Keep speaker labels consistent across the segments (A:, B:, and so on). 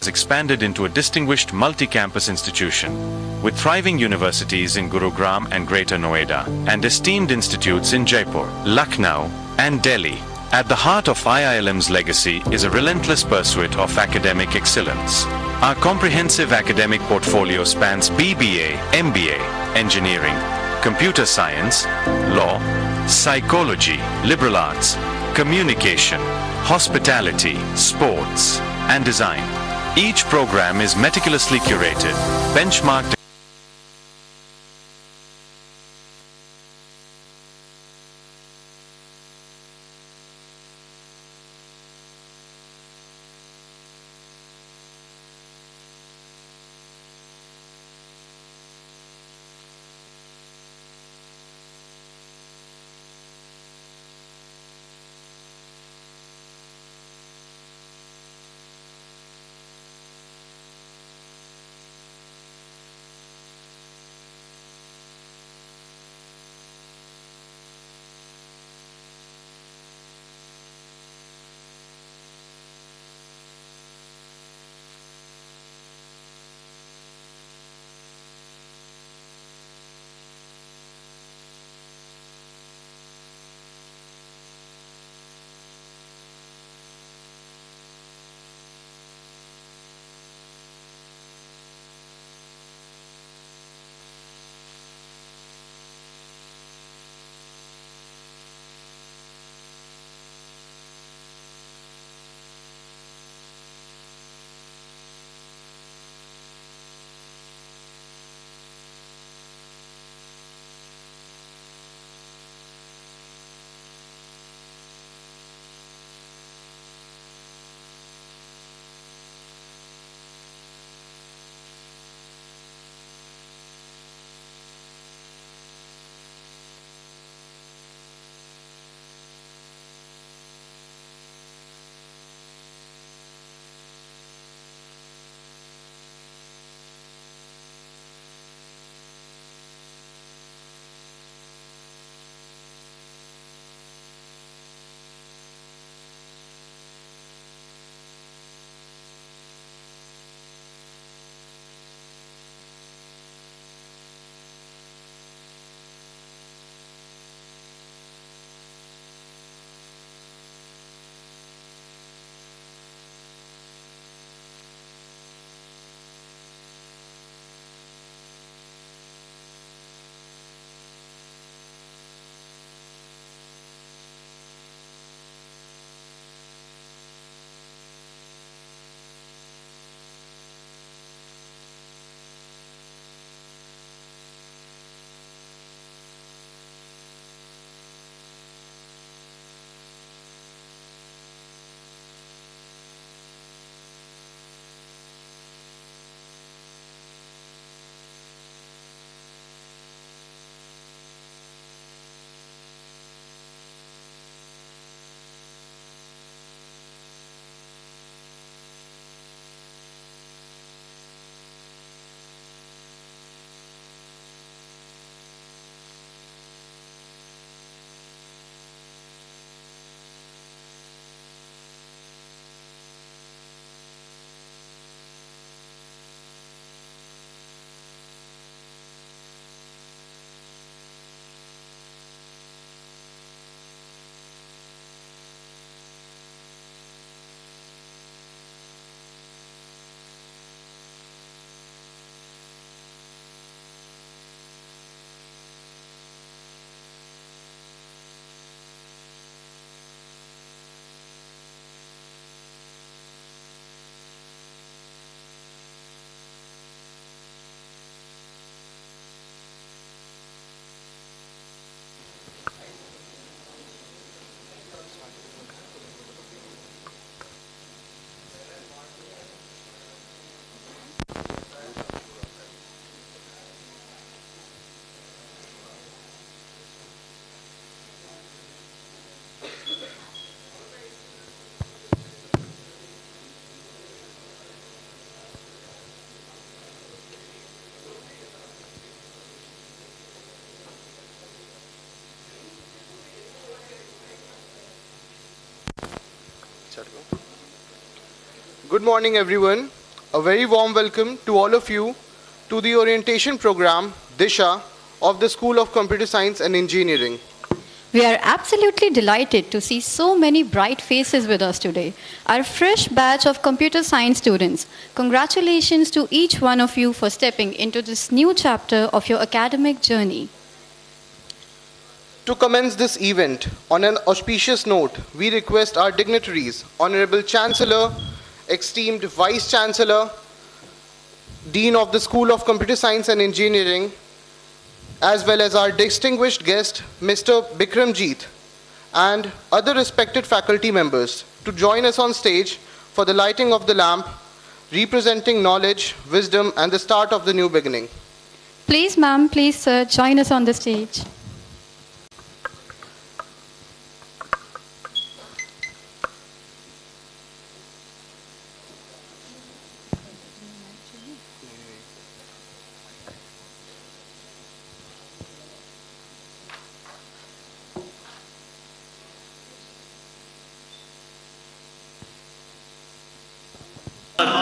A: has expanded into a distinguished multi-campus institution, with thriving universities in Gurugram and Greater Noida, and esteemed institutes in Jaipur, Lucknow, and Delhi. At the heart of IILM's legacy is a relentless pursuit of academic excellence. Our comprehensive academic portfolio spans BBA, MBA, engineering, computer science, law, psychology, liberal arts, communication, hospitality, sports, and design. Each program is meticulously curated, benchmarked
B: Good morning, everyone. A very warm welcome to all of you to the orientation program, Disha, of the School of Computer Science and Engineering.
C: We are absolutely delighted to see so many bright faces with us today. Our fresh batch of computer science students. Congratulations to each one of you for stepping into this new chapter of your academic journey.
B: To commence this event on an auspicious note, we request our dignitaries, Honorable Chancellor, esteemed Vice Chancellor, Dean of the School of Computer Science and Engineering, as well as our distinguished guest, Mr. Bikram Jeet, and other respected faculty members to join us on stage for the lighting of the lamp, representing knowledge, wisdom, and the start of the new beginning.
C: Please, ma'am, please, sir, join us on the stage.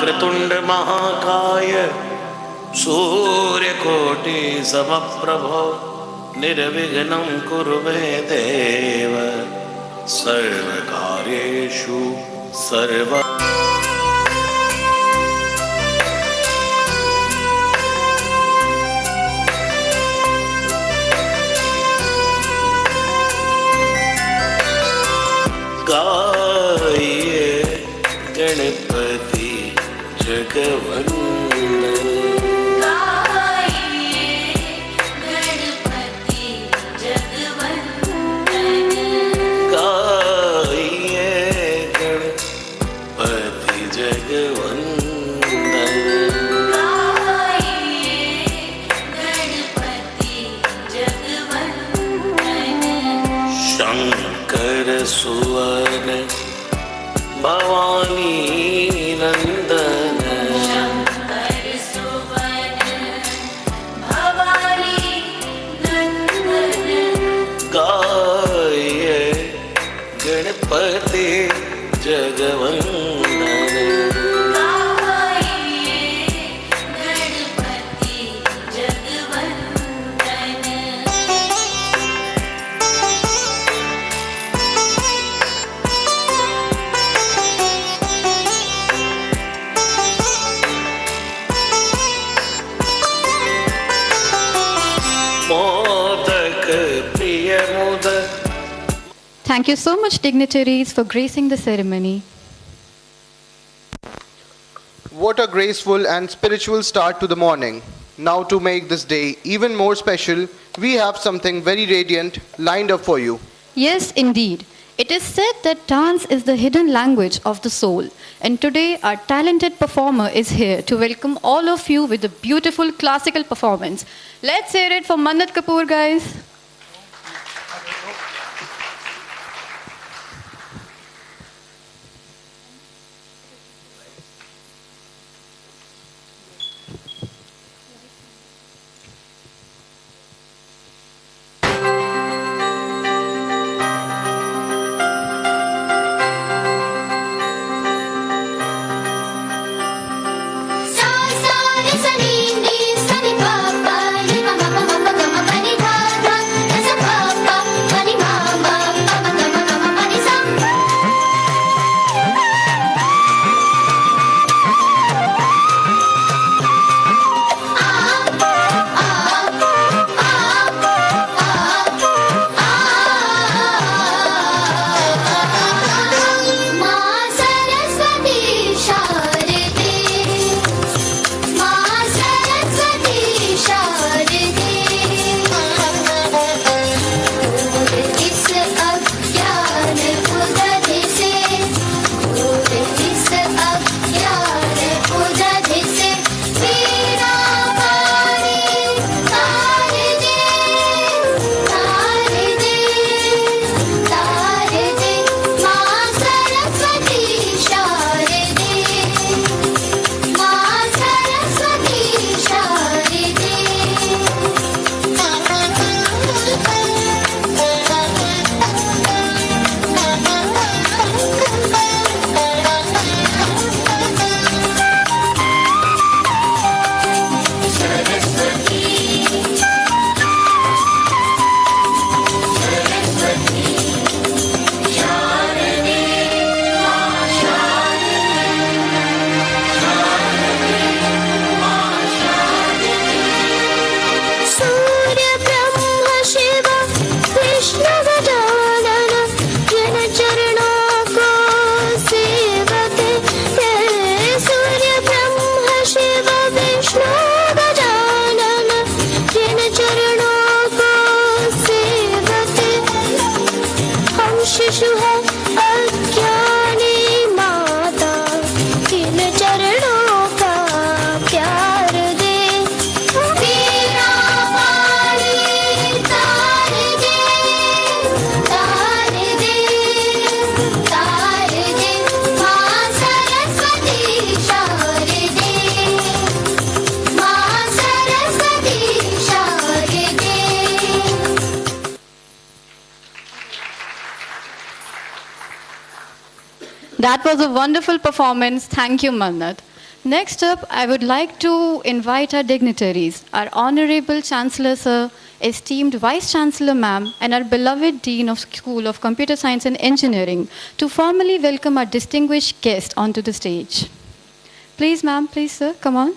D: क्रतुंड महाकाय सूर्यकोटि समप्रभो निर्विघ्नं कुरु मे देव सर्वकार्येषु सर्व गाये गणपति जगवंदन
E: गाये गणपति जगवंदन
D: गाये गणपति जगवंदन
E: गाये गणपति जगवंदन
D: शंकर सुवन भवानी नंदन
E: शंकर सुवन भवानी नंदन
D: गाये गणपति जगवंदन
E: गाये गणपति जगवंदन
D: मोदक प्रिय modak
C: Thank you so much, dignitaries, for gracing the ceremony.
B: What a graceful and spiritual start to the morning. Now, to make this day even more special, we have something very radiant lined up for you.
C: Yes, indeed. It is said that dance is the hidden language of the soul. And today, our talented performer is here to welcome all of you with a beautiful classical performance. Let's hear it for Mannat Kapoor, guys.
E: सा सा नि सा नि नी सा नि पा पा नि मा मा मा मा मा मा नि धा धा शिशु है अज्ञानी माता किन चरणों का प्यार दे तेरा पानी तार दे तार दे तार दे माँ सरस्वती शारदे माँ सरस्वती शारदे.
C: That was a wonderful performance. Thank you, Mannat. Next up, I would like to invite our dignitaries, our Honorable Chancellor Sir, esteemed Vice Chancellor Ma'am, and our beloved Dean of School of Computer Science and Engineering to formally welcome our distinguished guest onto the stage. Please, ma'am, please, sir, come on.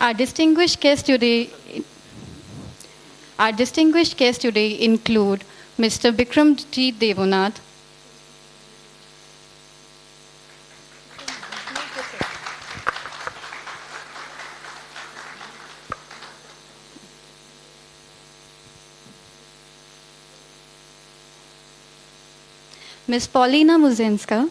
C: Our distinguished guests today include Mr. Bikram Jeet Devonath, Ms. Paulina Muzinska,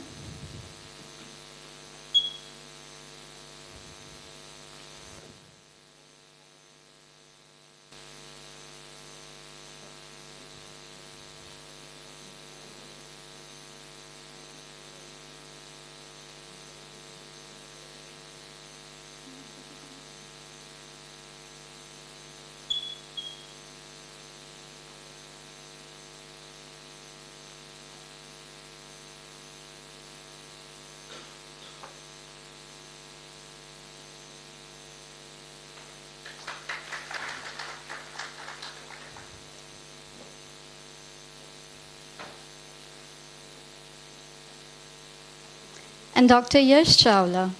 C: and Dr. Yash Chawla.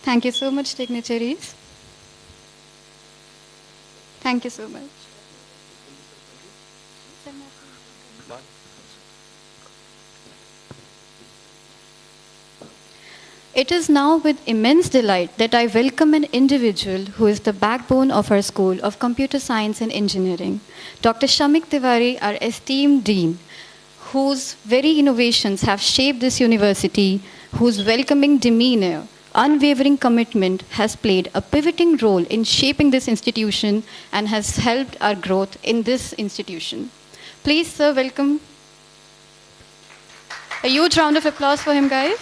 C: Thank you so much, dignitaries. Thank you so much. It is now with immense delight that I welcome an individual who is the backbone of our School of Computer Science and Engineering, Dr. Shamik Tiwari, our esteemed Dean, whose very innovations have shaped this university, whose welcoming demeanor, unwavering commitment has played a pivoting role in shaping this institution and has helped our growth in this institution. Please, sir, welcome. A huge round of applause for him, guys.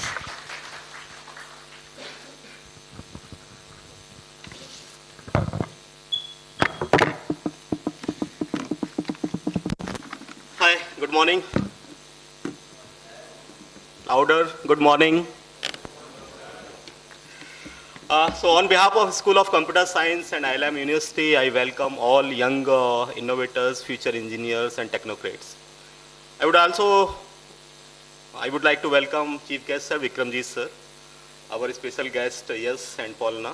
F: Hi, good morning. Louder, good morning. So on behalf of School of Computer Science and ILM University, I welcome all young innovators, future engineers and technocrats. I would like to welcome Chief Guest Sir Bikram Jeet Sir, our special guest Yes and Paulina,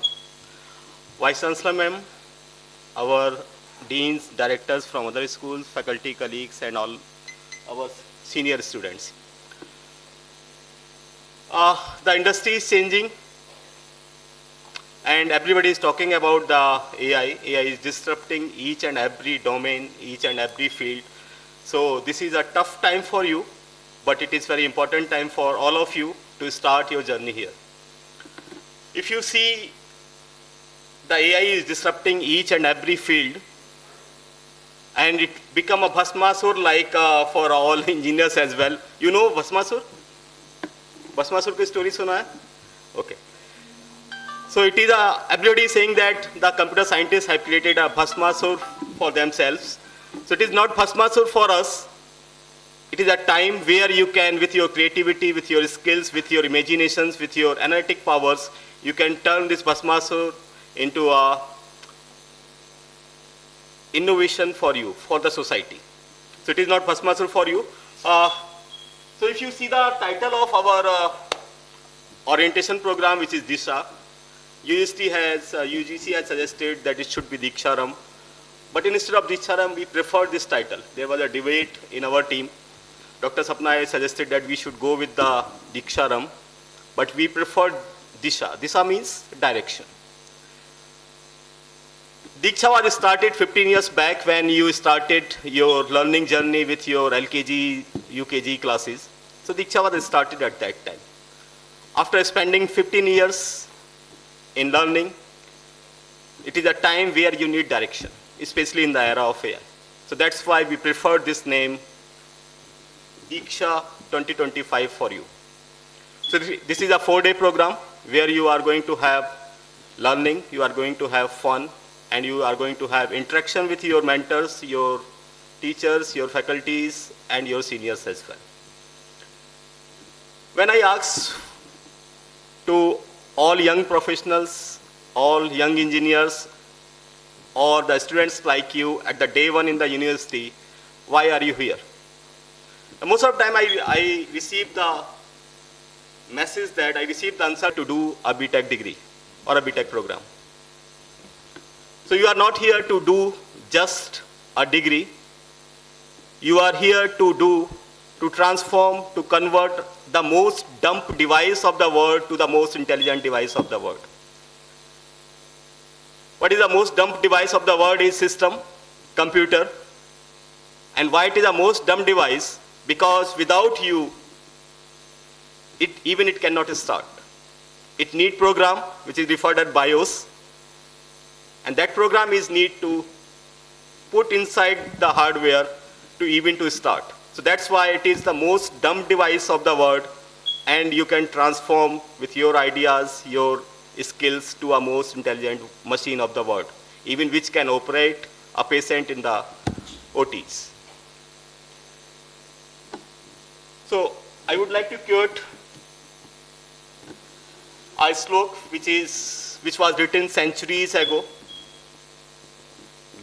F: Vice Chancellor Ma'am, our deans, directors from other schools, faculty, colleagues and all our senior students. The industry is changing and everybody is talking about the AI. AI is disrupting each and every domain, each and every field. So this is a tough time for you, but it is very important time for all of you to start your journey here. If you see, the AI is disrupting each and every field, and it become a Bhasmasur like for all engineers as well. You know Bhasmasur? Bhasmasur ki story suna hai? Okay. So it is everybody is saying that the computer scientists have created a Bhasmasur for themselves. So it is not Bhasmasur for us. It is a time where you can, with your creativity, with your skills, with your imaginations, with your analytic powers, you can turn this Bhasmasur into a innovation for you, for the society. So it is not Bhasmasur for you. So if you see the title of our orientation program, which is Disha, UGC has suggested that it should be Diksharam. But instead of Diksharam, we preferred this title. There was a debate in our team. Dr. Sapna suggested that we should go with the Diksharam, but we preferred Disha. Disha means direction. Diksha was started 15 years back when you started your learning journey with your LKG, UKG classes. So Diksha was started at that time. After spending 15 years in learning, it is a time where you need direction, especially in the era of AI. So that's why we preferred this name, Diksha 2025 for you. So this is a 4-day program where you are going to have learning, you are going to have fun, and you are going to have interaction with your mentors, your teachers, your faculties, and your seniors as well. When I ask to all young professionals, all young engineers, or the students like you at the day one in the university, why are you here? And most of the time I receive the message that I received the answer to do a B.Tech degree or a B.Tech program. So you are not here to do just a degree. You are here to transform, to convert the most dumb device of the world to the most intelligent device of the world. What is the most dumb device of the world is system, computer. And why it is the most dumb device? Because without you, it cannot start. It needs program, which is referred as BIOS. And that program is need to put inside the hardware to start. So that's why it is the most dumb device of the world, and you can transform with your ideas, your skills to a most intelligent machine of the world, even which can operate a patient in the OTs. So I would like to quote a slok which was written centuries ago,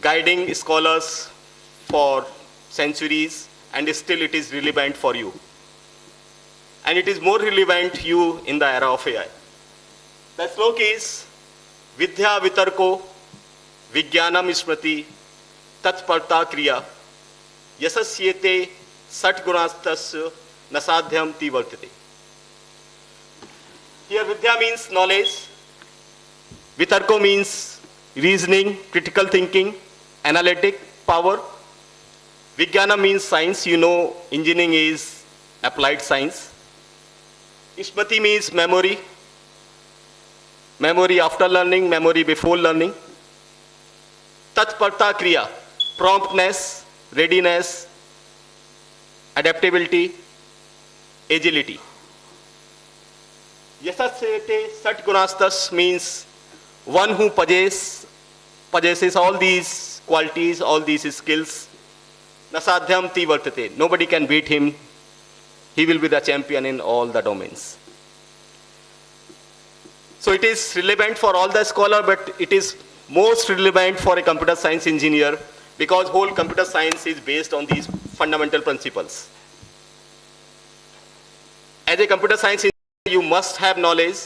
F: guiding scholars for centuries, and still it is relevant for you. And it is more relevant you in the era of AI. The slok is Vidya Vitarko Vijnanam Smriti Tatparta Kriya Yasasyete Sat Gunastasya Nasadhyam Tivartate. Here Vidya means knowledge, Vitarko means reasoning, critical thinking, analytic power. Vijnana means science. You know engineering is applied science. Smriti means memory. Memory after learning, memory before learning. Tatparta Kriya, promptness, readiness, adaptability, agility. Yasasyete Sat Gunastas means one who possesses all these qualities, all these skills. Nasadhyam Tivartate. Nobody can beat him. He will be the champion in all the domains. So it is relevant for all the scholar, but it is most relevant for a computer science engineer, because whole computer science is based on these fundamental principles. As a computer science engineer, you must have knowledge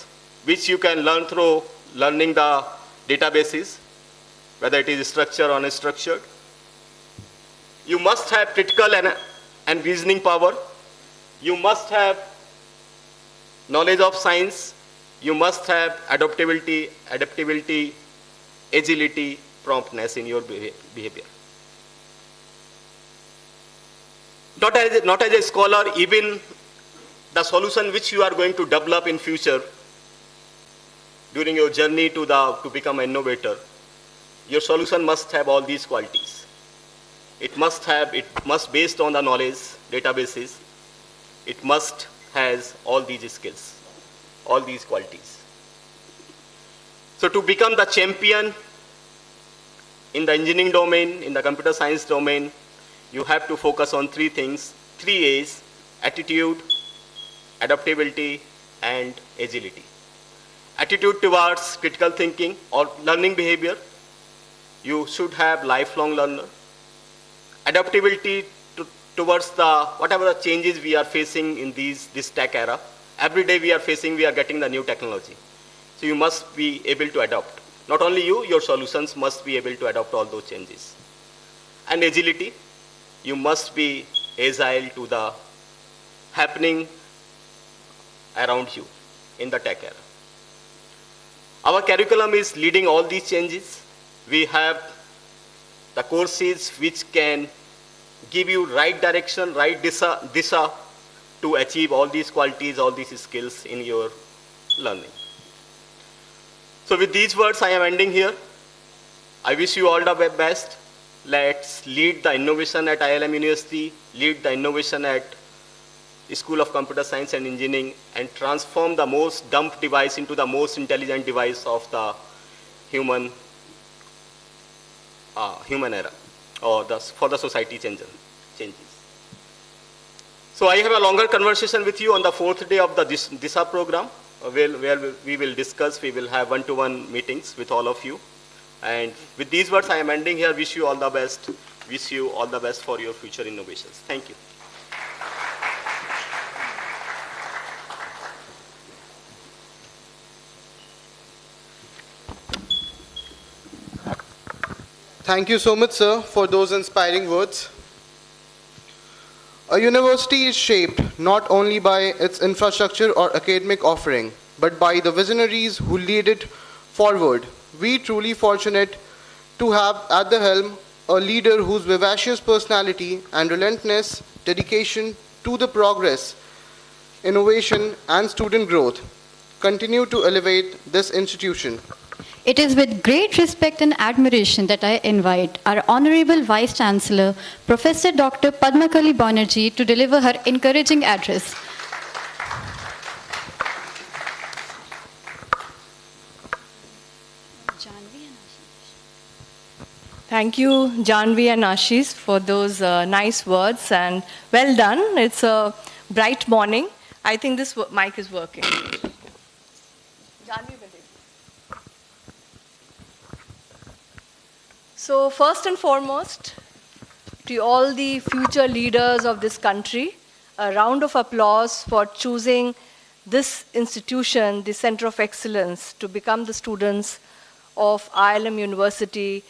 F: which you can learn through learning the databases, whether it is structured or unstructured. You must have critical and reasoning power. You must have knowledge of science. You must have adaptability, agility, promptness in your behavior. Not as a scholar, even the solution which you are going to develop in future during your journey to become an innovator, your solution must have all these qualities. It must based on the knowledge, databases. It must has all these skills, all these qualities. So to become the champion in the engineering domain, in the computer science domain, you have to focus on three things, 3 A's: attitude, adaptability, and agility. Attitude towards critical thinking or learning behavior. You should have lifelong learner. Adaptability towards whatever the changes we are facing in this tech era. Every day we are getting the new technology. So you must be able to adopt. Not only you, your solutions must be able to adopt all those changes. And agility, you must be agile to the happening around you in the tech era. Our curriculum is leading all these changes. We have the courses which can give you right direction, right disha to achieve all these qualities, all these skills in your learning. So with these words, I am ending here. I wish you all the best. Let's lead the innovation at ILM University, lead the innovation at School of Computer Science and Engineering, and transform the most dumb device into the most intelligent device of the human era, or for the society changes. So I have a longer conversation with you on the 4th day of the Disha program, where we will discuss, we will have one-to-one meetings with all of you. And with these words, I am ending here. Wish you all the best. Wish you all the best for your future innovations. Thank you.
B: Thank you so much, sir, for those inspiring words. A university is shaped not only by its infrastructure or academic offering, but by the visionaries who lead it forward. We truly fortunate to have at the helm a leader whose vivacious personality and relentless dedication to the progress, innovation, and student growth continue to elevate this institution.
C: It is with great respect and admiration that I invite our Honorable Vice Chancellor, Professor Dr. Padmakali Banerjee, to deliver her encouraging address.
G: Thank you, Janvi and Ashish, for those nice words, and well done. It's a bright morning. I think this mic is working. Janvi, you can take it. So first and foremost, to all the future leaders of this country, a round of applause for choosing this institution, the Center of Excellence, to become the students of ILM University,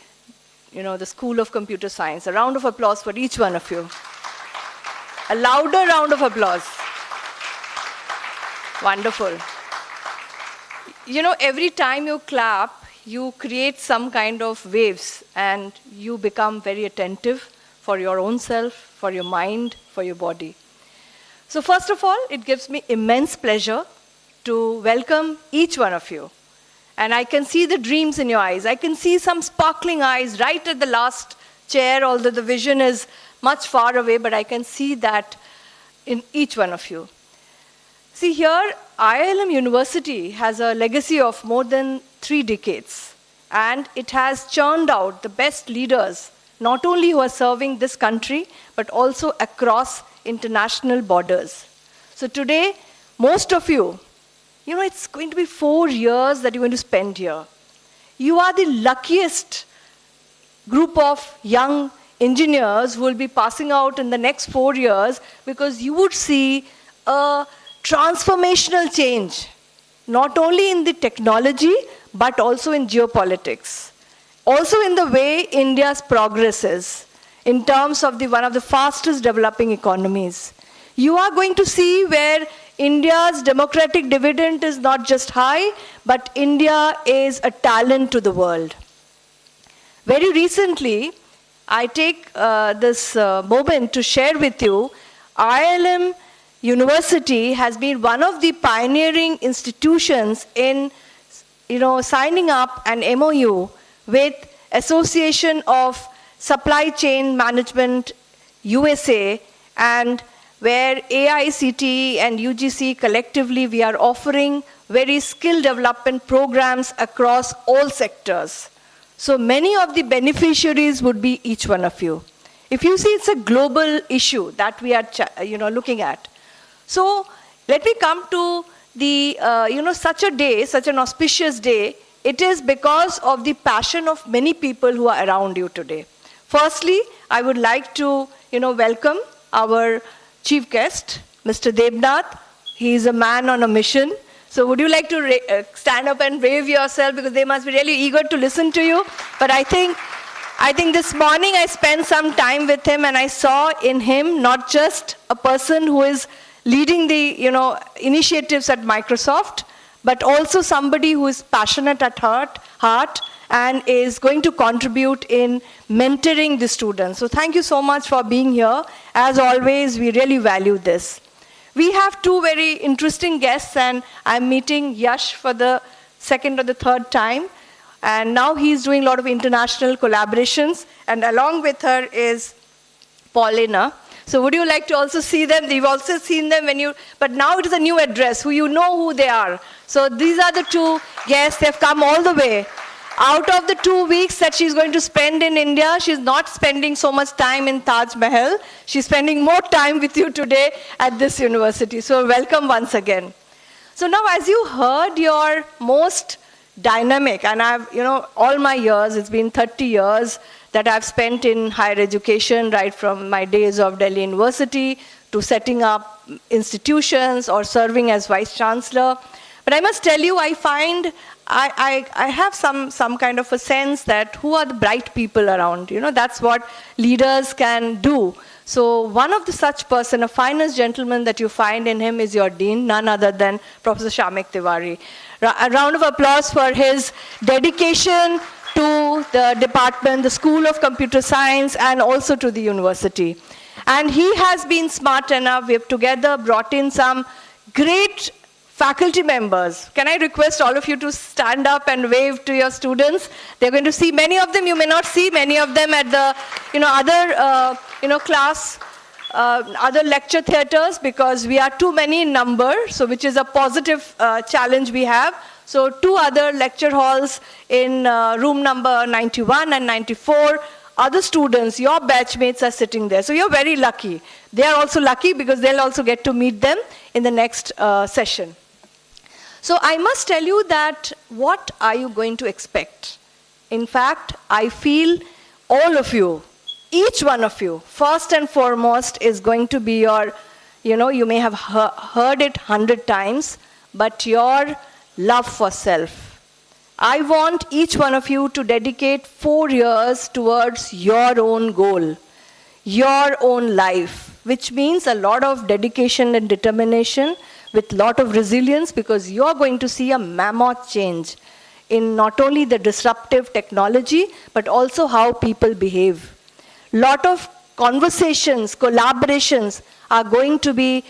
G: the School of Computer Science. A round of applause for each one of you. A louder round of applause. Wonderful. Every time you clap, you create some kind of waves, and you become very attentive for your own self, for your mind, for your body. So first of all, it gives me immense pleasure to welcome each one of you. And I can see the dreams in your eyes. I can see some sparkling eyes right at the last chair, although the vision is much far away, but I can see that in each one of you. See here, ILM University has a legacy of more than 3 decades. And it has churned out the best leaders, not only who are serving this country, but also across international borders. So today, most of you, it's going to be 4 years that you're going to spend here. You are the luckiest group of young engineers who will be passing out in the next 4 years, because you would see a transformational change, not only in the technology, but also in geopolitics. Also in the way India's progress is, in terms of one of the fastest developing economies. You are going to see where India's democratic dividend is not just high, but India is a talent to the world. Very recently, I take this moment to share with you, ILM University has been one of the pioneering institutions in signing up an MOU with Association of Supply Chain Management USA, and where AICTE and UGC collectively, we are offering very skill development programs across all sectors. So many of the beneficiaries would be each one of you. If you see, it's a global issue that we are looking at. So let me come to the, such a day, such an auspicious day. It is because of the passion of many people who are around you today. Firstly, I would like to welcome our chief guest, Mr. Debnath. He is a man on a mission. So would you like to stand up and wave yourself, because they must be really eager to listen to you. But I think this morning I spent some time with him, and I saw in him not just a person who is leading the initiatives at Microsoft, but also somebody who is passionate at heart and is going to contribute in mentoring the students. So thank you so much for being here. As always, we really value this. We have two very interesting guests, and I'm meeting Yash for the second or the third time. And now he's doing a lot of international collaborations, and along with her is Paulina. So would you like to also see them? You've also seen them but now it is a new address, you know who they are. So these are the two guests. They've come all the way. Out of the 2 weeks that she's going to spend in India, she's not spending so much time in Taj Mahal. She's spending more time with you today at this university. So welcome once again. So now, as you heard, your most dynamic, and I've, all my years, it's been 30 years that I've spent in higher education, right from my days of Delhi University to setting up institutions or serving as Vice Chancellor. But I must tell you, I find I have some kind of a sense that who are the bright people around. That's what leaders can do. So one of the such person, a finest gentleman that you find in him is your dean, none other than Professor Shamik Tiwari. A round of applause for his dedication to the department, the School of Computer Science, and also to the university. And he has been smart enough, we have together brought in some great faculty members. Can I request all of you to stand up and wave to your students? They're going to see many of them. You may not see many of them at the other class, other lecture theaters, because we are too many in number, so which is a positive challenge we have. So 2 other lecture halls in room number 91 and 94. Other students, your batchmates are sitting there. So you're very lucky. They are also lucky because they'll also get to meet them in the next session. So I must tell you that what are you going to expect? In fact, I feel all of you, each one of you, first and foremost is going to be your, you may have heard it 100 times, but your love for self. I want each one of you to dedicate 4 years towards your own goal, your own life, which means a lot of dedication and determination with a lot of resilience, because you're going to see a mammoth change in not only the disruptive technology, but also how people behave. Lot of conversations, collaborations are going to be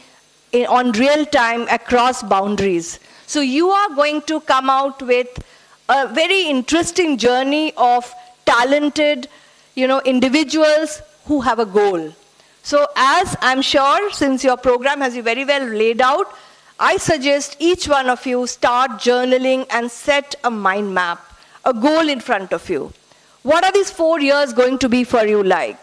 G: on real time across boundaries. So you are going to come out with a very interesting journey of talented, individuals who have a goal. So as I'm sure, since your program has you very well laid out, I suggest each one of you start journaling and set a mind map, a goal in front of you. What are these 4 years going to be for you like?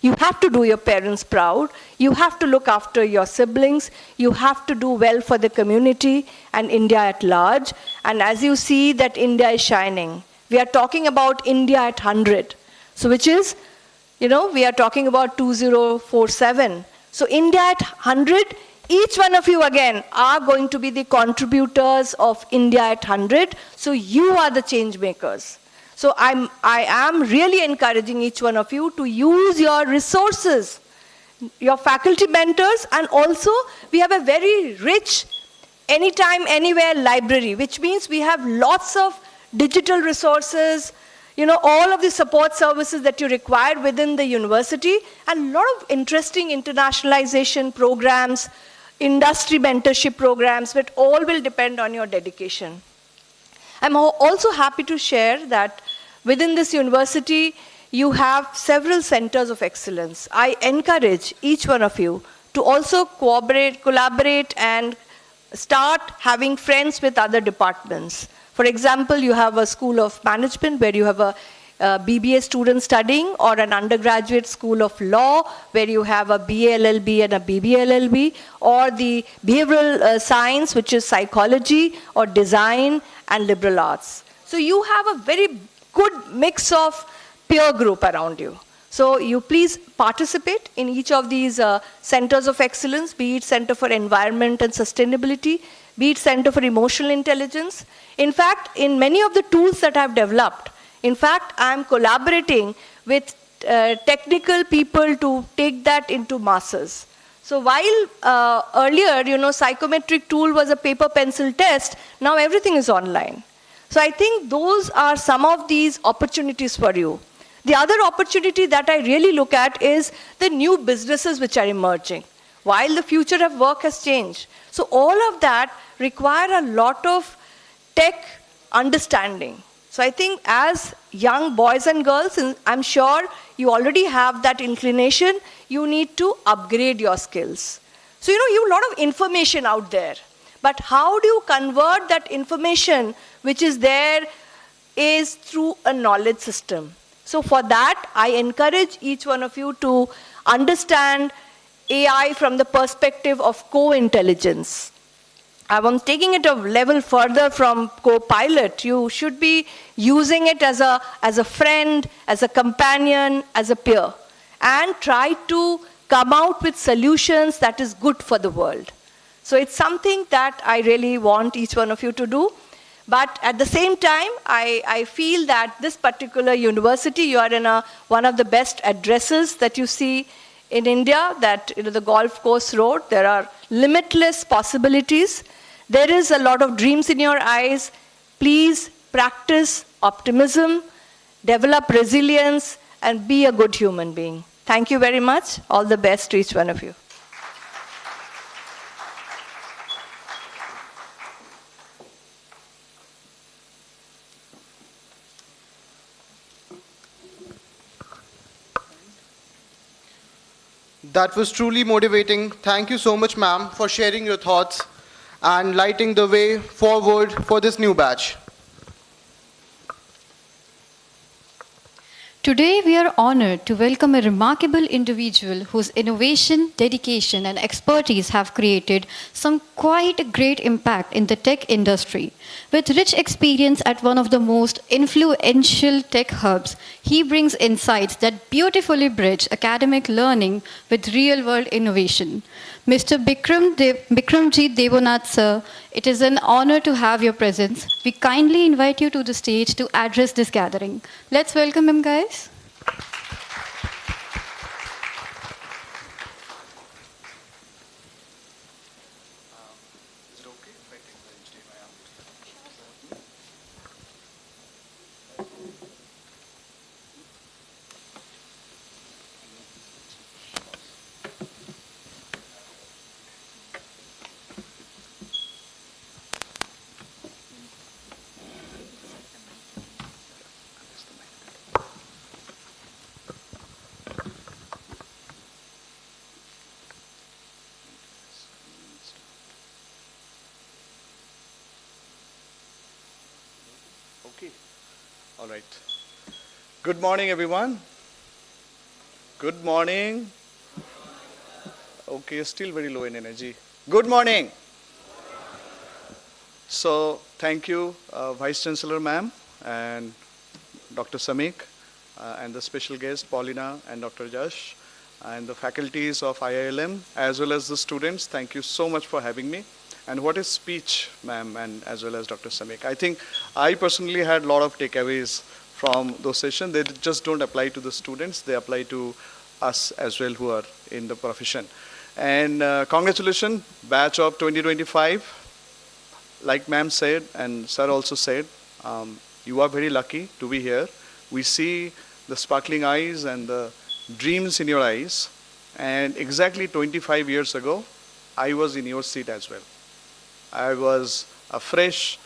G: You have to do your parents proud. You have to look after your siblings. You have to do well for the community and India at large. And as you see that India is shining, we are talking about India at 100. So which is, we are talking about 2047. So India at 100, each one of you again are going to be the contributors of India at 100. So you are the change makers. So I am really encouraging each one of you to use your resources, your faculty mentors, and also we have a very rich anytime, anywhere library, which means we have lots of digital resources, all of the support services that you require within the university, and a lot of interesting internationalization programs, industry mentorship programs, but all will depend on your dedication. I'm also happy to share that within this university, you have several centers of excellence. I encourage each one of you to also collaborate, and start having friends with other departments. For example, you have a school of management where you have a BBA student studying, or an undergraduate school of law where you have a BA LLB and a BBA LLB, or the behavioral science, which is psychology, or design and liberal arts. So you have a very good mix of peer group around you. So you please participate in each of these centers of excellence, be it Center for Environment and Sustainability, be it Center for Emotional Intelligence. In fact, in many of the tools that I've developed, in fact, I'm collaborating with technical people to take that into masses. So while earlier, psychometric tool was a paper pencil test, now everything is online. So I think those are some of these opportunities for you. The other opportunity that I really look at is the new businesses which are emerging. While the future of work has changed. So all of that require a lot of tech understanding. So I think as young boys and girls, and I'm sure you already have that inclination, you need to upgrade your skills. So you have a lot of information out there. But how do you convert that information which is there is through a knowledge system? So for that, I encourage each one of you to understand AI from the perspective of co-intelligence. I'm taking it a level further from co-pilot. You should be using it as a friend, as a companion, as a peer, and try to come out with solutions that is good for the world. So it's something that I really want each one of you to do. But at the same time, I feel that this particular university, you are in one of the best addresses that you see in India, that the golf course road, there are limitless possibilities. There is a lot of dreams in your eyes. Please practice optimism, develop resilience, and be a good human being. Thank you very much. All the best to each one of you.
B: That was truly motivating. Thank you so much, ma'am, for sharing your thoughts and lighting the way forward for this new batch.
C: Today, we are honored to welcome a remarkable individual whose innovation, dedication, and expertise have created some quite great impact in the tech industry. With rich experience at one of the most influential tech hubs, he brings insights that beautifully bridge academic learning with real-world innovation. Mr. Bikram Jeet, sir, it is an honor to have your presence. We kindly invite you to the stage to address this gathering. Let's welcome him, guys.
H: Okay. All right. Good morning, everyone. Good morning. Okay, still very low in energy. Good morning. So, thank you, Vice Chancellor ma'am and Dr. Samik and the special guest Paulina and Dr. Jash and the faculties of IILM as well as the students. Thank you so much for having me. And what is speech, ma'am, and as well as Dr. Samik? I think I personally had a lot of takeaways from those sessions. They just don't apply to the students, they apply to us as well who are in the profession. And congratulations, batch of 2025. Like ma'am said, and sir also said, you are very lucky to be here. We see the sparkling eyes and the dreams in your eyes. And exactly 25 years ago, I was in your seat as well. I was a fresh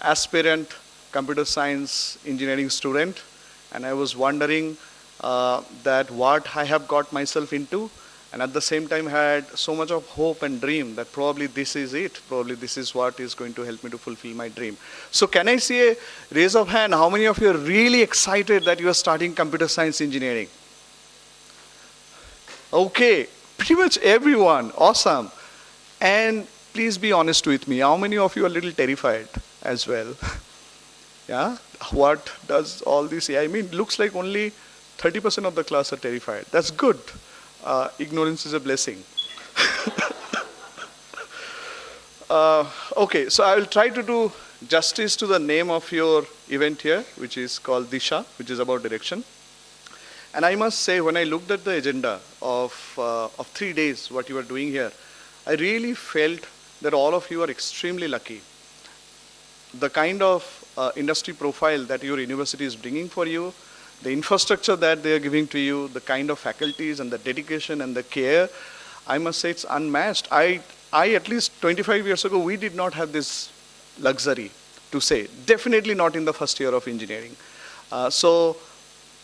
H: aspirant computer science engineering student, and I was wondering that what I have got myself into, and at the same time had so much of hope and dream that probably this is it, probably this is what is going to help me to fulfill my dream. So can I see a raise of hand, how many of you are really excited that you are starting computer science engineering? Okay, pretty much everyone, awesome. And please be honest with me, how many of you are a little terrified as well? Yeah, what does all this, I mean, it looks like only 30% of the class are terrified. That's good. Ignorance is a blessing. Okay, so I will try to do justice to the name of your event here, which is called Disha, which is about direction. And I must say, when I looked at the agenda of 3 days, what you are doing here, I really felt that all of you are extremely lucky. The kind of industry profile that your university is bringing for you, the infrastructure that they are giving to you, the kind of faculties and the dedication and the care, I must say it's unmatched. I at least 25 years ago, we did not have this luxury to say. Definitely not in the first year of engineering. So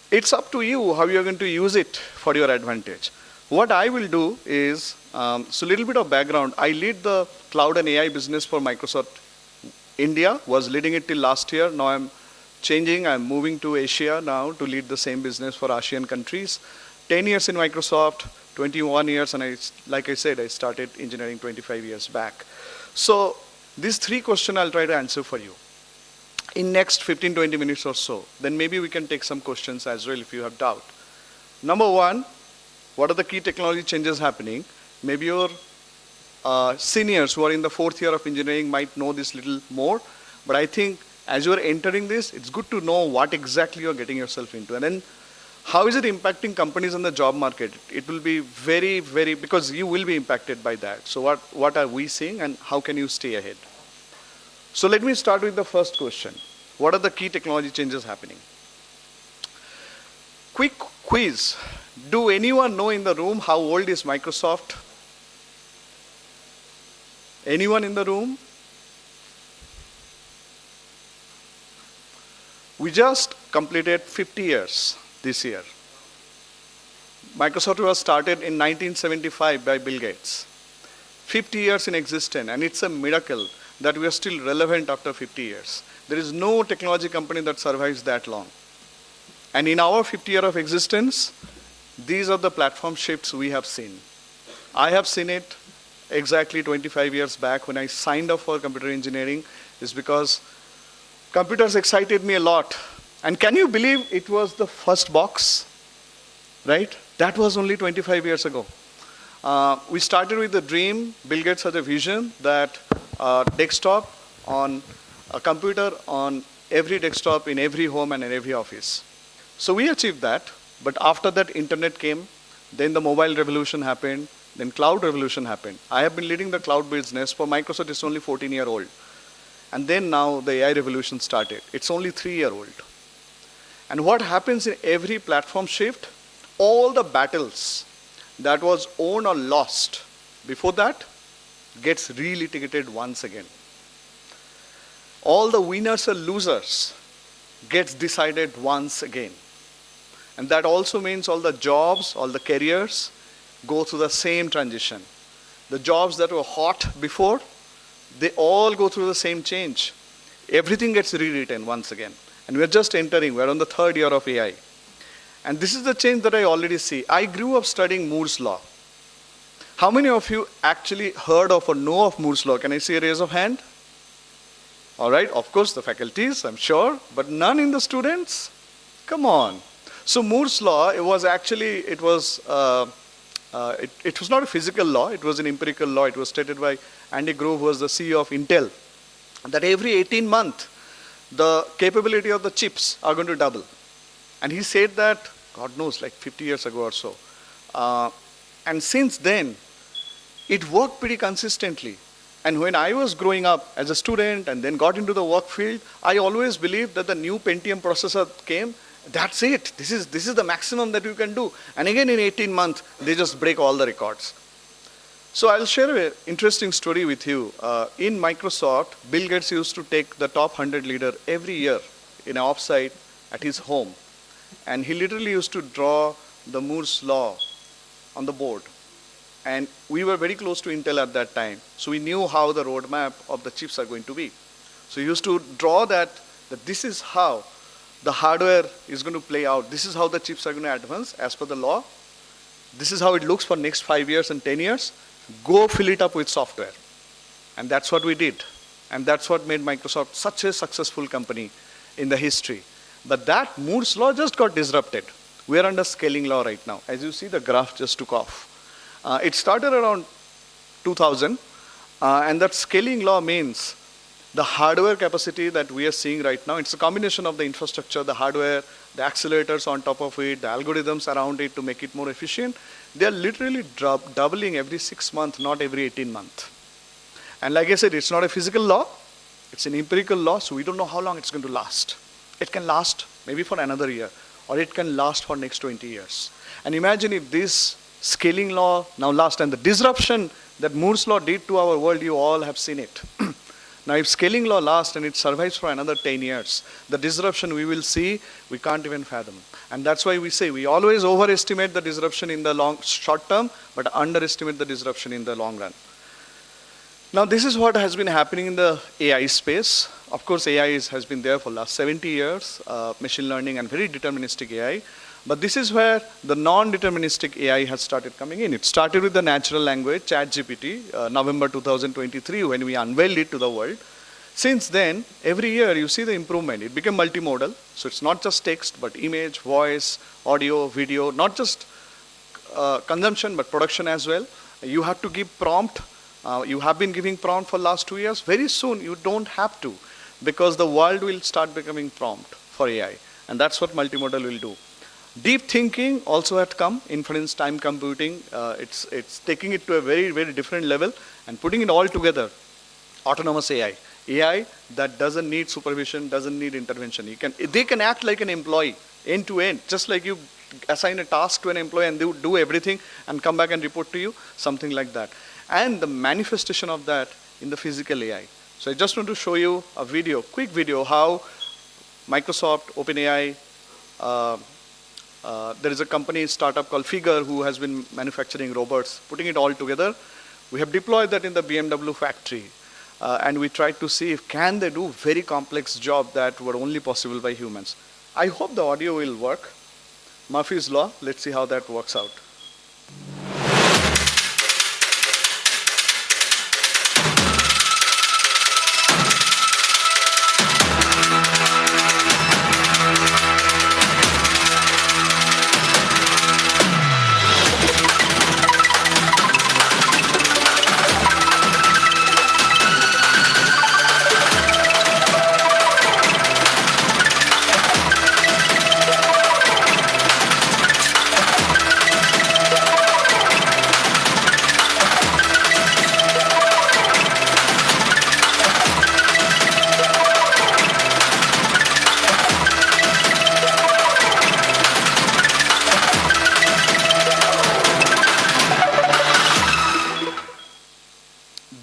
H: it's up to you how you're going to use it for your advantage. What I will do is, so a little bit of background. I lead the cloud and AI business for Microsoft India, was leading it till last year. Now I'm changing, I'm moving to Asia now to lead the same business for ASEAN countries. 10 years in Microsoft, 21 years, and like I said, I started engineering 25 years back. So these 3 questions I'll try to answer for you in next 15-20 minutes or so. Then maybe we can take some questions as well if you have doubt. Number 1, what are the key technology changes happening? Maybe your seniors who are in the 4th year of engineering might know this little more, but I think as you are entering this, it's good to know what exactly you're getting yourself into. And then how is it impacting companies in the job market? It will be very, very, because you will be impacted by that. So what are we seeing and how can you stay ahead? So let me start with the first question. What are the key technology changes happening? Quick quiz. Do anyone know in the room how old is Microsoft? Anyone in the room? We just completed 50 years this year. Microsoft was started in 1975 by Bill Gates. 50 years in existence, and it's a miracle that we are still relevant after 50 years. There is no technology company that survives that long. And in our 50 year of existence, these are the platform shifts we have seen. I have seen it exactly 25 years back when I signed up for computer engineering, is because computers excited me a lot. And can you believe it was the first box, right? That was only 25 years ago. We started with the dream. Bill Gates had a vision that desktop on a computer on every desktop in every home and in every office. So we achieved that, but after that internet came, then the mobile revolution happened, then cloud revolution happened. I have been leading the cloud business for Microsoft, it's only 14-year-old. And then now the AI revolution started. It's only 3-year-old. And what happens in every platform shift, all the battles that was won or lost before that gets relitigated once again. All the winners and losers gets decided once again. And that also means all the jobs, all the careers go through the same transition. The jobs that were hot before, they all go through the same change. Everything gets rewritten once again. And we're just entering, we're on the 3rd year of AI. And this is the change that I already see. I grew up studying Moore's Law. How many of you actually heard of or know of Moore's Law? Can I see a raise of hand? All right, of course the faculties, I'm sure, but none in the students? Come on. So Moore's Law, it was not a physical law, it was an empirical law. It was stated by Andy Grove, who was the CEO of Intel, that every 18 months, the capability of the chips are going to double. And he said that, God knows, like 50 years ago or so. And since then, it worked pretty consistently. And when I was growing up as a student and then got into the work field, I always believed that the new Pentium processor came, that's it. This is the maximum that you can do. And again, in 18 months, they just break all the records. So I'll share an interesting story with you. In Microsoft, Bill Gates used to take the top 100 leader every year in an offsite at his home. And he literally used to draw the Moore's Law on the board. And we were very close to Intel at that time. So we knew how the roadmap of the chips are going to be. So he used to draw that this is how the hardware is going to play out. This is how the chips are going to advance as per the law. This is how it looks for next 5 years and 10 years. Go fill it up with software. And that's what we did. And that's what made Microsoft such a successful company in the history. But that Moore's Law just got disrupted. We are under scaling law right now. As you see, the graph just took off. It started around 2000, and that scaling law means the hardware capacity that we are seeing right now, it's a combination of the infrastructure, the hardware, the accelerators on top of it, the algorithms around it to make it more efficient. They are literally doubling every 6 months, not every 18 months. And like I said, it's not a physical law, it's an empirical law, so we don't know how long it's going to last. It can last maybe for another year, or it can last for next 20 years. And imagine if this scaling law now lasts, and the disruption that Moore's law did to our world, you all have seen it. Now, if scaling law lasts and it survives for another 10 years, the disruption we will see, we can't even fathom. And that's why we say we always overestimate the disruption in the short term, but underestimate the disruption in the long run. Now, this is what has been happening in the AI space. Of course, AI has been there for the last 70 years, machine learning and very deterministic AI. But this is where the non-deterministic AI has started coming in. It started with the natural language, ChatGPT, November 2023, when we unveiled it to the world. Since then, every year you see the improvement. It became multimodal. So it's not just text, but image, voice, audio, video, not just consumption, but production as well. You have to give prompt. You have been giving prompt for the last 2 years. Very soon you don't have to, because the world will start becoming prompt for AI. And that's what multimodal will do. Deep thinking also had come, inference, time computing. It's taking it to a very, very different level and putting it all together. Autonomous AI. AI that doesn't need supervision, doesn't need intervention. They can act like an employee, end to end, just like you assign a task to an employee and they would do everything and come back and report to you, something like that. And the manifestation of that in the physical AI. So I just want to show you a video, quick video, how Microsoft, OpenAI, there is a company, startup called Figure, who has been manufacturing robots, putting it all together. We have deployed that in the BMW factory. And we tried to see if can they do very complex job that were only possible by humans. I hope the audio will work. Murphy's Law, let's see how that works out.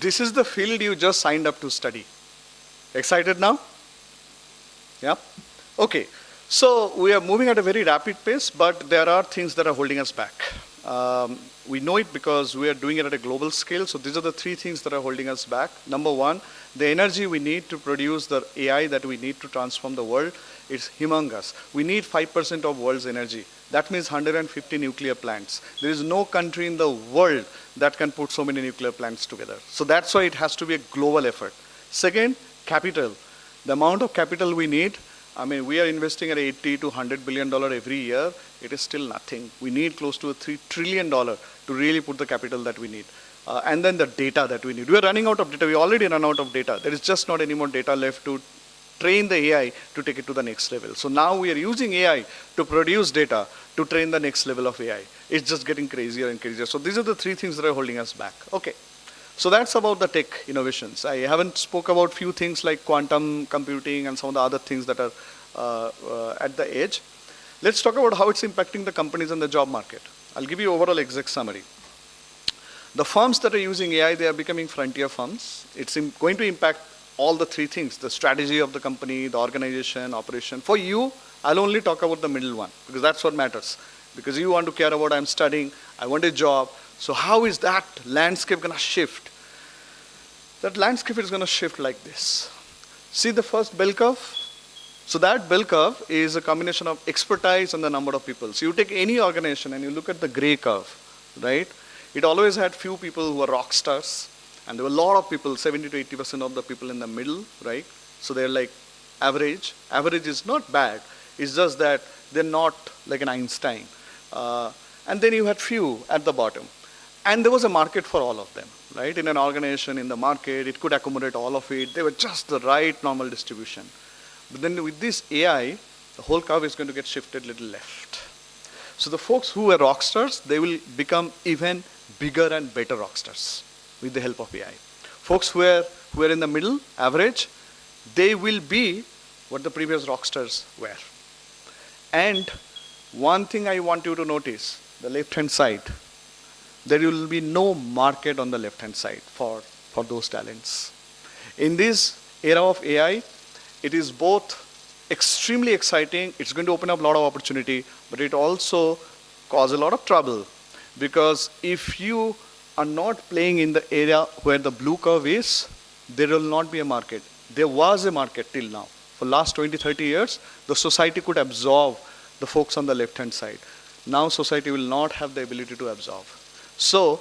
H: This is the field you just signed up to study. Excited now? Yeah? Okay. So we are moving at a very rapid pace, but there are things that are holding us back. We know it because we are doing it at a global scale. So these are the 3 things that are holding us back. Number 1, the energy we need to produce the AI that we need to transform the world is humongous. We need 5% of world's energy. That means 150 nuclear plants. There is no country in the world that can put so many nuclear plants together. So that's why it has to be a global effort. Second, capital. The amount of capital we need, I mean, we are investing at $80 to $100 billion every year. It is still nothing. We need close to $3 trillion to really put the capital that we need. And then the data that we need. We are running out of data. We already run out of data. There is just not any more data left to train the AI to take it to the next level. So now we are using AI to produce data to train the next level of AI. It's just getting crazier and crazier. So these are the 3 things that are holding us back. Okay. So that's about the tech innovations. I haven't spoke about few things like quantum computing and some of the other things that are at the edge. Let's talk about how it's impacting the companies and the job market. I'll give you overall exact summary. The firms that are using AI, they are becoming frontier firms. It's going to impact all the 3 things, the strategy of the company, the organization, operation. For you, I'll only talk about the middle one, because that's what matters. Because you want to care about, I'm studying, I want a job. So how is that landscape going to shift? That landscape is going to shift like this. See the first bell curve? So that bell curve is a combination of expertise and the number of people. So you take any organization and you look at the gray curve, right? It always had few people who were rock stars. And there were a lot of people, 70 to 80% of the people in the middle, right? So they're like average. Average is not bad. It's just that They're not like an Einstein. And then you had few at the bottom. And there was a market for all of them, right? In an organization, in the market, it could accommodate all of it. They were just the right normal distribution. But then with this AI, the whole curve is going to get shifted a little left. So the folks who were rock stars, they will become even bigger and better rock stars with the help of AI. Folks who are in the middle, average, they will be what the previous rock stars were. And one thing I want you to notice, the left-hand side, there will be no market on the left-hand side for those talents. In this era of AI, it is both extremely exciting, it's going to open up a lot of opportunity, but it also cause a lot of trouble. Because if you are not playing in the area where the blue curve is, there will not be a market. There was a market till now. For last 20, 30 years, the society could absorb the folks on the left-hand side. Now society will not have the ability to absorb. So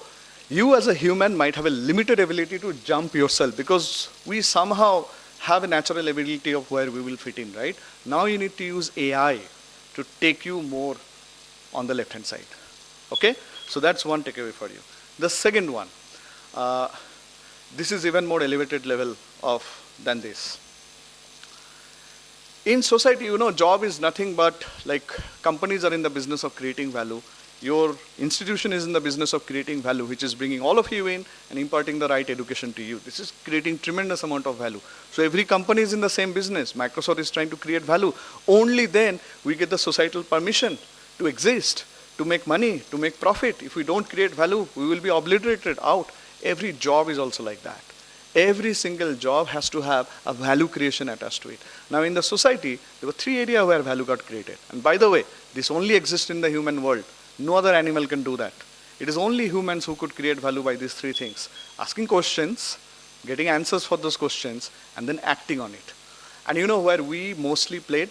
H: you as a human might have a limited ability to jump yourself because we somehow have a natural ability of where we will fit in, right? Now you need to use AI to take you more on the left-hand side. Okay? So that's one takeaway for you. The second one, this is even more elevated level than this. In society, you know, job is nothing but like companies are in the business of creating value. Your institution is in the business of creating value, which is bringing all of you in and imparting the right education to you. This is creating tremendous amount of value. So every company is in the same business. Microsoft is trying to create value. Only then we get the societal permission to exist, to make money, to make profit. If we don't create value, we will be obliterated out. Every job is also like that. Every single job has to have a value creation attached to it. Now in the society, there were 3 areas where value got created. And by the way, this only exists in the human world. No other animal can do that. It is only humans who could create value by these 3 things. Asking questions, getting answers for those questions, and then acting on it. And you know where we mostly played?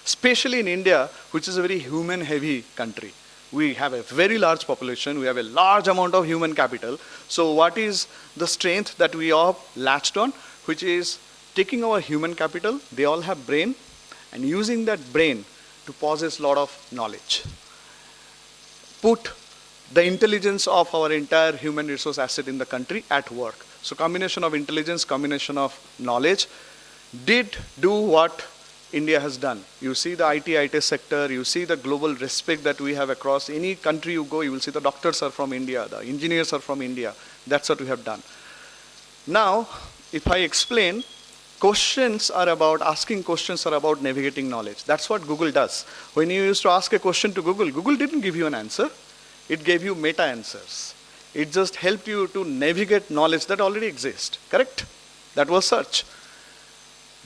H: Especially in India, which is a very human-heavy country. We have a very large population, we have a large amount of human capital. So what is the strength that we are latched on? Which is taking our human capital, they all have brain, and using that brain to possess a lot of knowledge. Put the intelligence of our entire human resource asset in the country at work. So combination of intelligence, combination of knowledge did do what India has done. You see the IT sector, you see the global respect that we have across any country you go, you will see the doctors are from India, the engineers are from India. That's what we have done. Now, if I explain, asking questions are about navigating knowledge. That's what Google does. When you used to ask a question to Google, Google didn't give you an answer. It gave you meta answers. It just helped you to navigate knowledge that already exists, correct? That was search.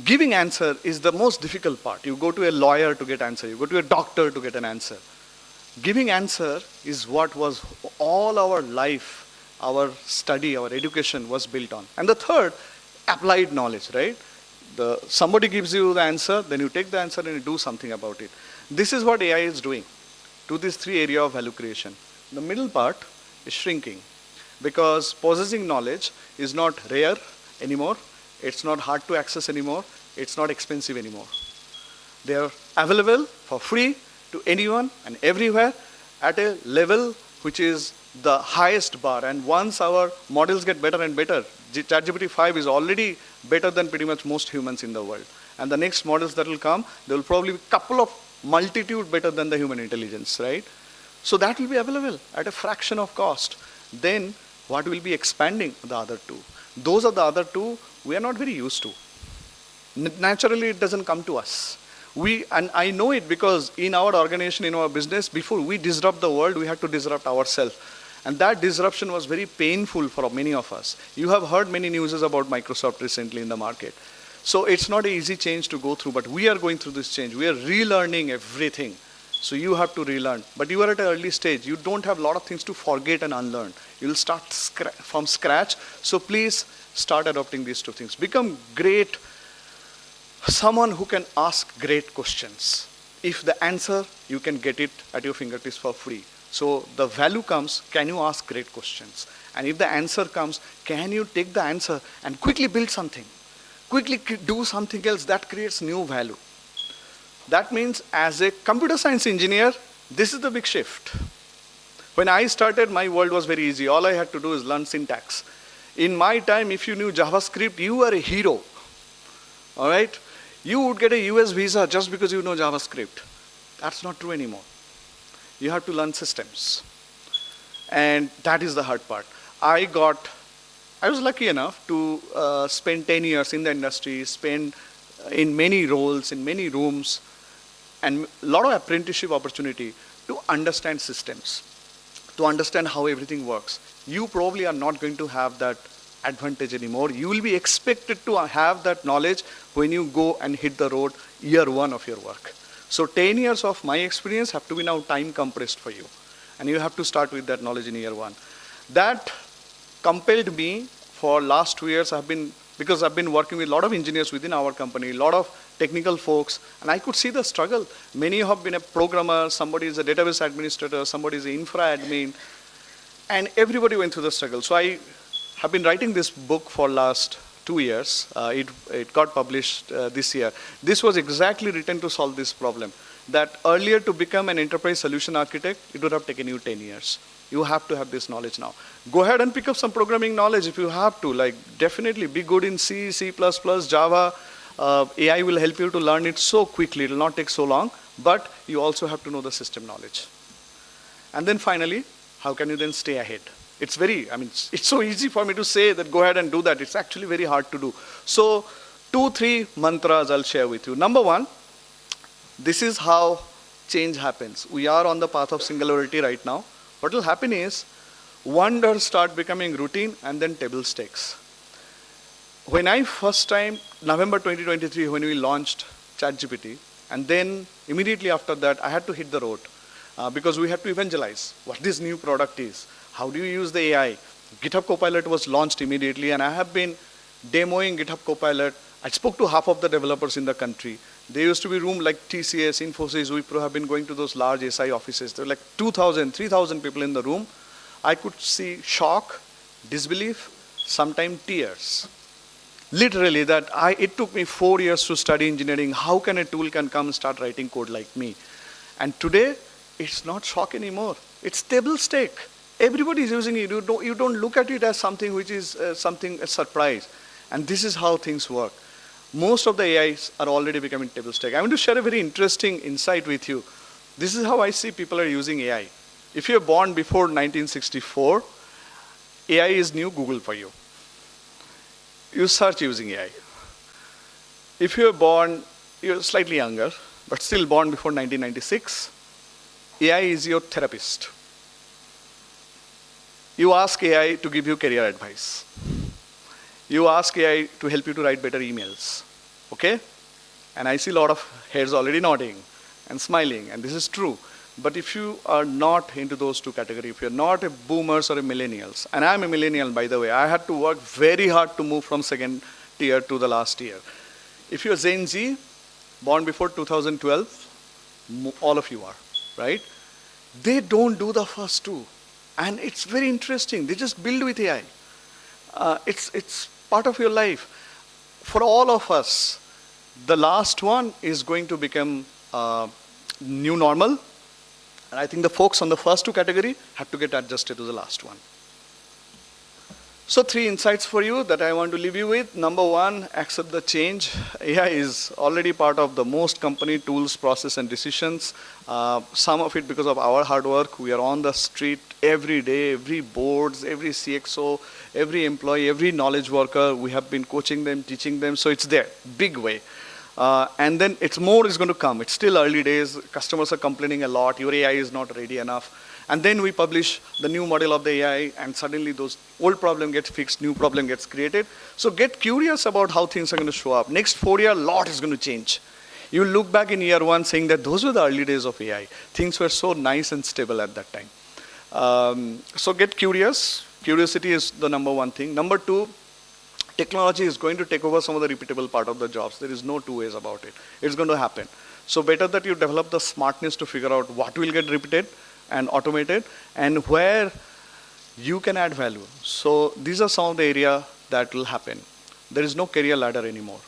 H: Giving answer is the most difficult part. You go to a lawyer to get answer. You go to a doctor to get an answer. Giving answer is what was all our life, our study, our education was built on. And the third, applied knowledge, right? Somebody gives you the answer, then you take the answer and you do something about it. This is what AI is doing to these 3 areas of value creation. The middle part is shrinking because possessing knowledge is not rare anymore. It's not hard to access anymore. It's not expensive anymore. They are available for free to anyone and everywhere at a level which is the highest bar. And once our models get better and better, ChatGPT 5 is already better than pretty much most humans in the world. And the next models that will come, there will probably be a couple of multitude better than the human intelligence, right? So that will be available at a fraction of cost. Then what will be expanding? The other 2. Those are the other 2 we are not very used to. Naturally, it doesn't come to us. And I know it because in our organization, in our business, before we disrupt the world, we had to disrupt ourselves. And that disruption was very painful for many of us. You have heard many news about Microsoft recently in the market. So it's not an easy change to go through, but we are going through this change. We are relearning everything. So you have to relearn. But you are at an early stage. You don't have a lot of things to forget and unlearn. You will start from scratch. So please start adopting these 2 things. Become great, someone who can ask great questions. If the answer, you can get it at your fingertips for free. So the value comes, can you ask great questions? And if the answer comes, can you take the answer and quickly build something? Quickly do something else that creates new value. That means as a computer science engineer, this is the big shift. When I started, my world was very easy. All I had to do is learn syntax. In my time, if you knew JavaScript, you were a hero. All right? You would get a US visa just because you know JavaScript. That's not true anymore. You have to learn systems. And that is the hard part. I was lucky enough to spend 10 years in the industry, spend in many roles, in many rooms, and a lot of apprenticeship opportunity to understand systems, to understand how everything works. You probably are not going to have that advantage anymore. You will be expected to have that knowledge when you go and hit the road year one of your work. So 10 years of my experience have to be now time compressed for you. And you have to start with that knowledge in year one. That compelled me for last 2 years, because I've been working with a lot of engineers within our company, a lot of technical folks, and I could see the struggle. Many have been a programmer, somebody is a database administrator, somebody is an infra admin, and everybody went through the struggle. So I have been writing this book for last 2 years. It got published this year. This was exactly written to solve this problem. That earlier to become an enterprise solution architect, it would have taken you 10 years. You have to have this knowledge now. Go ahead and pick up some programming knowledge if you have to. Like definitely be good in C, C++, Java. AI will help you to learn it so quickly. It will not take so long. But you also have to know the system knowledge. And then finally, how can you then stay ahead? It's so easy for me to say that go ahead and do that. It's actually very hard to do. So 2-3 mantras I'll share with you. Number one, this is how change happens. We are on the path of singularity right now. What will happen is wonders start becoming routine and then table stakes. When I first time, November 2023, when we launched ChatGPT, and then immediately after that, I had to hit the road because we had to evangelize what this new product is. How do you use the AI? GitHub Copilot was launched immediately, and I have been demoing GitHub Copilot. I spoke to half of the developers in the country. There used to be room like TCS, Infosys, Wipro have been going to those large SI offices. There were like 2,000, 3,000 people in the room. I could see shock, disbelief, sometimes tears. Literally it took me 4 years to study engineering. How can a tool can come and start writing code like me? And today, it's not shock anymore. It's table stake. Everybody is using it. You don't look at it as something which is a surprise. And this is how things work. Most of the AIs are already becoming table stake. I want to share a very interesting insight with you. This is how I see people are using AI. If you're born before 1964, AI is new Google for you. You search using AI. If you're slightly younger, but still born before 1996, AI is your therapist. You ask AI to give you career advice. You ask AI to help you to write better emails, okay? And I see a lot of heads already nodding and smiling, and this is true. But if you are not into those two categories, if you're not a boomers or a millennials, and I'm a millennial, by the way, I had to work very hard to move from second tier to the last tier. If you're Gen Z, born before 2012, all of you are, right? They don't do the first two. And it's very interesting. They just build with AI. It's part of your life. For all of us, the last one is going to become new normal. And I think the folks on the first two category have to get adjusted to the last one. So 3 insights for you that I want to leave you with. Number 1, accept the change. AI is already part of the most company tools, process, and decisions. Some of it because of our hard work. We are on the street every day, every boards, every CXO, every employee, every knowledge worker. We have been coaching them, teaching them. So it's there, big way. And then more is going to come. It's still early days. Customers are complaining a lot. Your AI is not ready enough. And then we publish the new model of the AI, and suddenly those old problem gets fixed, new problem gets created. So get curious about how things are going to show up. Next 4 years, a lot is going to change. You look back in year 1 saying that those were the early days of AI. Things were so nice and stable at that time. So get curious. Curiosity is the number 1 thing. Number 2, technology is going to take over some of the repeatable part of the jobs. There is no 2 ways about it. It's going to happen. So better that you develop the smartness to figure out what will get repeated and automated, and where you can add value. So these are some of the areas that will happen. There is no career ladder anymore.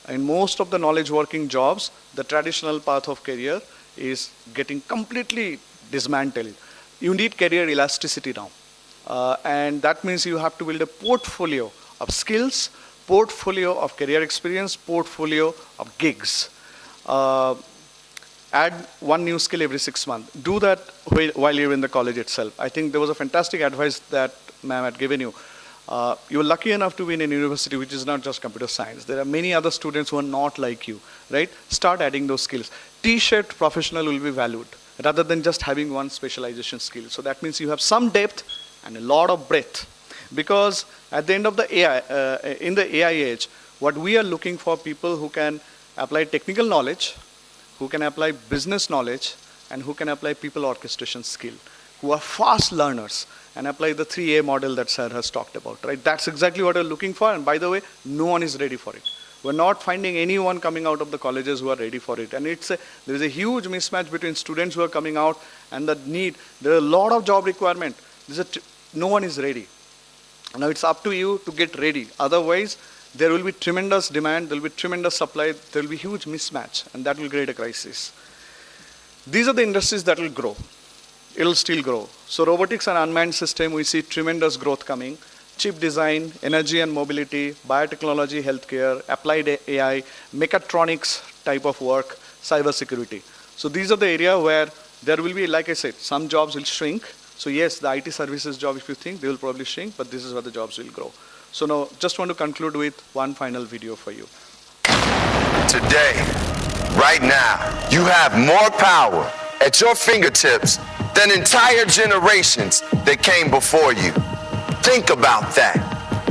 H: in most of the knowledge working jobs, the traditional path of career is getting completely dismantled. You need career elasticity now. And that means you have to build a portfolio of skills, portfolio of career experience, portfolio of gigs. Add one new skill every 6 months. Do that while you're in the college itself. I think there was a fantastic advice that ma'am had given you. You're lucky enough to be in a university which is not just computer science. There are many other students who are not like you, right? Start adding those skills. T-shirt professional will be valued rather than just having one specialization skill. So that means you have some depth and a lot of breadth. Because at the end of the AI, in the AI age, what we are looking for people who can apply technical knowledge, who can apply business knowledge, and who can apply people orchestration skill, who are fast learners and apply the 3A model that Sir has talked about, right? That's exactly what we're looking for, and by the way, no one is ready for it. We're not finding anyone coming out of the colleges who are ready for it. And there's a huge mismatch between students who are coming out and the need. There are a lot of job requirement. No one is ready. Now it's up to you to get ready. Otherwise, there will be tremendous demand, there will be tremendous supply, there will be huge mismatch, and that will create a crisis. These are the industries that will grow. It will still grow. So robotics and unmanned system, we see tremendous growth coming. Chip design, energy and mobility, biotechnology, healthcare, applied AI, mechatronics type of work, cyber security. So these are the area where there will be, like I said, some jobs will shrink. So yes, the IT services job, if you think, they will probably shrink, but this is where the jobs will grow. So now, just want to conclude with one final video for you.
I: Today, right now, you have more power at your fingertips than entire generations that came before you. Think about that.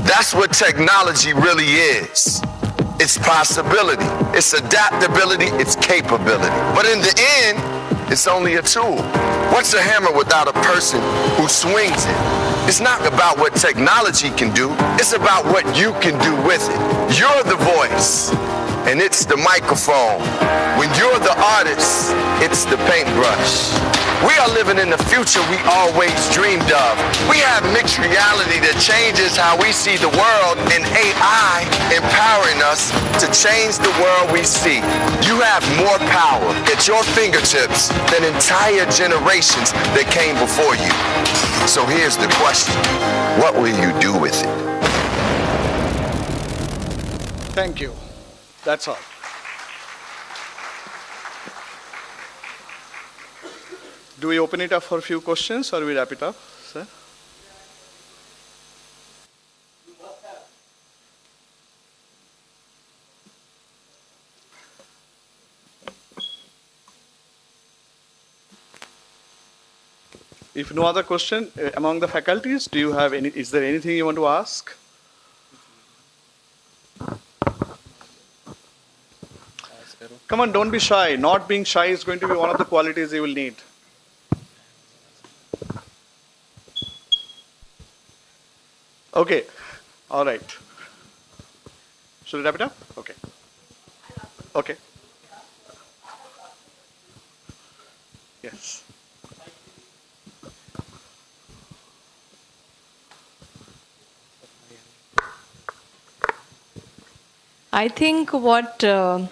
I: That's what technology really is. It's possibility, it's adaptability, it's capability. But in the end, it's only a tool. What's a hammer without a person who swings it? It's not about what technology can do, it's about what you can do with it. You're the voice, and it's the microphone. When you're the artist, it's the paintbrush. We are living in the future we always dreamed of. We have mixed reality that changes how we see the world, and AI empowering us to change the world we see. You have more power at your fingertips than entire generations that came before you. So here's the question. What will you do with it?
H: Thank you. That's all. Do we open it up for a few questions or we wrap it up, sir? If no other question among the faculties, do you have any? Is there anything you want to ask? Come on, don't be shy. Not being shy is going to be one of the qualities you will need. Okay, all right. Should we wrap it up? Okay. Okay. Yes.
G: I think what Mr.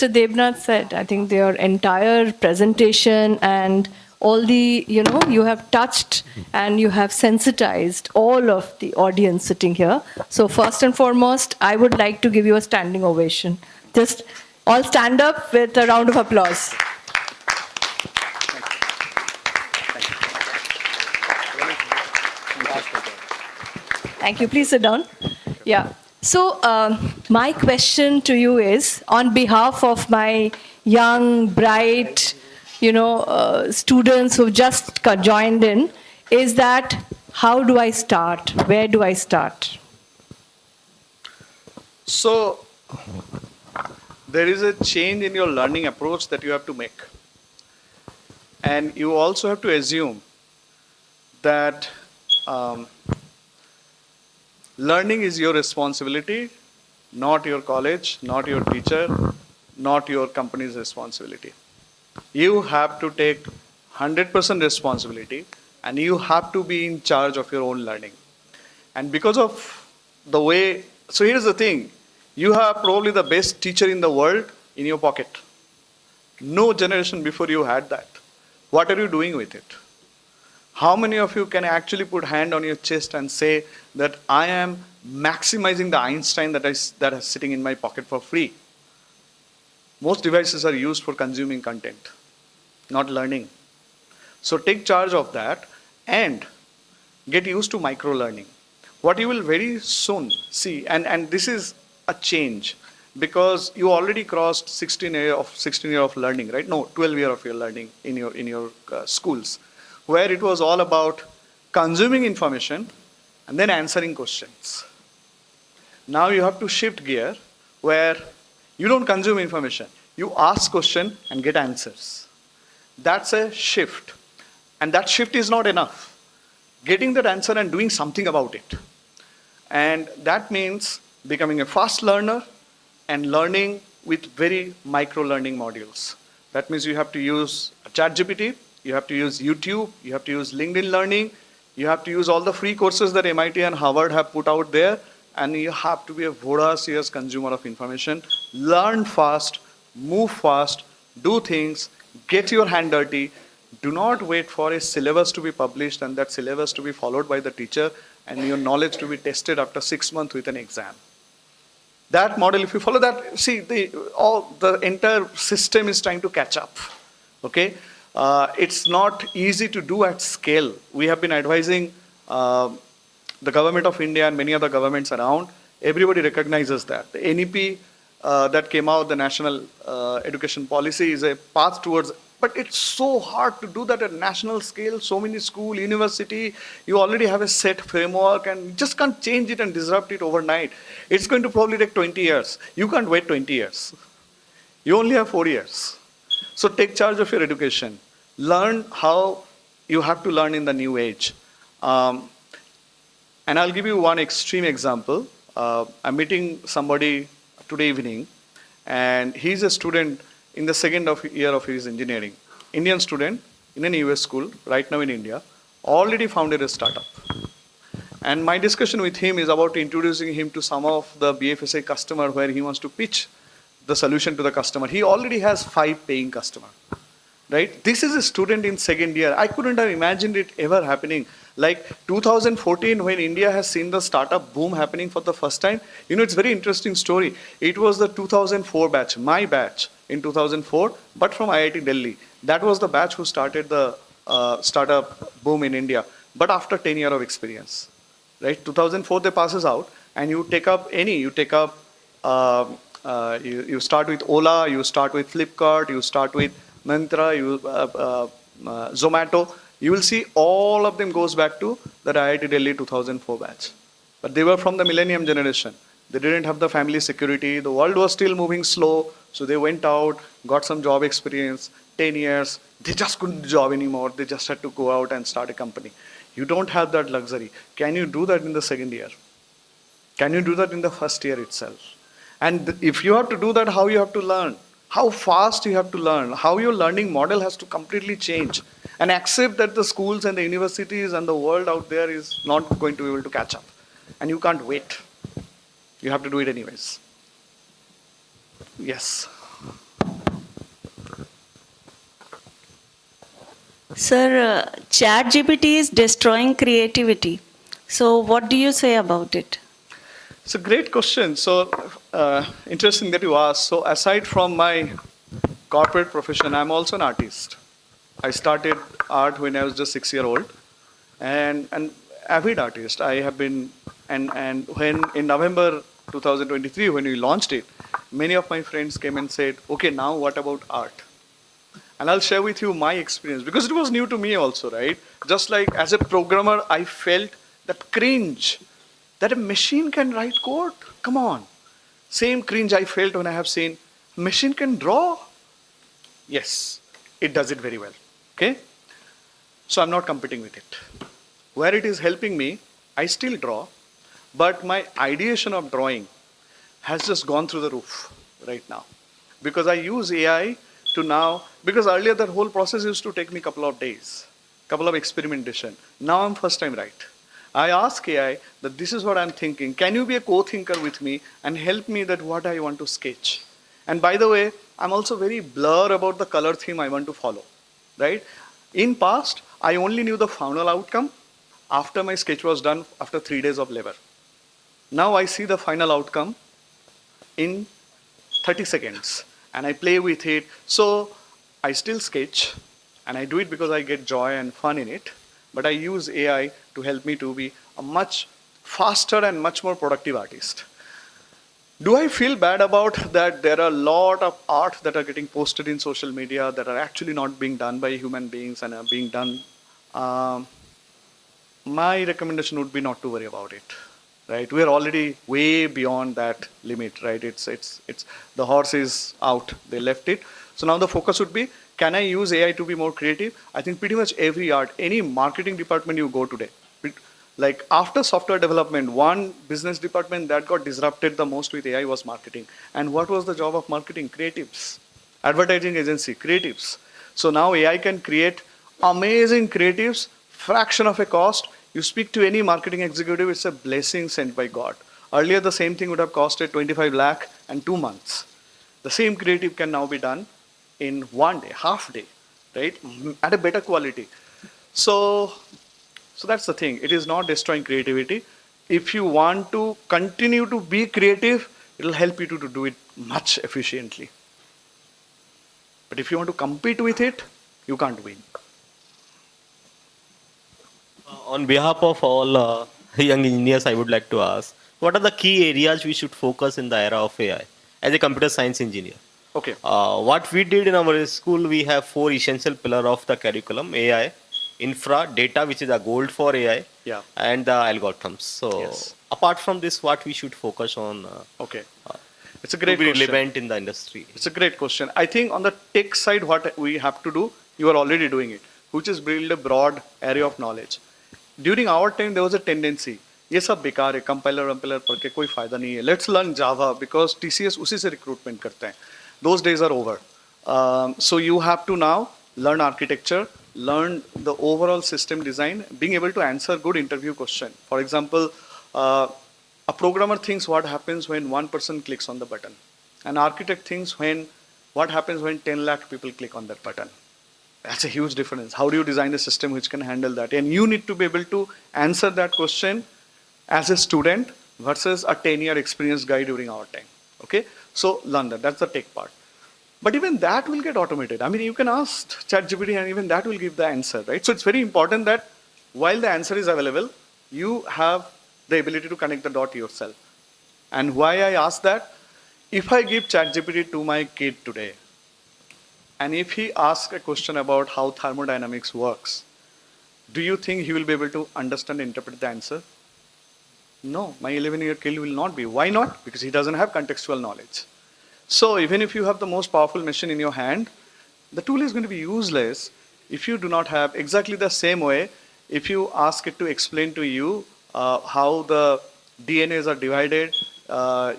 G: Debnath said, I think their entire presentation and all the, you have touched and you have sensitized all of the audience sitting here. So first and foremost, I would like to give you a standing ovation. Just all stand up with a round of applause. Thank you. Please sit down. Yeah. So my question to you is, on behalf of my young, bright, students who've just joined in, is that how do I start? Where do I start?
H: So there is a change in your learning approach that you have to make. And you also have to assume that learning is your responsibility, not your college, not your teacher, not your company's responsibility. You have to take 100% responsibility and you have to be in charge of your own learning. And because of the way, so here's the thing, You have probably the best teacher in the world in your pocket. No generation before you had that. What are you doing with it? How many of you can actually put hand on your chest and say that I am maximizing the Einstein that is sitting in my pocket for free? Most devices are used for consuming content, not learning. So take charge of that and get used to micro learning. What you will very soon see, and this is a change, because you already crossed 16 year of learning, right? No, 12 year of your learning in your schools, where it was all about consuming information and then answering questions. Now you have to shift gear where you don't consume information, you ask question and get answers. That's a shift, and that shift is not enough. Getting that answer and doing something about it, and that means becoming a fast learner and learning with very micro learning modules. That means you have to use ChatGPT, you have to use YouTube, you have to use LinkedIn Learning, you have to use all the free courses that MIT and Harvard have put out there, and you have to be a voracious consumer of information. Learn fast, move fast, do things, get your hand dirty. Do not wait for a syllabus to be published and that syllabus to be followed by the teacher and your knowledge to be tested after 6 months with an exam. That model, if you follow that, see, the entire system is trying to catch up. Okay? It's not easy to do at scale. We have been advising the government of India and many other governments around. Everybody recognizes that. The NEP that came out, the National Education Policy, is a path towards, but it's so hard to do that at national scale. So many school, university, you already have a set framework and you just can't change it and disrupt it overnight. It's going to probably take 20 years. You can't wait 20 years. You only have 4 years. So take charge of your education. Learn how you have to learn in the new age. And I'll give you one extreme example. I'm meeting somebody today evening, and he's a student in the second year of his engineering. Indian student in an US school, right now in India, already founded a startup. And my discussion with him is about introducing him to some of the BFSI customer where he wants to pitch the solution to the customer. He already has 5 paying customers, right? This is a student in second year. I couldn't have imagined it ever happening. Like 2014, when India has seen the startup boom happening for the first time, you know, it's a very interesting story. It was the 2004 batch, my batch in 2004, but from IIT Delhi. That was the batch who started the startup boom in India, but after 10 years of experience, right? 2004 they passes out, and you take up you start with Ola, you start with Flipkart, you start with Myntra, Zomato. You will see all of them goes back to the IIT Delhi 2004 batch. But they were from the millennium generation. They didn't have the family security. The world was still moving slow. So they went out, got some job experience, 10 years. They just couldn't do job anymore. They just had to go out and start a company. You don't have that luxury. Can you do that in the second year? Can you do that in the first year itself? And if you have to do that, how you have to learn? How fast you have to learn? How your learning model has to completely change? And accept that the schools and the universities and the world out there is not going to be able to catch up. And you can't wait. You have to do it anyways. Yes.
J: Sir, ChatGPT is destroying creativity. So what do you say about it?
H: It's a great question. So interesting that you asked. So aside from my corporate profession, I'm also an artist. I started art when I was just 6 years old, and an avid artist. I have been, and when in November 2023, when we launched it, many of my friends came and said, okay, now what about art? And I'll share with you my experience, because it was new to me also, right? Just like as a programmer, I felt that cringe, that a machine can write code. Come on. Same cringe I felt when I have seen, machine can draw. Yes, it does it very well. Okay? So I'm not competing with it. Where it is helping me, I still draw, but my ideation of drawing has just gone through the roof right now. Because I use AI to now, because earlier that whole process used to take me a couple of days, couple of experimentation. Now I'm first time right. I ask AI that this is what I'm thinking. Can you be a co-thinker with me and help me that what I want to sketch? And by the way, I'm also very blur about the color theme I want to follow, right? In past, I only knew the final outcome after my sketch was done after 3 days of labor. Now I see the final outcome in 30 seconds and I play with it. So I still sketch and I do it because I get joy and fun in it, but I use AI to help me to be a much faster and much more productive artist. Do I feel bad about that there are a lot of art that are getting posted in social media that are actually not being done by human beings and are being done? My recommendation would be not to worry about it, right? We are already way beyond that limit, right? It's the horse is out, they left it. So now the focus would be, can I use AI to be more creative? I think pretty much every art, any marketing department you go today, like after software development, one business department that got disrupted the most with AI was marketing. And what was the job of marketing? Creatives. Advertising agency, creatives. So now AI can create amazing creatives, fraction of a cost. You speak to any marketing executive, it's a blessing sent by God. Earlier, the same thing would have costed 25 lakh and 2 months. The same creative can now be done in 1 day, half day, right? At a better quality. So that's the thing. It is not destroying creativity. If you want to continue to be creative, it will help you to do it much efficiently. But if you want to compete with it, you can't win.
K: On behalf of all young engineers, I would like to ask, what are the key areas we should focus in the era of AI as a computer science engineer?
H: Okay.
K: What we did in our school, we have 4 essential pillars of the curriculum: AI, infra, data, which is a gold for AI,
H: yeah,
K: and the algorithms. So
H: yes,
K: apart from this, what we should focus on?
H: Okay. It's a great
K: to be
H: question.
K: relevant in the industry.
H: It's a great question. I think on the tech side, what we have to do, you are already doing it, which is build a broad area of knowledge. During our time, there was a tendency, ये सब बेकार है, compiler पढ़ के कोई फायदा नहीं है. Let's learn Java because TCS उसी से recruitment करते हैं. Those days are over. So you have to now learn architecture, learn the overall system design, being able to answer good interview question. For example, a programmer thinks what happens when one person clicks on the button. An architect thinks what happens when 10 lakh people click on that button. That's a huge difference. How do you design a system which can handle that? And you need to be able to answer that question as a student versus a 10-year experienced guy during our time. Okay? So learn that. That's the tech part. But even that will get automated. I mean, you can ask ChatGPT and even that will give the answer, right? So it's very important that while the answer is available, you have the ability to connect the dot yourself. And why I ask that? If I give ChatGPT to my kid today, and if he asks a question about how thermodynamics works, do you think he will be able to understand and interpret the answer? No, my 11-year kid will not be. Why not? Because he doesn't have contextual knowledge. So even if you have the most powerful machine in your hand, the tool is going to be useless if you do not have exactly the same way. If you ask it to explain to you how the DNAs are divided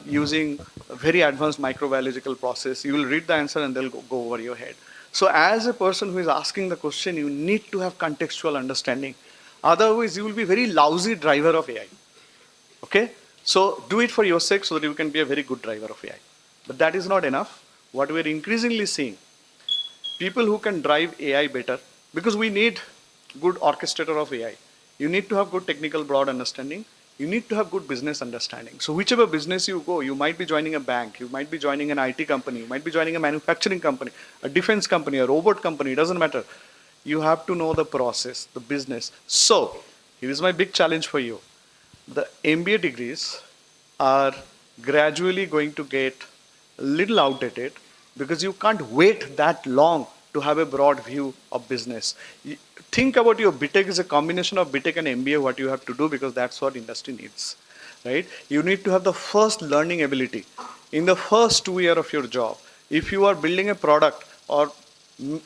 H: using a very advanced microbiological process, you will read the answer and they'll go over your head. So as a person who is asking the question, you need to have contextual understanding. Otherwise, you will be a very lousy driver of AI. Okay? So do it for your sake so that you can be a very good driver of AI. But that is not enough. What we're increasingly seeing, people who can drive AI better, because we need good orchestrator of AI. You need to have good technical broad understanding. You need to have good business understanding. So whichever business you go, you might be joining a bank, you might be joining an IT company, you might be joining a manufacturing company, a defense company, a robot company, it doesn't matter. You have to know the process, the business. So here is my big challenge for you. The MBA degrees are gradually going to get a little outdated because you can't wait that long to have a broad view of business. Think about your B.Tech is a combination of B.Tech and MBA, what you have to do, because that's what industry needs, right? You need to have the first learning ability in the first 2 years of your job. If you are building a product or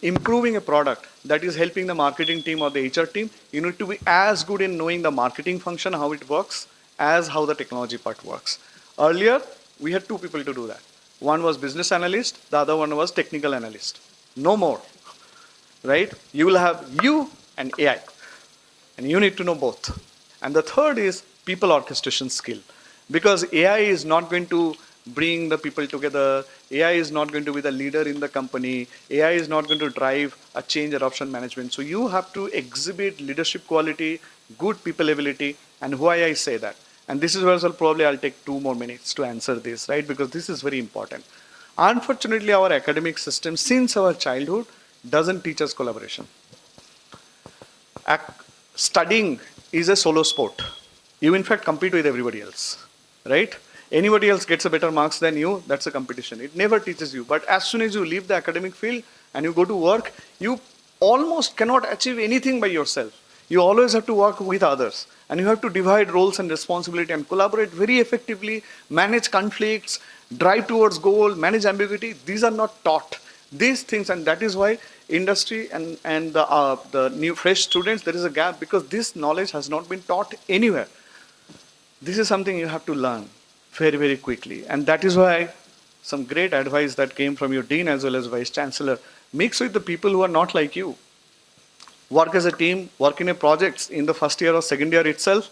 H: improving a product that is helping the marketing team or the HR team, you need to be as good in knowing the marketing function, how it works, as how the technology part works. Earlier, we had 2 people to do that. One was business analyst, the other one was technical analyst. No more, right? You will have you and AI, and you need to know both. And the third is people orchestration skill. Because AI is not going to bring the people together, AI is not going to be the leader in the company, AI is not going to drive a change adoption management. So you have to exhibit leadership quality, good people ability, and why I say that. And this is where I'll take 2 more minutes to answer this, right? Because this is very important. Unfortunately, our academic system, since our childhood, doesn't teach us collaboration. Studying is a solo sport. You in fact compete with everybody else, right? Anybody else gets a better marks than you, that's a competition. It never teaches you. But as soon as you leave the academic field and you go to work, you almost cannot achieve anything by yourself. You always have to work with others. And you have to divide roles and responsibility and collaborate very effectively, manage conflicts, drive towards goal, manage ambiguity. These are not taught. These things, and that is why industry and the new fresh students, there is a gap because this knowledge has not been taught anywhere. This is something you have to learn very, very quickly. And that is why some great advice that came from your dean as well as vice chancellor, mix with the people who are not like you. Work as a team, work in a projects in the first year or second year itself.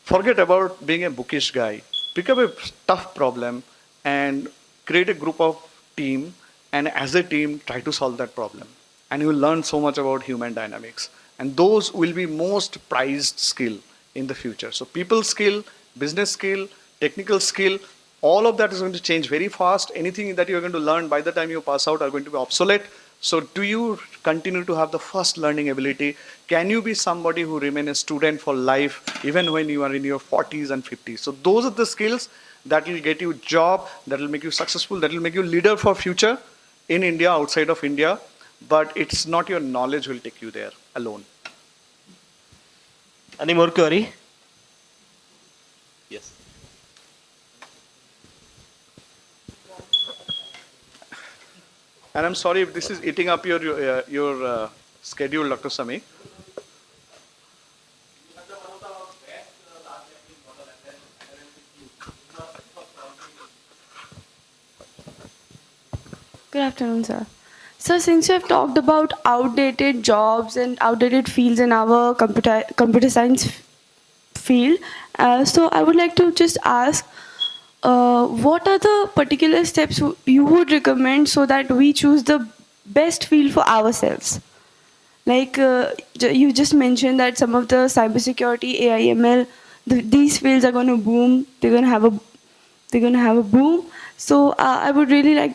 H: Forget about being a bookish guy. Pick up a tough problem and create a group of team, and as a team try to solve that problem. And you will learn so much about human dynamics. And those will be most prized skill in the future. So people skill, business skill, technical skill, all of that is going to change very fast. Anything that you're going to learn by the time you pass out are going to be obsolete. So do you continue to have the first learning ability? Can you be somebody who remain a student for life even when you are in your 40s and 50s? So those are the skills that will get you a job, that will make you successful, that will make you leader for future in India, outside of India. But it's not your knowledge will take you there alone.
K: Any more query? Yes.
H: And I'm sorry if this is eating up your schedule, Dr. Sami.
L: Good afternoon, sir. So since you have talked about outdated jobs and outdated fields in our computer science field, so I would like to just ask, what are the particular steps you would recommend so that we choose the best field for ourselves? Like you just mentioned that some of the cybersecurity, AI, ML, these fields are going to boom. They're going to have a boom. So I would really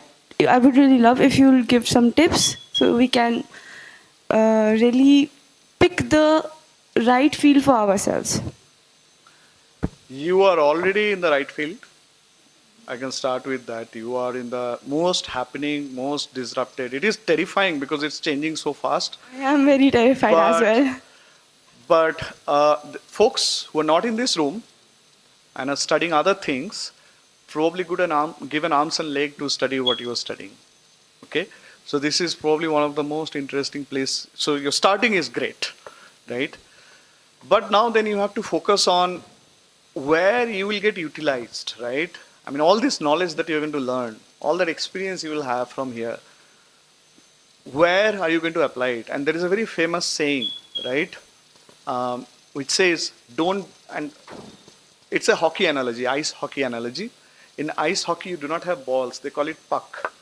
L: love if you'll give some tips so we can really pick the right field for ourselves.
H: You are already in the right field. I can start with that. You are in the most happening, most disrupted. It is terrifying because it's changing so fast.
L: I am very terrified as well.
H: But folks who are not in this room and are studying other things probably give an arms and leg to study what you are studying. Okay? So this is probably one of the most interesting places. So your starting is great, right? But now then you have to focus on where you will get utilized, right? I mean, all this knowledge that you're going to learn, all that experience you will have from here, where are you going to apply it? And there is a very famous saying, right? Which says, and it's a hockey analogy, ice hockey analogy. In ice hockey, you do not have balls. They call it puck.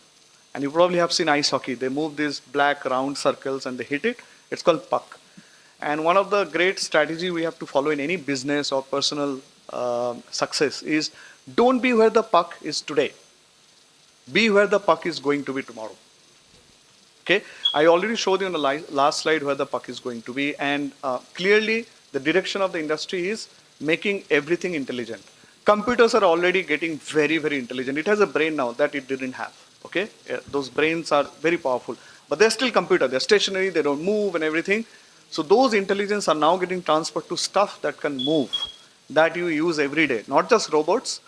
H: And you probably have seen ice hockey. They move these black round circles and they hit it. It's called puck. And one of the great strategy we have to follow in any business or personal success is don't be where the puck is today. Be where the puck is going to be tomorrow. Okay? I already showed you on the last slide where the puck is going to be. And clearly, the direction of the industry is making everything intelligent. Computers are already getting very, very intelligent. It has a brain now that it didn't have. Okay? Those brains are very powerful. But they're still computer. They're stationary. They don't move and everything. So those intelligence are now getting transferred to stuff that can move, that you use every day. Not just robots.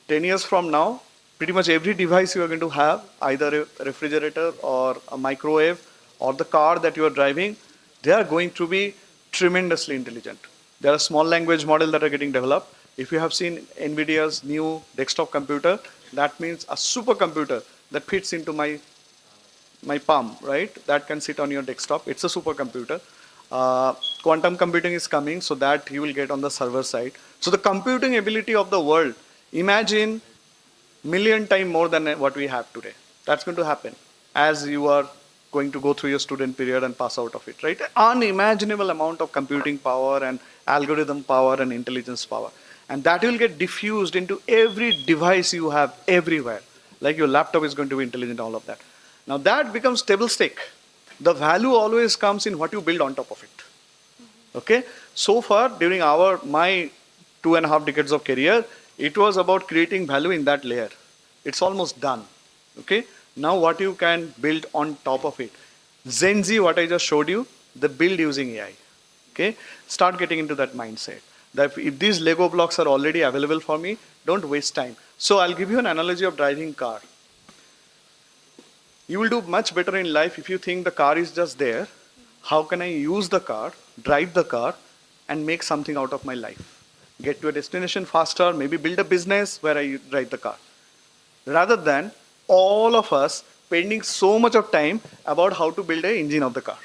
H: 10 years from now, pretty much every device you are going to have, either a refrigerator or a microwave or the car that you are driving, they are going to be tremendously intelligent. There are small language models that are getting developed. If you have seen NVIDIA's new desktop computer, that means a supercomputer that fits into my palm, right? That can sit on your desktop. It's a supercomputer. quantum computing is coming, so that you will get on the server side. So the computing ability of the world, imagine million times more than what we have today. That's going to happen as you are going to go through your student period and pass out of it, right? Unimaginable amount of computing power and algorithm power and intelligence power. And that will get diffused into every device you have everywhere. Like your laptop is going to be intelligent, all of that. Now that becomes table stake. The value always comes in what you build on top of it. Okay? So far, during my 2.5 decades of career, it was about creating value in that layer. It's almost done. Okay? Now what you can build on top of it. Gen Z, what I just showed you, the build using AI. Okay? Start getting into that mindset. That if these Lego blocks are already available for me, don't waste time. So I'll give you an analogy of driving car. You will do much better in life if you think the car is just there. How can I use the car, drive the car, and make something out of my life? Get to a destination faster, maybe build a business where I drive the car. Rather than all of us spending so much of time about how to build an engine of the car.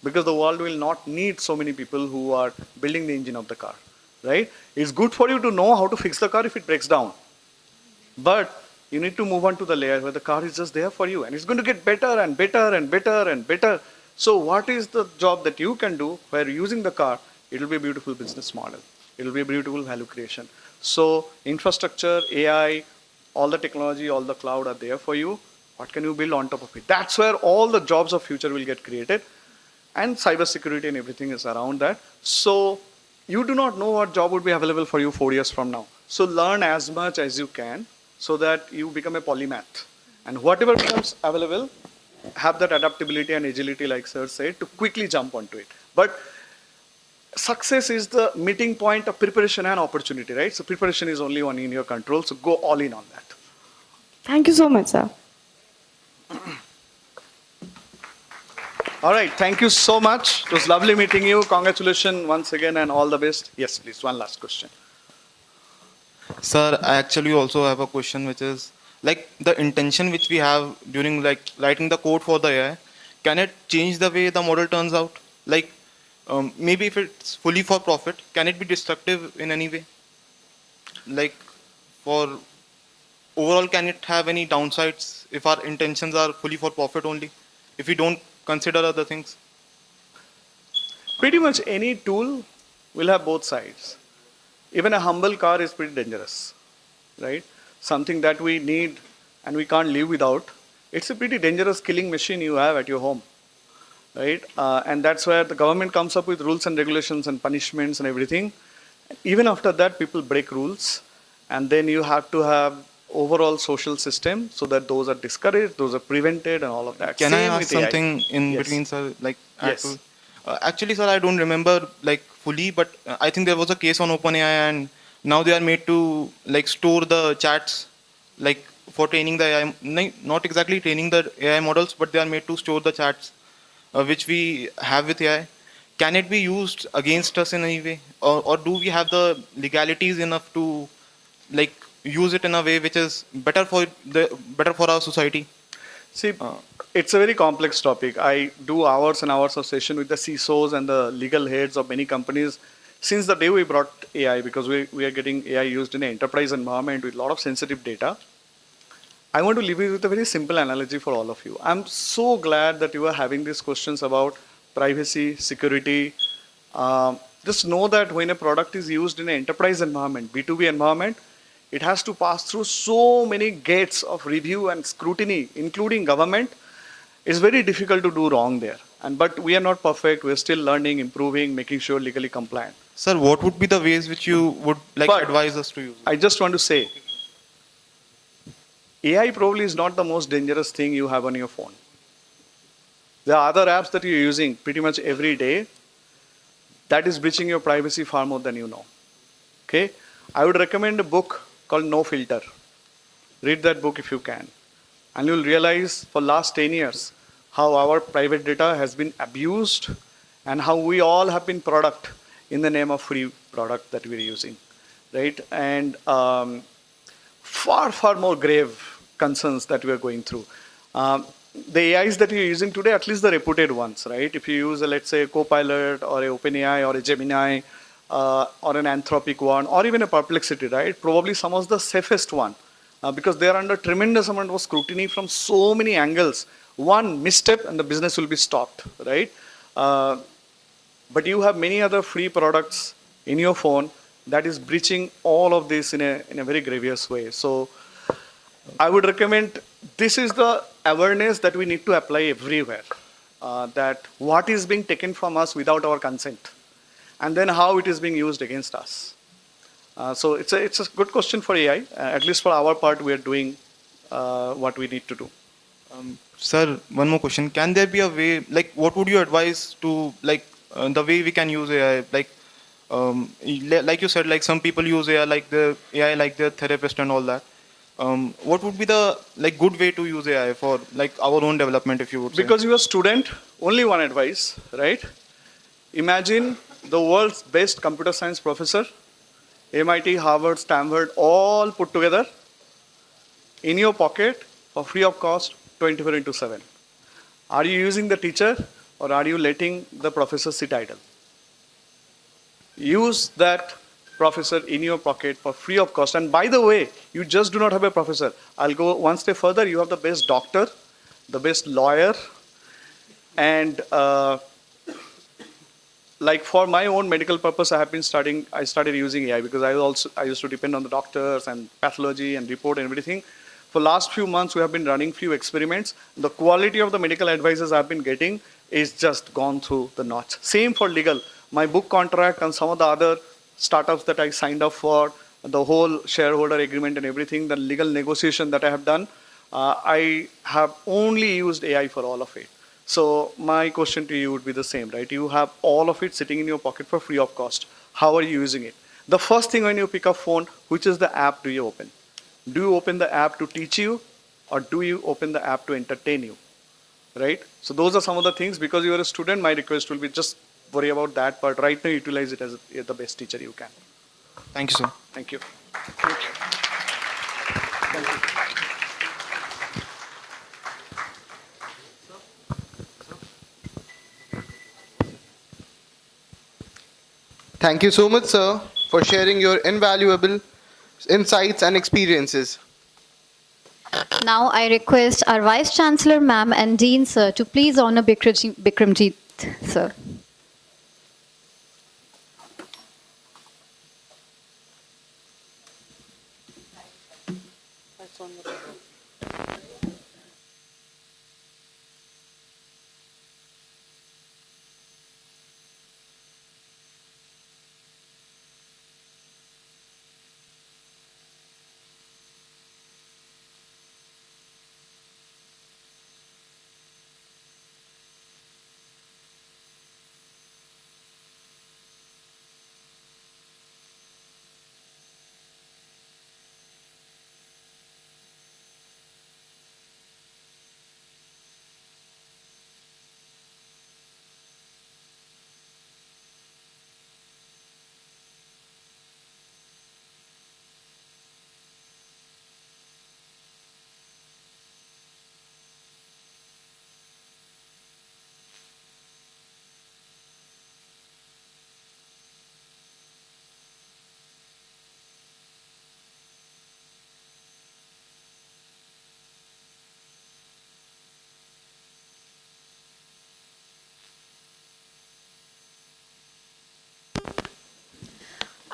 H: Because the world will not need so many people who are building the engine of the car, right? It's good for you to know how to fix the car if it breaks down. But you need to move on to the layer where the car is just there for you. And it's going to get better and better and better and better. So what is the job that you can do where using the car, it will be a beautiful business model. It will be a beautiful value creation. So infrastructure, AI, all the technology, all the cloud are there for you. What can you build on top of it? That's where all the jobs of future will get created. And cybersecurity and everything is around that. So you do not know what job would be available for you 4 years from now. So learn as much as you can so that you become a polymath. And whatever becomes available, have that adaptability and agility, like sir said, to quickly jump onto it. But success is the meeting point of preparation and opportunity, right? So preparation is only one in your control. So go all in on that.
L: Thank you so much, sir.
H: All right, thank you so much. It was lovely meeting you. Congratulations once again and all the best. Yes, please, one last question.
M: Sir, I actually also have a question, which is like the intention which we have during like writing the code for the AI, can it change the way the model turns out? Like maybe if it's fully for profit, can it be destructive in any way? Like for overall, can it have any downsides if our intentions are fully for profit only? If we don't consider other things?
H: Pretty much any tool will have both sides. Even a humble car is pretty dangerous, right? Something that we need and we can't live without. It's a pretty dangerous killing machine you have at your home, right? And that's where the government comes up with rules and regulations and punishments and everything. Even after that, people break rules. And then you have to have overall social system so that those are discouraged, those are prevented and all of that.
M: Can I ask something in
H: Yes.
M: between, sir? Like,
H: Yes.
M: actually, sir, I don't remember like fully, but I think there was a case on OpenAI, and now they are made to like store the chats, like for training the AI, not exactly training the AI models, but they are made to store the chats which we have with AI. Can it be used against us in any way, or do we have the legalities enough to like use it in a way which is better for our society?
H: See, it's a very complex topic. I do hours and hours of session with the CISOs and the legal heads of many companies since the day we brought AI, because we are getting AI used in an enterprise environment with a lot of sensitive data. I want to leave you with a very simple analogy for all of you. I'm so glad that you are having these questions about privacy, security. Just know that when a product is used in an enterprise environment, B2B environment, it has to pass through so many gates of review and scrutiny, including government. It's very difficult to do wrong there. But we are not perfect. We're still learning, improving, making sure legally compliant.
M: Sir, what would be the ways which you would like advise us to use?
H: I just want to say, AI probably is not the most dangerous thing you have on your phone. There are other apps that you're using pretty much every day that is breaching your privacy far more than you know. Okay? I would recommend a book called No Filter. Read that book if you can. And you'll realize for last 10 years how our private data has been abused and how we all have been product in the name of free product that we're using, right? And far, far more grave concerns that we are going through. the AIs that you're using today, at least the reputed ones, right? If you use, let's say, a Copilot or a OpenAI or a Gemini or an Anthropic one or even a Perplexity, right? Probably some of the safest one because they are under tremendous amount of scrutiny from so many angles. One misstep and the business will be stopped, right? But you have many other free products in your phone that is breaching all of this in a very grievous way. So I would recommend this is the awareness that we need to apply everywhere. That what is being taken from us without our consent, and then how it is being used against us. So it's a good question for AI. At least for our part, we are doing what we need to do.
M: Sir, one more question. Can there be a way, like, what would you advise to, like, the way we can use AI? Like you said, like some people use AI like their therapist and all that. What would be the good way to use AI for like our own development, if you would say?
H: Because you're a student, only one advice, right? Imagine the world's best computer science professor, MIT, Harvard, Stanford, all put together in your pocket for free of cost, 24/7. Are you using the teacher or are you letting the professor sit idle? Use that professor in your pocket for free of cost. And by the way, you just do not have a professor. I'll go one step further. You have the best doctor, the best lawyer, and like for my own medical purpose, I started using AI because I used to depend on the doctors and pathology and report and everything. For last few months, we have been running few experiments. The quality of the medical advices I've been getting is just gone through the notch. Same for legal. My book contract and some of the other startups that I signed up for, the whole shareholder agreement and everything, the legal negotiation that I have done, I have only used AI for all of it. So my question to you would be the same, right? You have all of it sitting in your pocket for free of cost. How are you using it? The first thing when you pick up phone, which is the app do you open? Do you open the app to teach you or do you open the app to entertain you, right? So those are some of the things. Because you are a student, my request will be just worry about that part. Right now, utilize it as the best teacher you can.
M: Thank you, sir.
H: Thank you. Thank you. Thank you.
B: Thank you so much, sir, for sharing your invaluable insights and experiences.
C: Now I request our Vice Chancellor, ma'am, and Dean, sir, to please honor Bikram Jeet, sir.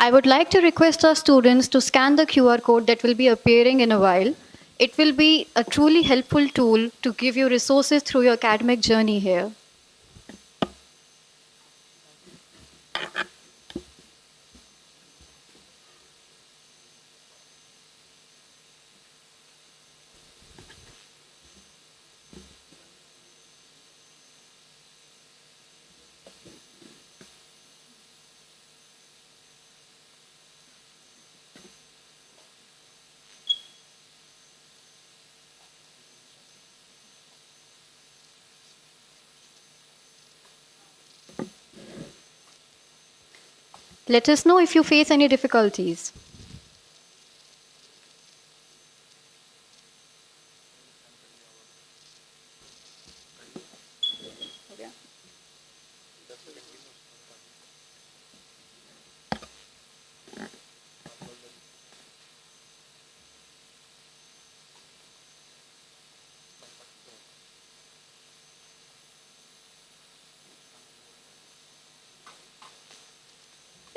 C: I would like to request our students to scan the QR code that will be appearing in a while. It will be a truly helpful tool to give you resources through your academic journey here. Let us know if you face any difficulties.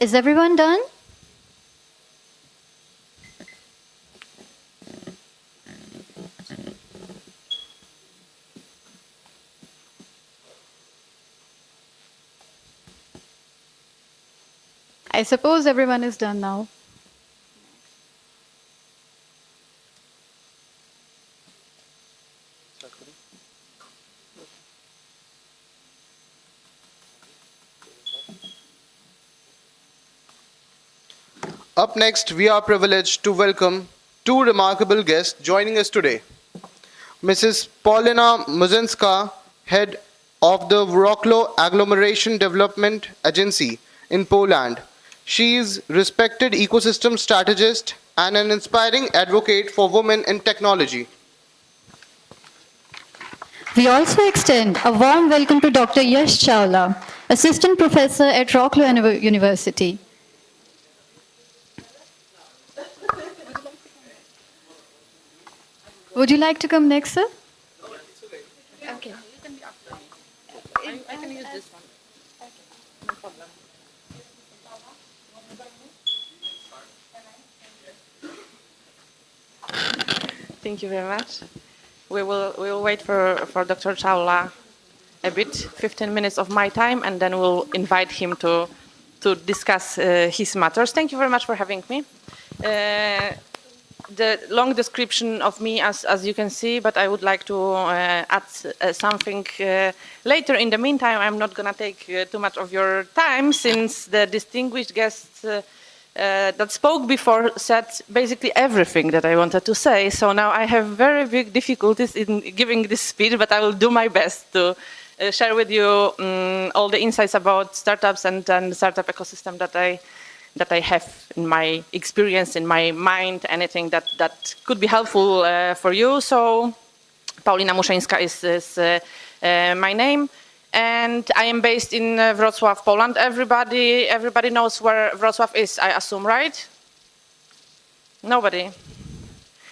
C: Is everyone done? I suppose everyone is done now.
B: Up next, we are privileged to welcome two remarkable guests joining us today. Mrs. Paulina Muzinska, head of the Wrocław Agglomeration Development Agency in Poland. She is respected ecosystem strategist and an inspiring advocate for women in technology.
C: We also extend a warm welcome to Dr. Yash Chawla, assistant professor at Wrocław University. Would you like to come next, sir?
N: Okay. I can use this one. No problem. Thank you very much. We will wait for Dr. Chawla a bit, 15 minutes of my time, and then we'll invite him to discuss his matters. Thank you very much for having me. The long description of me, as you can see, but I would like to add something later. In the meantime, I'm not going to take too much of your time, since the distinguished guests that spoke before said basically everything that I wanted to say. So now I have very big difficulties in giving this speech, but I will do my best to share with you all the insights about startups and the startup ecosystem that I have in my experience, in my mind, anything that could be helpful for you. So Paulina Muszyńska is my name, and I am based in Wrocław, Poland. Everybody knows where Wrocław is, I assume, right? Nobody.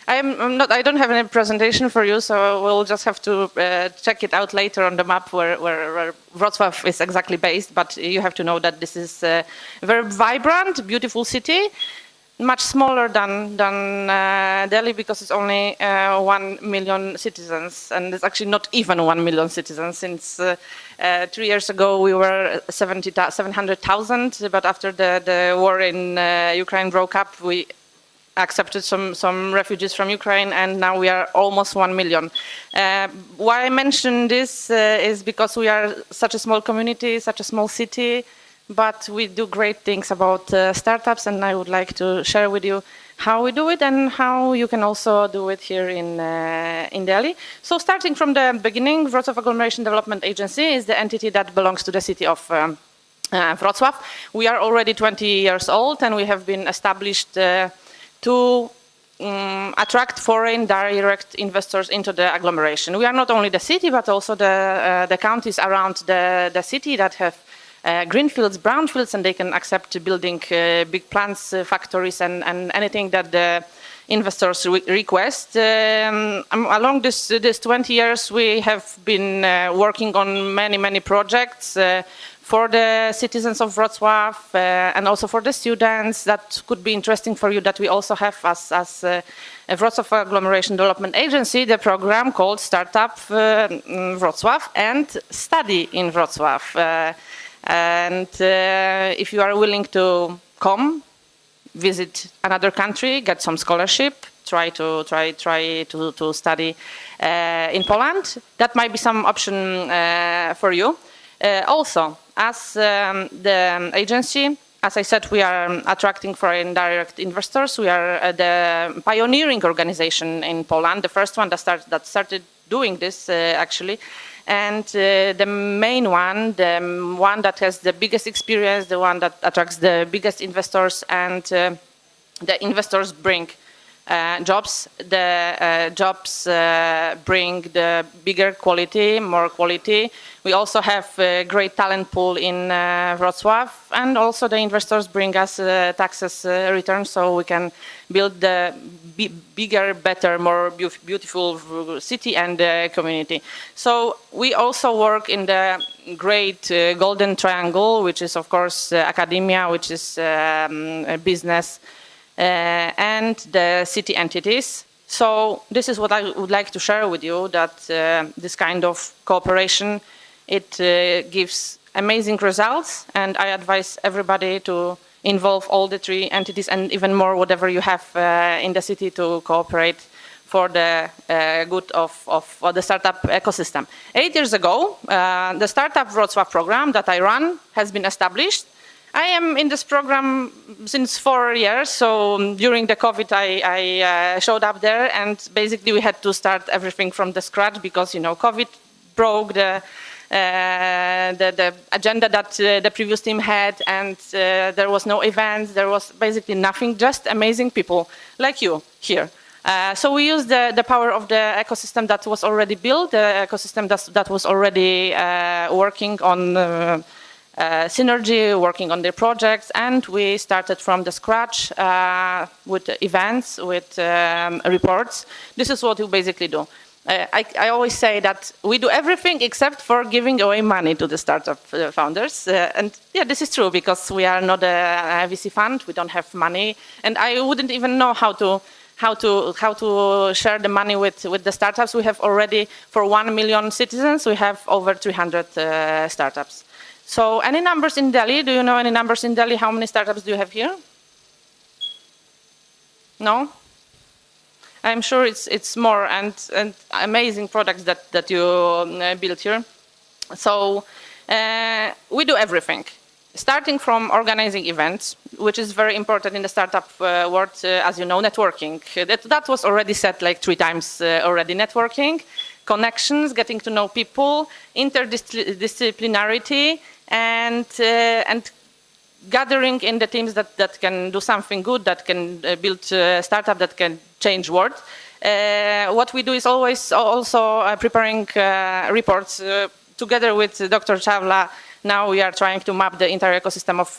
N: I don't have any presentation for you, so we'll just have to check it out later on the map where Wrocław is exactly based. But you have to know that this is a very vibrant, beautiful city, much smaller than Delhi, because it's only 1 million citizens, and it's actually not even 1 million citizens. Since 3 years ago we were 700,000, but after the war in Ukraine broke up, we accepted some refugees from Ukraine, and now we are almost 1 million. Why I mention this is because we are such a small community, such a small city, but we do great things about startups, and I would like to share with you how we do it and how you can also do it here in Delhi. So starting from the beginning, Wrocław Agglomeration Development Agency is the entity that belongs to the city of Wrocław. We are already 20 years old, and we have been established to attract foreign direct investors into the agglomeration. We are not only the city, but also the counties around the city that have greenfields, brownfields, and they can accept building big plants, factories, and anything that the investors request. Along this 20 years, we have been working on many projects for the citizens of Wrocław and also for the students. That could be interesting for you, that we also have as a Wrocław Agglomeration Development Agency the program called Startup Wrocław and Study in Wrocław. And if you are willing to come, visit another country, get some scholarship, try to study in Poland, that might be some option for you. Also, as the agency, as I said, we are attracting foreign direct investors. We are the pioneering organization in Poland, the first one that started doing this actually. And the main one, the one that has the biggest experience, the one that attracts the biggest investors, and the investors bring jobs. The jobs bring the bigger quality, more quality. We also have a great talent pool in Wrocław, and also the investors bring us taxes returns, so we can build the bigger, better, more beautiful city and community. So we also work in the great golden triangle, which is of course academia, which is business, and the city entities. So this is what I would like to share with you, that this kind of cooperation, it gives amazing results, and I advise everybody to involve all the three entities and even more whatever you have in the city to cooperate for the good of the startup ecosystem. 8 years ago, the Startup Wrocław program that I run has been established. I am in this program since 4 years, so during the COVID I showed up there, and basically we had to start everything from the scratch because, you know, COVID broke the agenda that the previous team had, and there was no events, there was basically nothing, just amazing people like you here. So we used the power of the ecosystem that was already built, the ecosystem that was already working on synergy, working on their projects, and we started from the scratch with events, with reports. This is what we basically do. I always say that we do everything except for giving away money to the startup founders. And yeah, this is true because we are not a VC fund, we don't have money, and I wouldn't even know how to share the money with the startups. We have already, for 1 million citizens, we have over 300 startups. So any numbers in Delhi? Do you know any numbers in Delhi? How many startups do you have here? No? I'm sure it's more, and amazing products that you built here. So we do everything. Starting from organizing events, which is very important in the startup world, as you know, networking. That was already said like 3 times already. Networking, connections, getting to know people, interdisciplinarity, and gathering in the teams that can do something good, that can build a startup, that can change world. What we do is always also preparing reports together with Dr. Chavla. Now we are trying to map the entire ecosystem of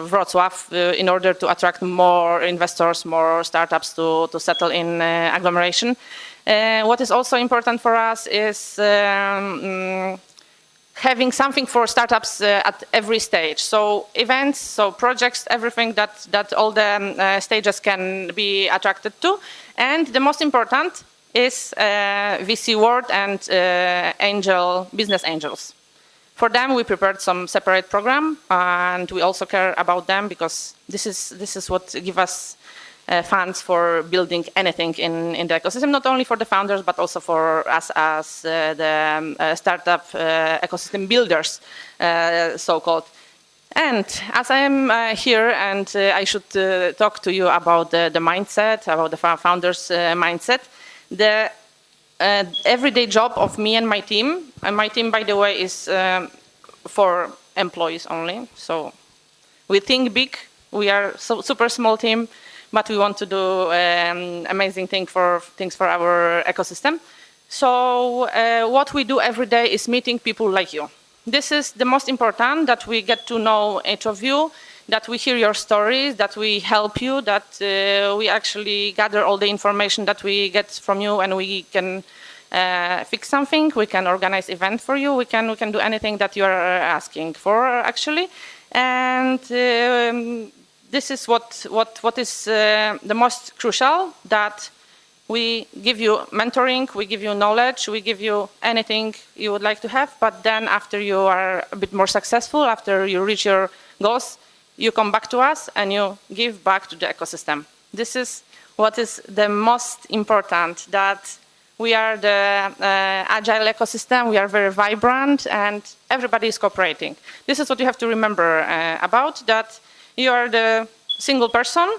N: Wrocław in order to attract more investors, more startups to settle in agglomeration. What is also important for us is having something for startups at every stage. So events, so projects, everything that all the stages can be attracted to. And the most important is VC world and business angels. For them, we prepared some separate program, and we also care about them because this is what gives us funds for building anything in the ecosystem, not only for the founders, but also for us as the startup ecosystem builders, so-called. And as I am here, and I should talk to you about the mindset, about the founders' mindset, the everyday job of me and my team, by the way, is for employees only. So we think big. We are so super small team, but we want to do amazing things for our ecosystem. So what we do every day is meeting people like you. This is the most important, that we get to know each of you, that we hear your stories, that we help you, that we actually gather all the information that we get from you, and we can fix something, we can organize event for you, we can do anything that you are asking for, actually. And this is what is the most crucial, that we give you mentoring, we give you knowledge, we give you anything you would like to have, but then after you are a bit more successful, after you reach your goals, you come back to us and you give back to the ecosystem. This is what is the most important, that we are the agile ecosystem, we are very vibrant, and everybody is cooperating. This is what you have to remember about, that you are the single person,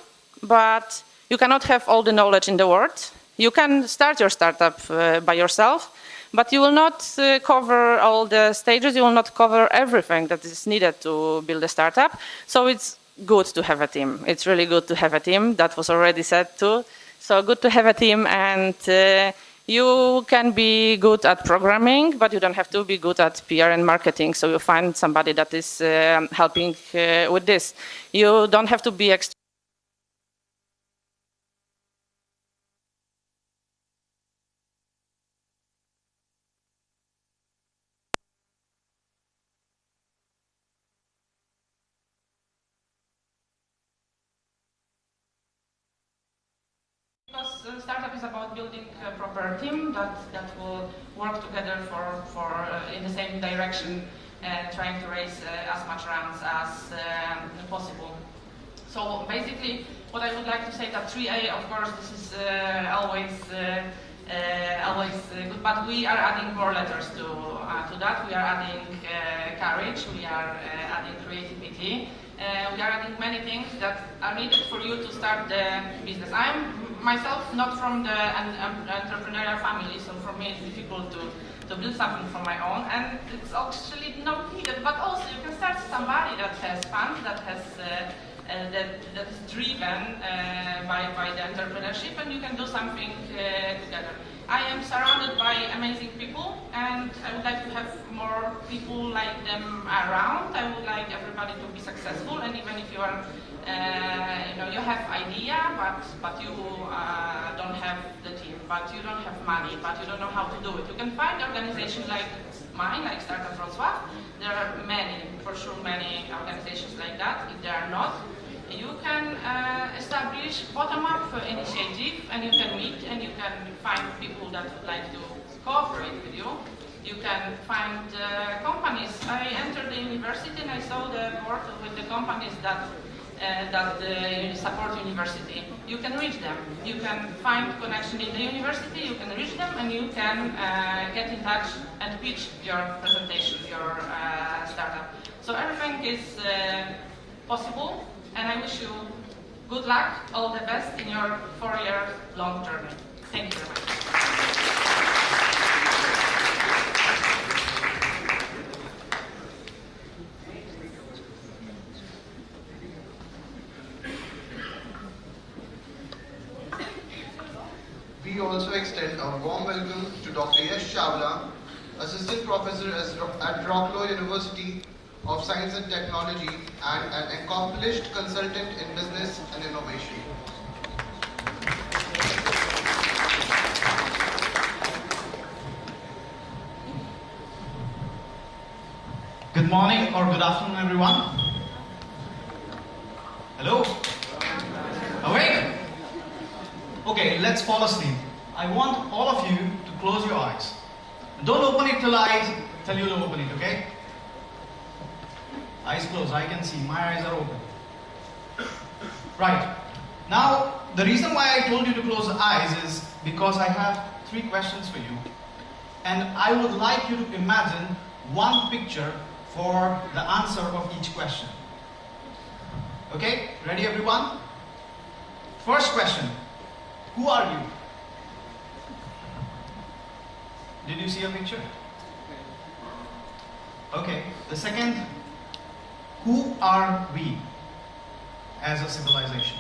N: but you cannot have all the knowledge in the world. You can start your startup by yourself, but you will not cover all the stages, you will not cover everything that is needed to build a startup. So it's good to have a team. It's really good to have a team. That was already said too. So good to have a team, and you can be good at programming, but you don't have to be good at PR and marketing. So you find somebody that is helping with this. You don't have to be Because startup is about building a proper team that will work together for in the same direction and trying to raise as much rounds as possible. So basically, what I would like to say that 3A, of course, this is always good, but we are adding more letters to that. We are adding courage, we are adding creativity, we are adding many things that are needed for you to start the business. I'm myself not from the entrepreneurial family, so for me it's difficult to build something from my own, and it's actually not needed, but also you can start somebody that has funds, that has that is driven by the entrepreneurship, and you can do something together. I am surrounded by amazing people, and I would like to have more people like them around. I would like everybody to be successful, and even if you are, you have idea, but you don't have the team, but you don't have money, but you don't know how to do it. You can find organizations like mine, like Startup Wrocław. There are many, for sure, many organizations like that. If there are not, you can establish bottom-up initiative, and you can meet and you can find people that would like to cooperate with you. You can find companies. I entered the university and I saw the board with the companies that support university. You can reach them. You can find connection in the university, you can reach them, and you can get in touch and pitch your presentation, your startup. So everything is possible, and I wish you good luck, all the best in your 4-year long journey. Thank you very much.
B: We also extend a warm welcome to Dr. Yash Chawla, Assistant Professor at Wrocław University of Science and Technology and an accomplished consultant in business and innovation.
O: Good morning or good afternoon, everyone. Hello? Awake? Okay, let's fall asleep. I want all of you to close your eyes. Don't open it till I tell you to open it, okay? Eyes closed, I can see, my eyes are open. Right. Now, the reason why I told you to close the eyes is because I have 3 questions for you. And I would like you to imagine one picture for the answer of each question. Okay, ready everyone? First question, who are you? Did you see a picture? Okay, the second, who are we as a civilization?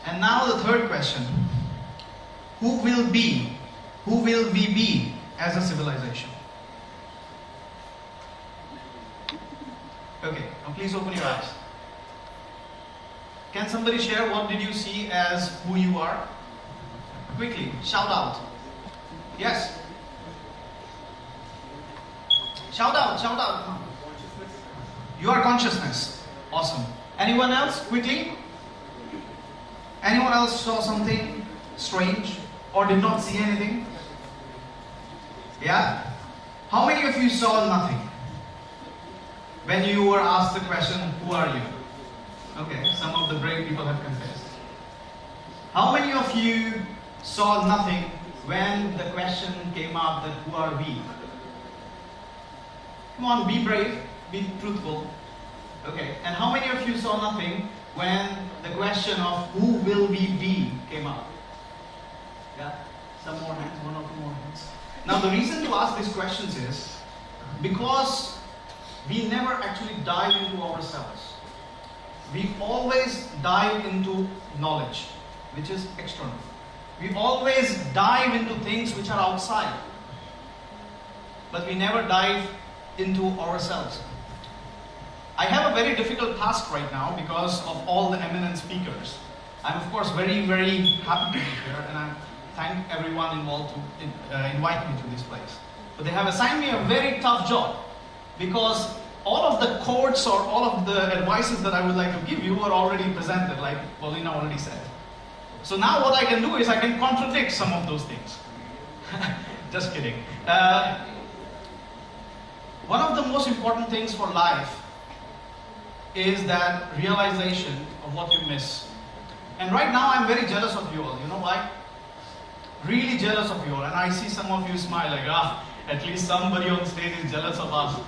O: And now the third question, who will we be as a civilization? Okay, now please open your eyes. Can somebody share what did you see as who you are? Quickly, shout out. Yes. Shout out, shout out. Come on. You are consciousness. Awesome. Anyone else? Quickly. Anyone else saw something strange or did not see anything? Yeah? How many of you saw nothing when you were asked the question, who are you? Okay, some of the brave people have confessed. How many of you saw nothing when the question came up that who are we? Come on, be brave, be truthful. Okay, and how many of you saw nothing when the question of who will we be came up? Yeah, some more hands, 1 or 2 more hands. Now the reason to ask these questions is because we never actually dive into ourselves. We always dive into knowledge, which is external. We always dive into things which are outside. But we never dive into ourselves. I have a very difficult task right now because of all the eminent speakers. I'm of course very, very happy to be here, and I thank everyone involved to invite me to this place. But they have assigned me a very tough job because all of the quotes or all of the advices that I would like to give you are already presented, like Paulina already said. So now what I can do is I can contradict some of those things. Just kidding. One of the most important things for life is that realization of what you miss. And right now I'm very jealous of you all. You know why? Really jealous of you all. And I see some of you smile like, at least somebody on stage is jealous of us.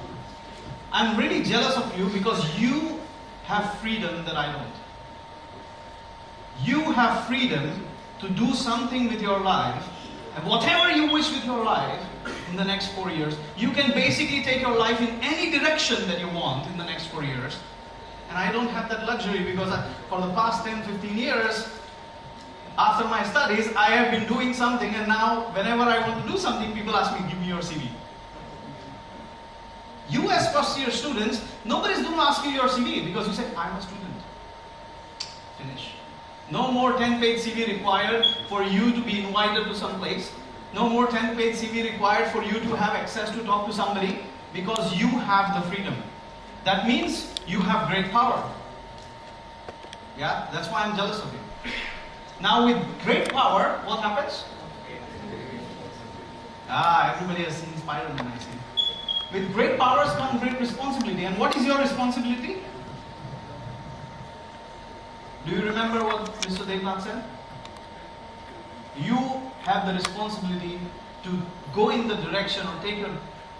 O: I'm really jealous of you because you have freedom that I don't. You have freedom to do something with your life, and whatever you wish with your life in the next 4 years, you can basically take your life in any direction that you want in the next 4 years. And I don't have that luxury because for the past 10, 15 years, after my studies, I have been doing something, and now whenever I want to do something, people ask me, give me your CV. You as first year students, nobody's going to ask you your CV because you say, I'm a student. Finish. No more 10-page CV required for you to be invited to some place. No more 10-page CV required for you to have access to talk to somebody because you have the freedom. That means you have great power. Yeah, that's why I'm jealous of you. Now with great power, what happens? Everybody has seen Spider-Man, I see. With great powers comes great responsibility. And what is your responsibility? Do you remember what Mr. Devnath said? You have the responsibility to go in the direction or take your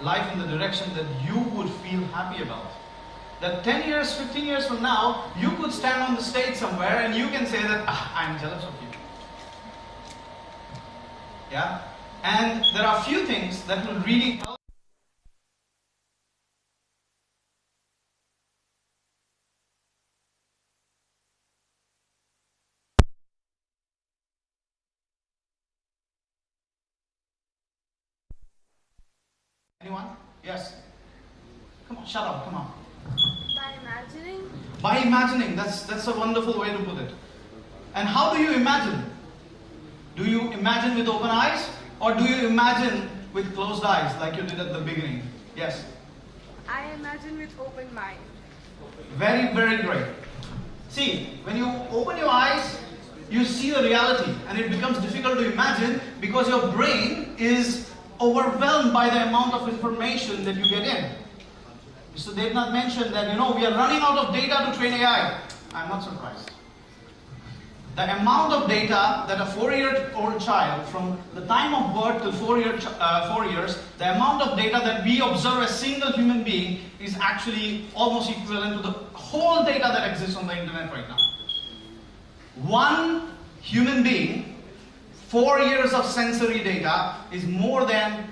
O: life in the direction that you would feel happy about. That 10 years, 15 years from now, you could stand on the stage somewhere and you can say that, I'm jealous of you. Yeah? And there are few things that will really help. Anyone? Yes? Come on, shut up, come on.
L: By imagining?
O: By imagining, that's a wonderful way to put it. And how do you imagine? Do you imagine with open eyes? Or do you imagine with closed eyes like you did at the beginning? Yes?
L: I imagine with open mind.
O: Very, very great. See, when you open your eyes, you see the reality and it becomes difficult to imagine because your brain is overwhelmed by the amount of information that you get in. Mr. Devnath mentioned that, we are running out of data to train AI. I'm not surprised. The amount of data that a 4-year-old child, from the time of birth to 4 years, the amount of data that we observe a single human being is actually almost equivalent to the whole data that exists on the internet right now. One human being, 4 years of sensory data is more than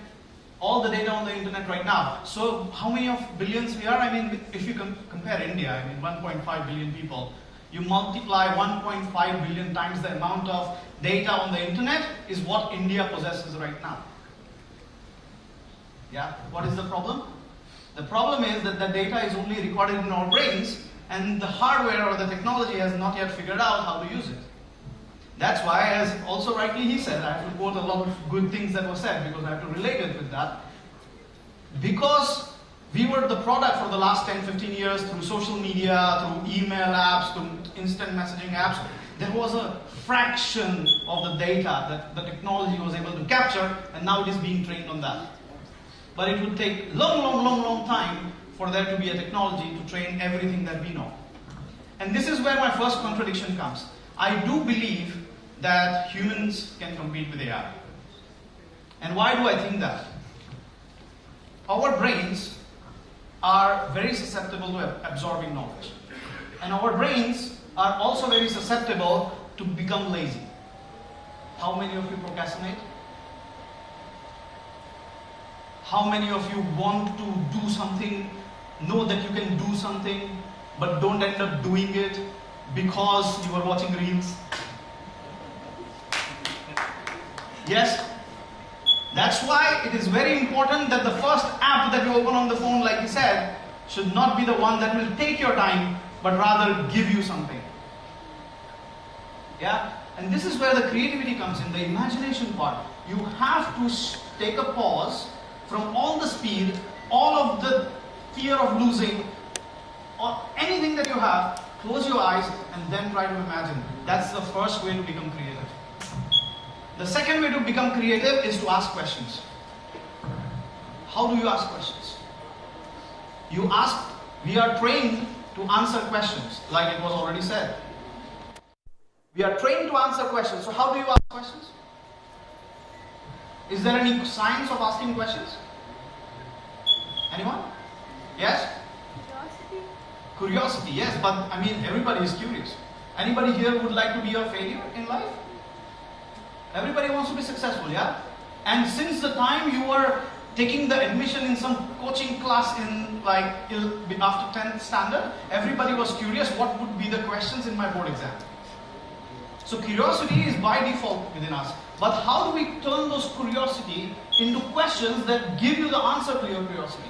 O: all the data on the internet right now. So how many of billions we are? I mean, if you compare India, 1.5 billion people, you multiply 1.5 billion times the amount of data on the internet is what India possesses right now. Yeah, what is the problem? The problem is that the data is only recorded in our brains and the hardware or the technology has not yet figured out how to use it. That's why, as also rightly he said, I have to quote a lot of good things that were said because I have to relate it with that. Because we were the product for the last 10, 15 years through social media, through email apps, through instant messaging apps, there was a fraction of the data that the technology was able to capture, and now it is being trained on that. But it would take long time for there to be a technology to train everything that we know. And this is where my first contradiction comes. I do believe that humans can compete with AI. And why do I think that? Our brains are very susceptible to absorbing knowledge. And our brains are also very susceptible to become lazy. How many of you procrastinate? How many of you want to do something, know that you can do something, but don't end up doing it because you are watching reels? Yes? That's why it is very important that the first app that you open on the phone, like he said, should not be the one that will take your time, but rather give you something. Yeah? And this is where the creativity comes in, the imagination part. You have to take a pause from all the speed, all of the fear of losing, or anything that you have, close your eyes and then try to imagine. That's the first way to become creative. The second way to become creative is to ask questions. How do you ask questions? You ask, we are trained to answer questions, like it was already said. We are trained to answer questions. So how do you ask questions? Is there any science of asking questions? Anyone? Yes? Curiosity, yes, but I mean everybody is curious. Anybody here would like to be a failure in life? Everybody wants to be successful, yeah? And since the time you were taking the admission in some coaching class in like after 10th standard, everybody was curious what would be the questions in my board exam. So curiosity is by default within us. But how do we turn those curiosity into questions that give you the answer to your curiosity?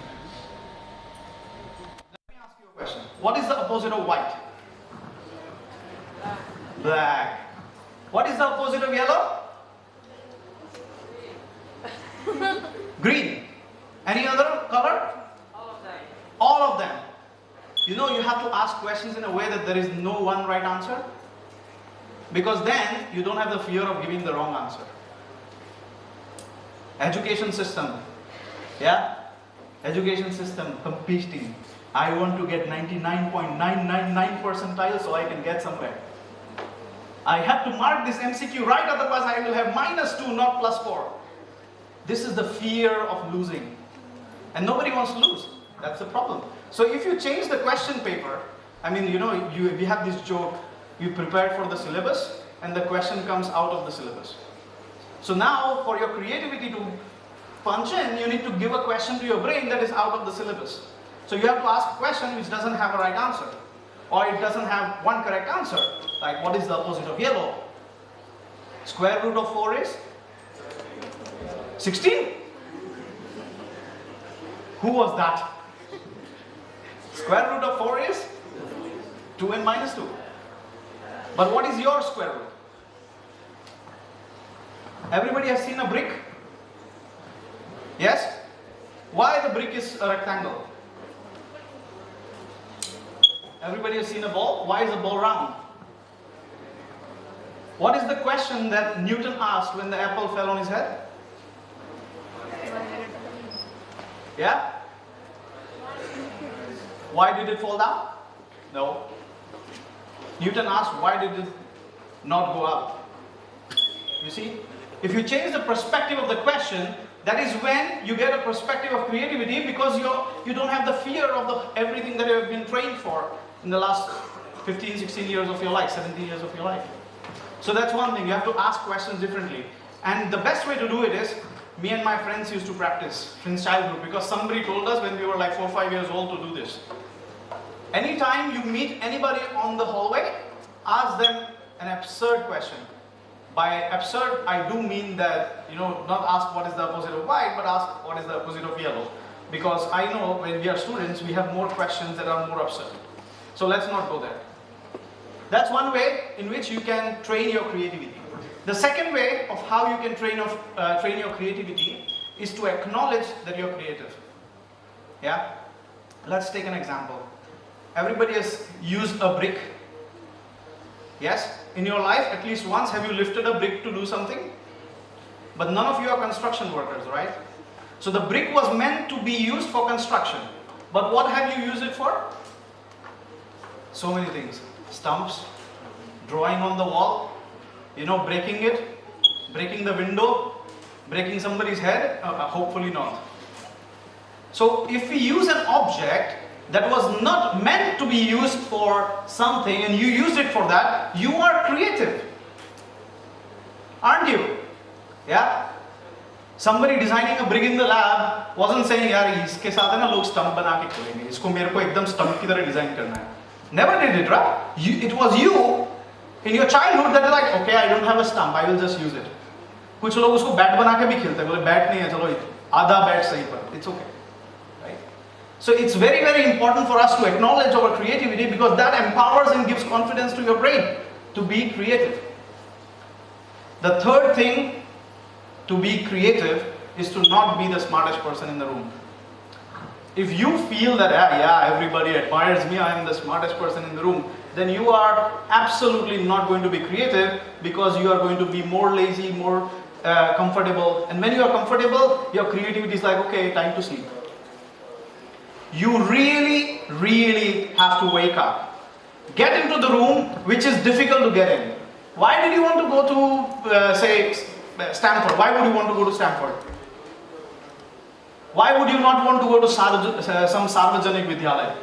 O: Question. What is the opposite of white? Black. What is the opposite of yellow? Green. Any other color? All of them. All of them. You know, you have to ask questions in a way that there is no one right answer. Because then you don't have the fear of giving the wrong answer. Education system. Yeah? Education system competing. I want to get 99.999 percentile so I can get somewhere. I have to mark this MCQ right, otherwise I will have -2, not +4. This is the fear of losing. And nobody wants to lose. That's the problem. So if you change the question paper, I mean, you know, we have this joke, you prepared for the syllabus and the question comes out of the syllabus. So now for your creativity to punch in, you need to give a question to your brain that is out of the syllabus. So you have to ask a question which doesn't have a right answer, or it doesn't have one correct answer. Like, what is the opposite of yellow? Square root of 4 is 16. Who was that? Square root of 4 is 2 and -2. But what is your square root? Everybody has seen a brick? Yes? Why the brick is a rectangle? Everybody has seen a ball? Why is a ball round? What is the question that Newton asked when the apple fell on his head? Yeah? Why did it fall down? No. Newton asked, why did it not go up? You see? If you change the perspective of the question, that is when you get a perspective of creativity, because you don't have the fear of everything that you have been trained for in the last 15, 16 years of your life, 17 years of your life. So that's one thing, you have to ask questions differently. And the best way to do it is, me and my friends used to practice since childhood, because somebody told us when we were like 4 or 5 years old to do this. Anytime you meet anybody on the hallway, ask them an absurd question. By absurd, I do mean that, you know, not ask what is the opposite of white, but ask what is the opposite of yellow. Because I know when we are students, we have more questions that are more absurd. So let's not go there. That's one way in which you can train your creativity. The second way of how you can train your creativity is to acknowledge that you're creative. Yeah? Let's take an example. Everybody has used a brick. Yes? In your life, at least once, have you lifted a brick to do something? But none of you are construction workers, right? So the brick was meant to be used for construction. But what have you used it for? So many things. Stumps, drawing on the wall, you know, breaking it, breaking the window, breaking somebody's head, hopefully not. So if we use an object that was not meant to be used for something and you use it for that, you are creative. Aren't you? Yeah? Somebody designing a brick in the lab wasn't saying, यार इसके साथ है ना लोग stump बना के खोलेंगे, इसको मेरे को एकदम stump की तरह design करना है. Never did it, right? It was you in your childhood that are like, okay, I don't have a stump, I will just use it. कुछ लोग उसको बैट बना के भी खेलते हैं, बोले बैट नहीं है, चलो आधा बैट सही पर, it's okay. Right? So it's very, very important for us to acknowledge our creativity, because that empowers and gives confidence to your brain to be creative. The third thing to be creative is to not be the smartest person in the room. If you feel that, yeah, everybody admires me, I am the smartest person in the room, then you are absolutely not going to be creative, because you are going to be more lazy, more comfortable. And when you are comfortable, your creativity is like, okay, time to sleep. You really, really have to wake up. Get into the room which is difficult to get in. Why did you want to go to, say, Stanford? Why would you want to go to Stanford? Why would you not want to go to some Sarvajanik Vidyalaya?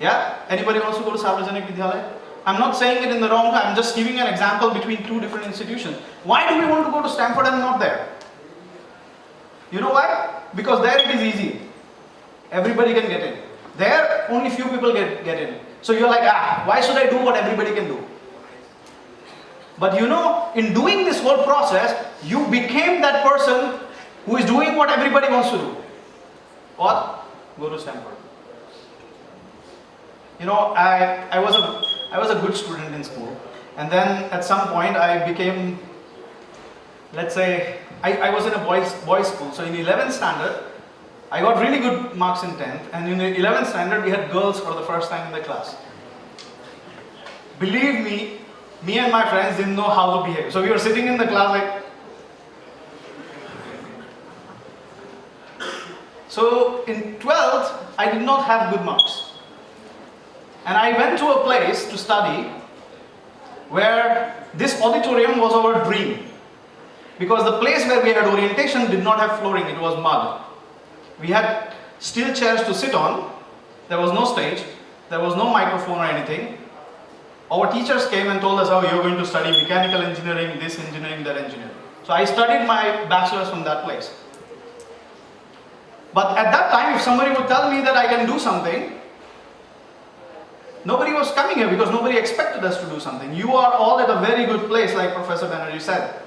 O: Yeah? Anybody wants to go to Sarvajanik Vidyalaya? I'm not saying it in the wrong way, I'm just giving an example between two different institutions. Why do we want to go to Stanford and not there? You know why? Because there it is easy. Everybody can get in. There, only few people get in. So you're like, why should I do what everybody can do? But you know, in doing this whole process, you became that person who is doing what everybody wants to do. What? Go to Stanford. You know, I was a good student in school, and then at some point I became, let's say, I was in a boys school. So in 11th standard, I got really good marks in 10th, and in the 11th standard we had girls for the first time in the class. Believe me and my friends didn't know how to behave. So we were sitting in the class like. So in 12th, I did not have good marks. And I went to a place to study where this auditorium was our dream. Because the place where we had orientation did not have flooring, it was mud. We had steel chairs to sit on, there was no stage, there was no microphone or anything. Our teachers came and told us, oh, you're going to study mechanical engineering, this engineering, that engineering. So I studied my bachelor's from that place. But at that time, if somebody would tell me that I can do something, nobody was coming here because nobody expected us to do something. You are all at a very good place, like Professor Banerjee said.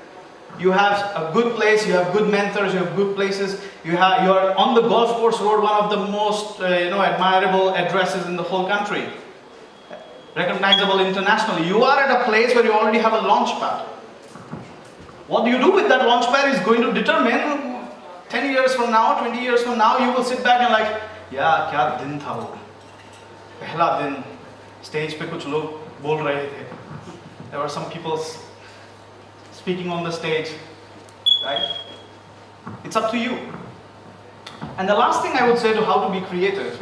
O: You have a good place, you have good mentors, you have good places. You are on the golf course road, one of the most admirable addresses in the whole country. Recognizable internationally. You are at a place where you already have a launch pad. What do you do with that launch pad is going to determine 10 years from now, 20 years from now, you will sit back and like, yeah, kya din tha wo. Pehla din, stage pe kuch log bol rahe the. There were some people speaking on the stage, right? It's up to you. And the last thing I would say to how to be creative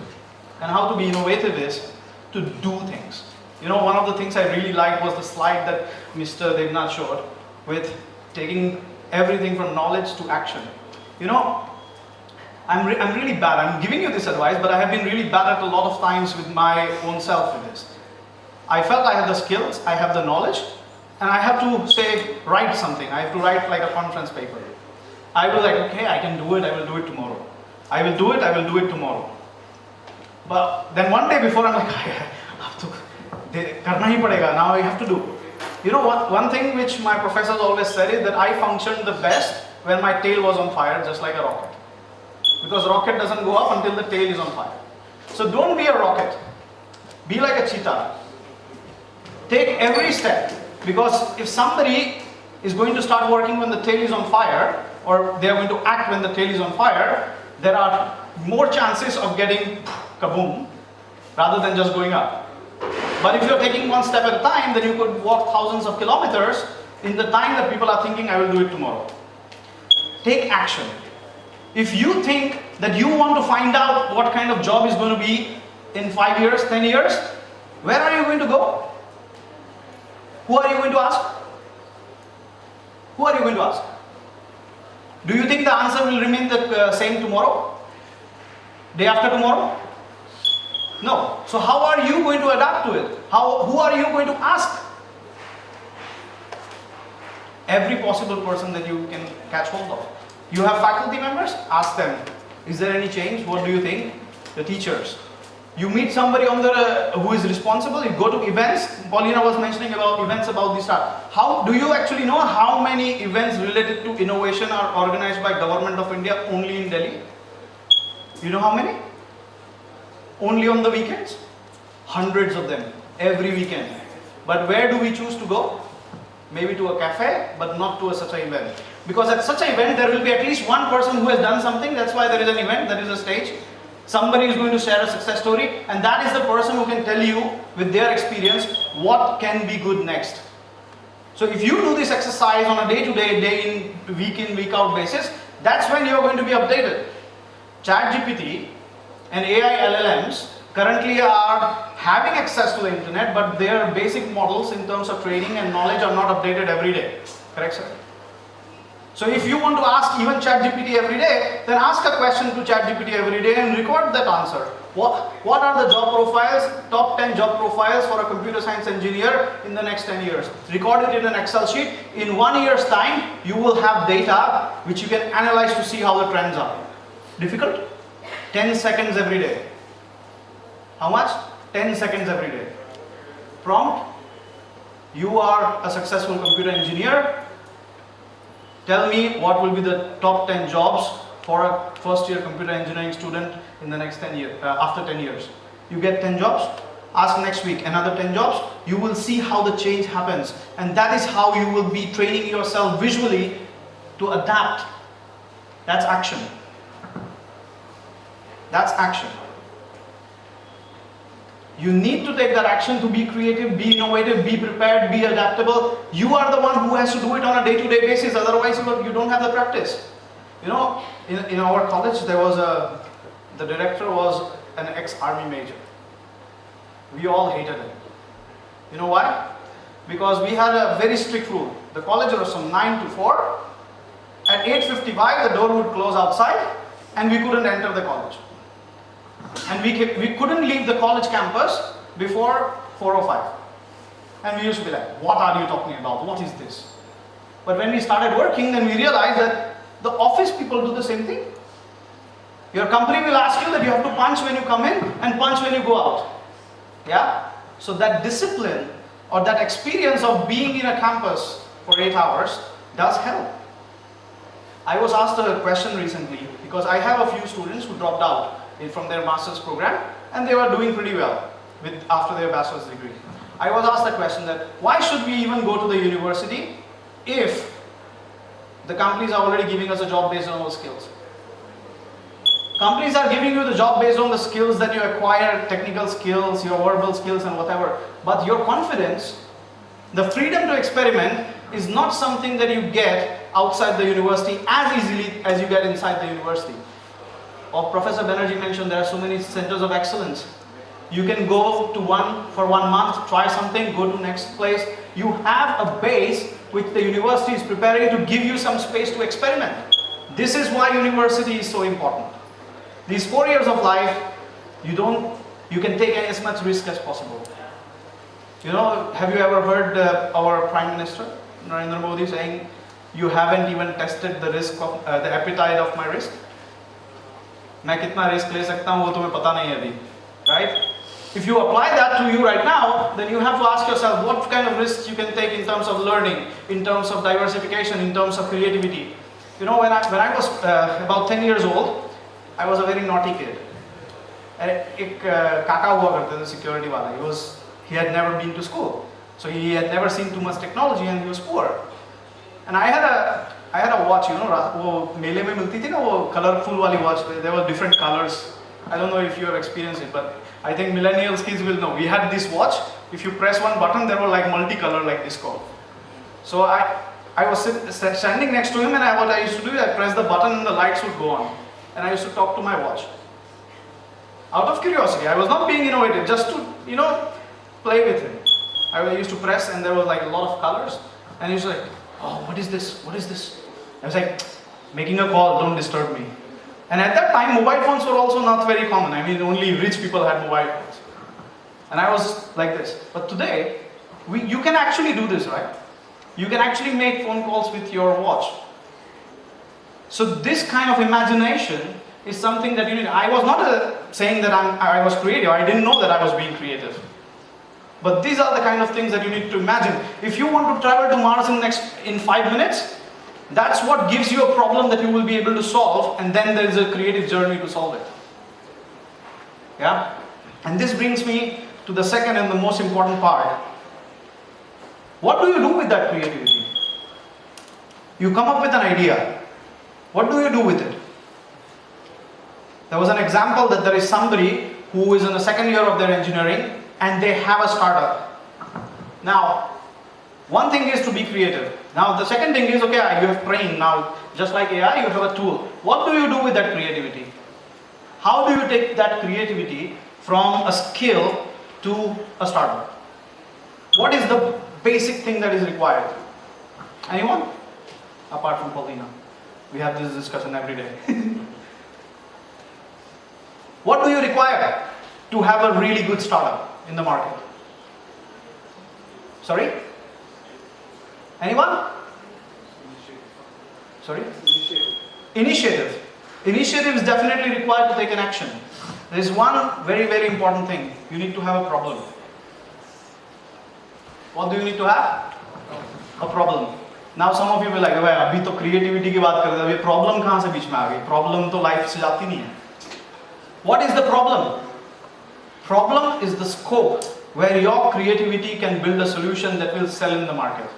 O: and how to be innovative is to do things. You know, one of the things I really liked was the slide that Mr. Devnath showed with taking everything from knowledge to action. You know, I'm really bad. I'm giving you this advice, but I have been really bad at a lot of times with my own self with this. I felt I had the skills, I have the knowledge, and I have to say, write something. I have to write like a conference paper. I was like, okay, I can do it, I will do it tomorrow. I will do it, I will do it tomorrow. But then one day before, I'm like, I have to, karna hi padega, now I have to do. You know what, one thing which my professors always said is that I functioned the best when my tail was on fire, just like a rocket. Because rocket doesn't go up until the tail is on fire. So don't be a rocket. Be like a cheetah. Take every step. Because if somebody is going to start working when the tail is on fire, or they are going to act when the tail is on fire, there are more chances of getting kaboom rather than just going up. But if you're taking one step at a time, then you could walk thousands of kilometers in the time that people are thinking, I will do it tomorrow. Take action. If you think that you want to find out what kind of job is going to be in 5 years, 10 years, where are you going to go? Who are you going to ask? Who are you going to ask? Do you think the answer will remain the same tomorrow? Day after tomorrow? No. So how are you going to adapt to it? Who are you going to ask? Every possible person that you can catch hold of. You have faculty members? Ask them. Is there any change? What do you think? The teachers. You meet somebody on the who is responsible. You go to events. Paulina was mentioning about events about this start. How do you actually know how many events related to innovation are organized by Government of India only in Delhi? You know how many? Only on the weekends? Hundreds of them every weekend. But where do we choose to go? Maybe to a cafe, but not to such an event. Because at such an event, there will be at least one person who has done something. That's why there is an event, there is a stage. Somebody is going to share a success story, and that is the person who can tell you with their experience what can be good next. So if you do this exercise on a day-to-day, day in, week out basis, that's when you're going to be updated. ChatGPT and AI LLMs currently are having access to the internet, but their basic models in terms of training and knowledge are not updated every day. Correct, sir? So if you want to ask even ChatGPT every day, then ask a question to ChatGPT every day and record that answer. What are the job profiles, top 10 job profiles for a computer science engineer in the next 10 years? Record it in an Excel sheet. In 1 year's time, you will have data which you can analyze to see how the trends are. Difficult? 10 seconds every day. How much? 10 seconds every day. Prompt. You are a successful computer engineer. Tell me what will be the top 10 jobs for a first year computer engineering student in the next 10 years, after 10 years. You get 10 jobs, ask next week another 10 jobs, you will see how the change happens. And that is how you will be training yourself visually to adapt. That's action. That's action. You need to take that action to be creative, be innovative, be prepared, be adaptable. You are the one who has to do it on a day-to-day basis, otherwise you don't have the practice. You know, in our college there was the director was an ex-army major. We all hated him. You know why? Because we had a very strict rule. The college was from 9 to 4. At 8:55 the door would close outside and we couldn't enter the college. And we couldn't leave the college campus before 4:05. And we used to be like, what are you talking about? What is this? But when we started working, then we realized that the office people do the same thing. Your company will ask you that you have to punch when you come in and punch when you go out. Yeah? So that discipline or that experience of being in a campus for 8 hours does help. I was asked a question recently because I have a few students who dropped out from their master's program and they were doing pretty well after their bachelor's degree. I was asked a question that why should we even go to the university if the companies are already giving us a job based on our skills? Companies are giving you the job based on the skills that you acquire, technical skills, your verbal skills and whatever. But your confidence, the freedom to experiment is not something that you get outside the university as easily as you get inside the university. Or Professor Banerjee mentioned there are so many centers of excellence. You can go to one for 1 month, try something, go to next place. You have a base which the university is preparing to give you some space to experiment. This is why university is so important. These 4 years of life, you can take as much risk as possible. You know, have you ever heard our Prime Minister, Narendra Modi, saying, you haven't even tested the risk of, the appetite of my risk? मैं कितना risk ले सकता हूँ वो तुम्हें पता नहीं है अभी, right? If you apply that to you right now, then you have to ask yourself what kind of risks you can take in terms of learning, in terms of diversification, in terms of creativity. You know, when I was about 10 years old, I was a very naughty kid. एक काका हुआ करते थे security वाला. He had never been to school, so he had never seen too much technology, and he was poor. And I had a watch, you know, वो मेले में मिलती थी ना वो colorful वाली watch. There were different colors. I don't know if you have experienced it, but I think millennials kids will know. We had this watch. If you press one button, there were like multicolor like disco. So I was standing next to him, and what I used to do is I press the button and the lights would go on, and I used to talk to my watch. Out of curiosity, I was not being innovative, just to, you know, play with him. I used to press, and there was like a lot of colors, and he was like, oh, what is this? What is this? I was like, making a call, don't disturb me. And at that time, mobile phones were also not very common. I mean, only rich people had mobile phones. And I was like this. But today, you can actually do this, right? You can actually make phone calls with your watch. So this kind of imagination is something that you need. I was not saying that I was creative. I didn't know that I was being creative. But these are the kind of things that you need to imagine. If you want to travel to Mars in 5 minutes, that's what gives you a problem that you will be able to solve, and then there is a creative journey to solve it. Yeah? And this brings me to the second and the most important part. What do you do with that creativity? You come up with an idea. What do you do with it? There was an example that there is somebody who is in the second year of their engineering and they have a startup. Now, one thing is to be creative. Now, the second thing is, okay, you have trained. Now, just like AI, you have a tool. What do you do with that creativity? How do you take that creativity from a skill to a startup? What is the basic thing that is required? Anyone? Apart from Paulina. We have this discussion every day. What do you require to have a really good startup in the market? Sorry? Anyone? Sorry? Initiative. Initiative is definitely required to take an action. There is one very, very important thing. You need to have a problem. What do you need to have? A problem. Now some of you will be like, अभी तो creativity की बात कर रहे थे, अभी problem कहाँ से बीच में आ गई? Problem तो life से जाती नहीं है. What is the problem? Problem is the scope where your creativity can build a solution that will sell in the market.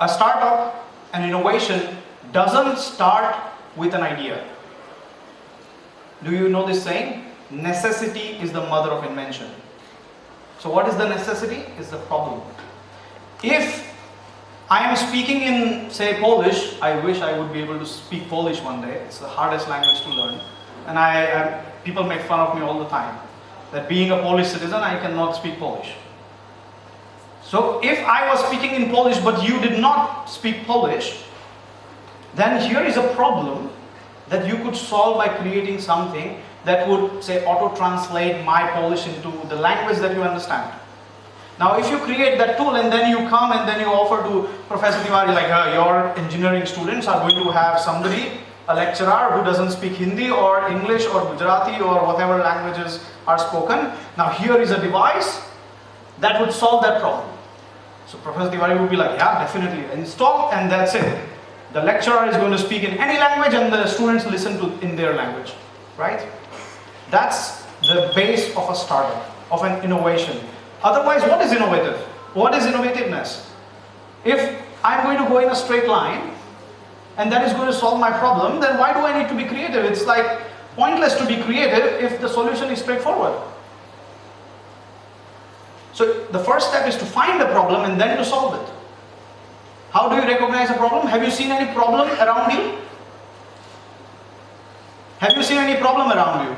O: A startup, an innovation, doesn't start with an idea. Do you know this saying? Necessity is the mother of invention. So what is the necessity? It's the problem. If I am speaking in, say, Polish, I wish I would be able to speak Polish one day. It's the hardest language to learn. And people make fun of me all the time. That being a Polish citizen, I cannot speak Polish. So if I was speaking in Polish, but you did not speak Polish, then here is a problem that you could solve by creating something that would, say, auto-translate my Polish into the language that you understand. Now, if you create that tool and then you come and then you offer to Professor Tiwari, like, your engineering students are going to have somebody, a lecturer who doesn't speak Hindi or English or Gujarati or whatever languages are spoken. Now, here is a device that would solve that problem. So, Professor Tiwari would be like, yeah, definitely, install, and that's it. The lecturer is going to speak in any language and the students listen to in their language, right? That's the base of a startup, of an innovation. Otherwise, what is innovative? What is innovativeness? If I'm going to go in a straight line and that is going to solve my problem, then why do I need to be creative? It's like pointless to be creative if the solution is straightforward. So the first step is to find a problem and then to solve it. How do you recognize a problem? Have you seen any problem around you? Have you seen any problem around you?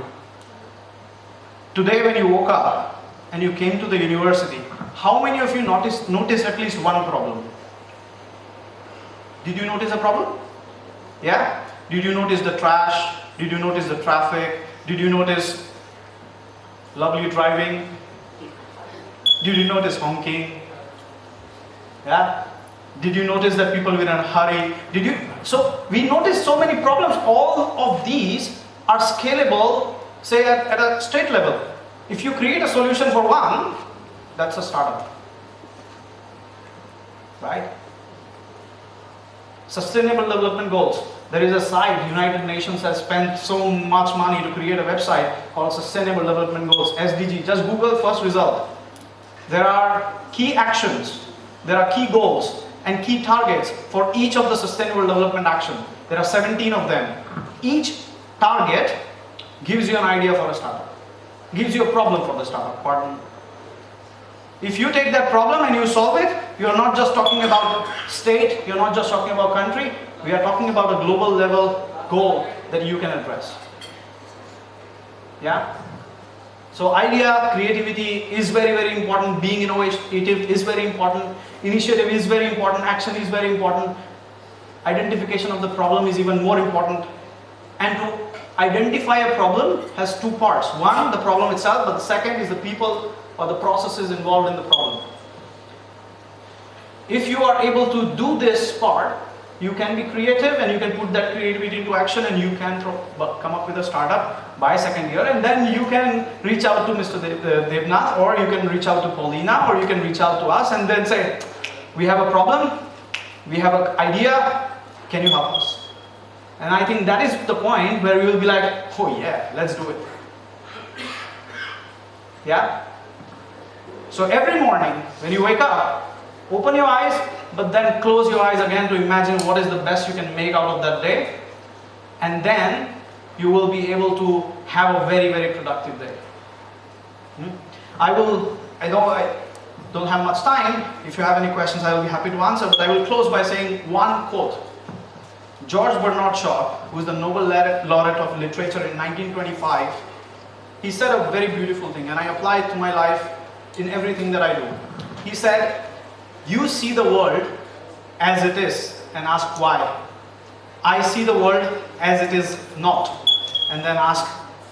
O: Today when you woke up and you came to the university, how many of you noticed at least one problem? Did you notice a problem? Yeah? Did you notice the trash? Did you notice the traffic? Did you notice lovely driving? Did you notice honking? Yeah? Did you notice that people were in a hurry? So we noticed so many problems. All of these are scalable, say at a state level. If you create a solution for one, that's a startup, right? Sustainable Development Goals. There is a site, United Nations has spent so much money to create a website called Sustainable Development Goals, SDG. Just Google first result. There are key actions, there are key goals and key targets for each of the Sustainable Development Action. There are 17 of them. Each target gives you an idea for a startup. Gives you a problem for the startup, pardon. If you take that problem and you solve it, you are not just talking about state, you're not just talking about country, we are talking about a global level goal that you can address. Yeah? So idea, creativity is very, very important, being innovative is very important, initiative is very important, action is very important, identification of the problem is even more important, and to identify a problem has two parts. One, the problem itself, but the second is the people or the processes involved in the problem. If you are able to do this part, you can be creative and you can put that creativity into action and you can come up with a startup by second year, and then you can reach out to Mr. Devnath, or you can reach out to Paulina, or you can reach out to us and then say, we have a problem, we have an idea, can you help us? And I think that is the point where we will be like, oh yeah, let's do it. Yeah? So every morning when you wake up, Open your eyes, but then close your eyes again to imagine what is the best you can make out of that day. And then you will be able to have a very, very productive day. I know I don't have much time. If you have any questions, I will be happy to answer. But I will close by saying one quote. George Bernard Shaw, who is the Nobel Laureate of Literature in 1925, he said a very beautiful thing, and I apply it to my life in everything that I do. He said, "You see the world as it is and ask why. I see the world as it is not, and then ask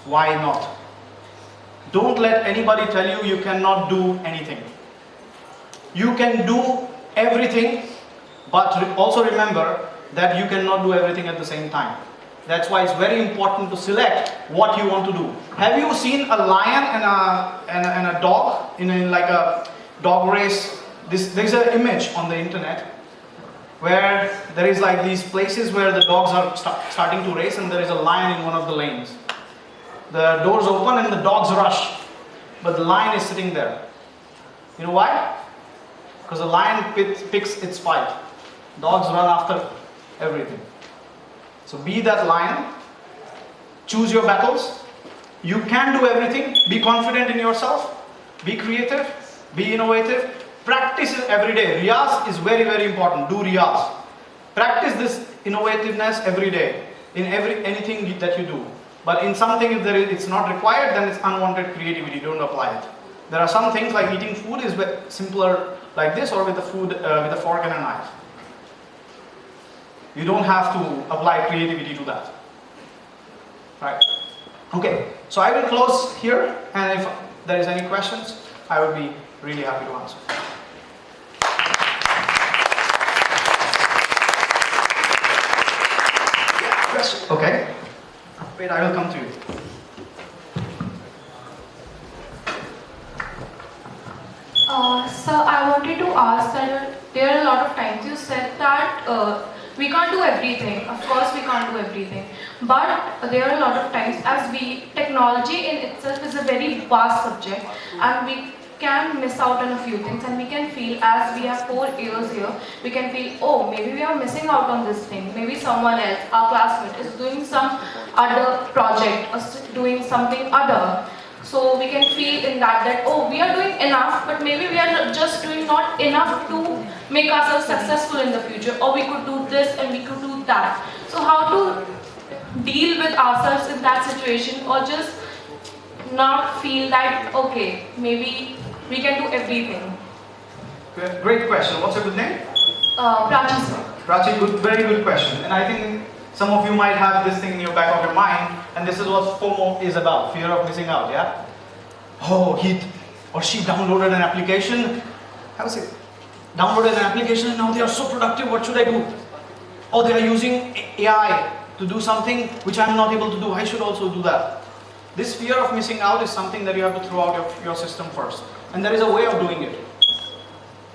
O: why not." Don't let anybody tell you you cannot do anything. You can do everything, but also remember that you cannot do everything at the same time. That's why it's very important to select what you want to do. Have you seen a lion and a dog in like a dog race? There's an image on the internet where there is like these places where the dogs are starting to race, and there is a lion in one of the lanes. The doors open and the dogs rush, but the lion is sitting there. You know why? Because the lion picks its fight. Dogs run after everything. So be that lion. Choose your battles. You can do everything. Be confident in yourself. Be creative. Be innovative. Practice it every day. Riyaz is very, very important. Do riyaz. Practice this innovativeness every day in anything that you do. But in something, if it's not required, then it's unwanted creativity. Don't apply it. There are some things like eating food is simpler like this, or with with a fork and a knife. You don't have to apply creativity to that. Right? Okay. So I will close here, and if there is any questions, I would be really happy to answer. Question? Okay. Wait, I will come to you.
P: So I wanted to ask that there are a lot of times you said that we can't do everything. Of course we can't do everything. But there are a lot of times technology in itself is a very vast subject, and we can miss out on a few things, and we can feel, as we have 4 years here, we can feel, oh, maybe we are missing out on this thing. Maybe someone else, our classmate, is doing some other project or doing something other. So we can feel in that oh, we are doing enough, but maybe we are just doing not enough to make ourselves successful in the future, or we could do this and we could do that. So how to deal with ourselves in that situation, or just not feel that, okay, maybe we can do everything.
O: Great question. What's your good name?
P: Prachi, sir.
O: Prachi, very good question. And I think some of you might have this thing in your back of your mind, and this is what FOMO is about, fear of missing out, yeah? Oh, he or she downloaded an application. How is it? Downloaded an application and now they are so productive, what should I do? Oh, they are using AI to do something which I'm not able to do, I should also do that. This fear of missing out is something that you have to throw out of your system first. And there is a way of doing it.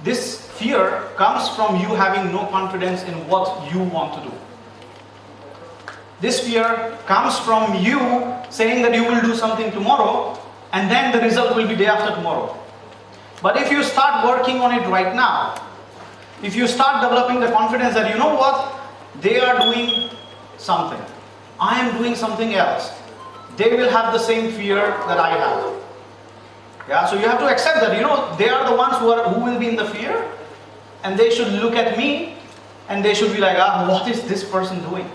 O: This fear comes from you having no confidence in what you want to do. This fear comes from you saying that you will do something tomorrow, and then the result will be day after tomorrow. But if you start working on it right now, if you start developing the confidence that, you know what, they are doing something, I am doing something else, they will have the same fear that I have. Yeah, so you have to accept that, they are the ones who will be in the fear, and they should look at me and they should be like, what is this person doing?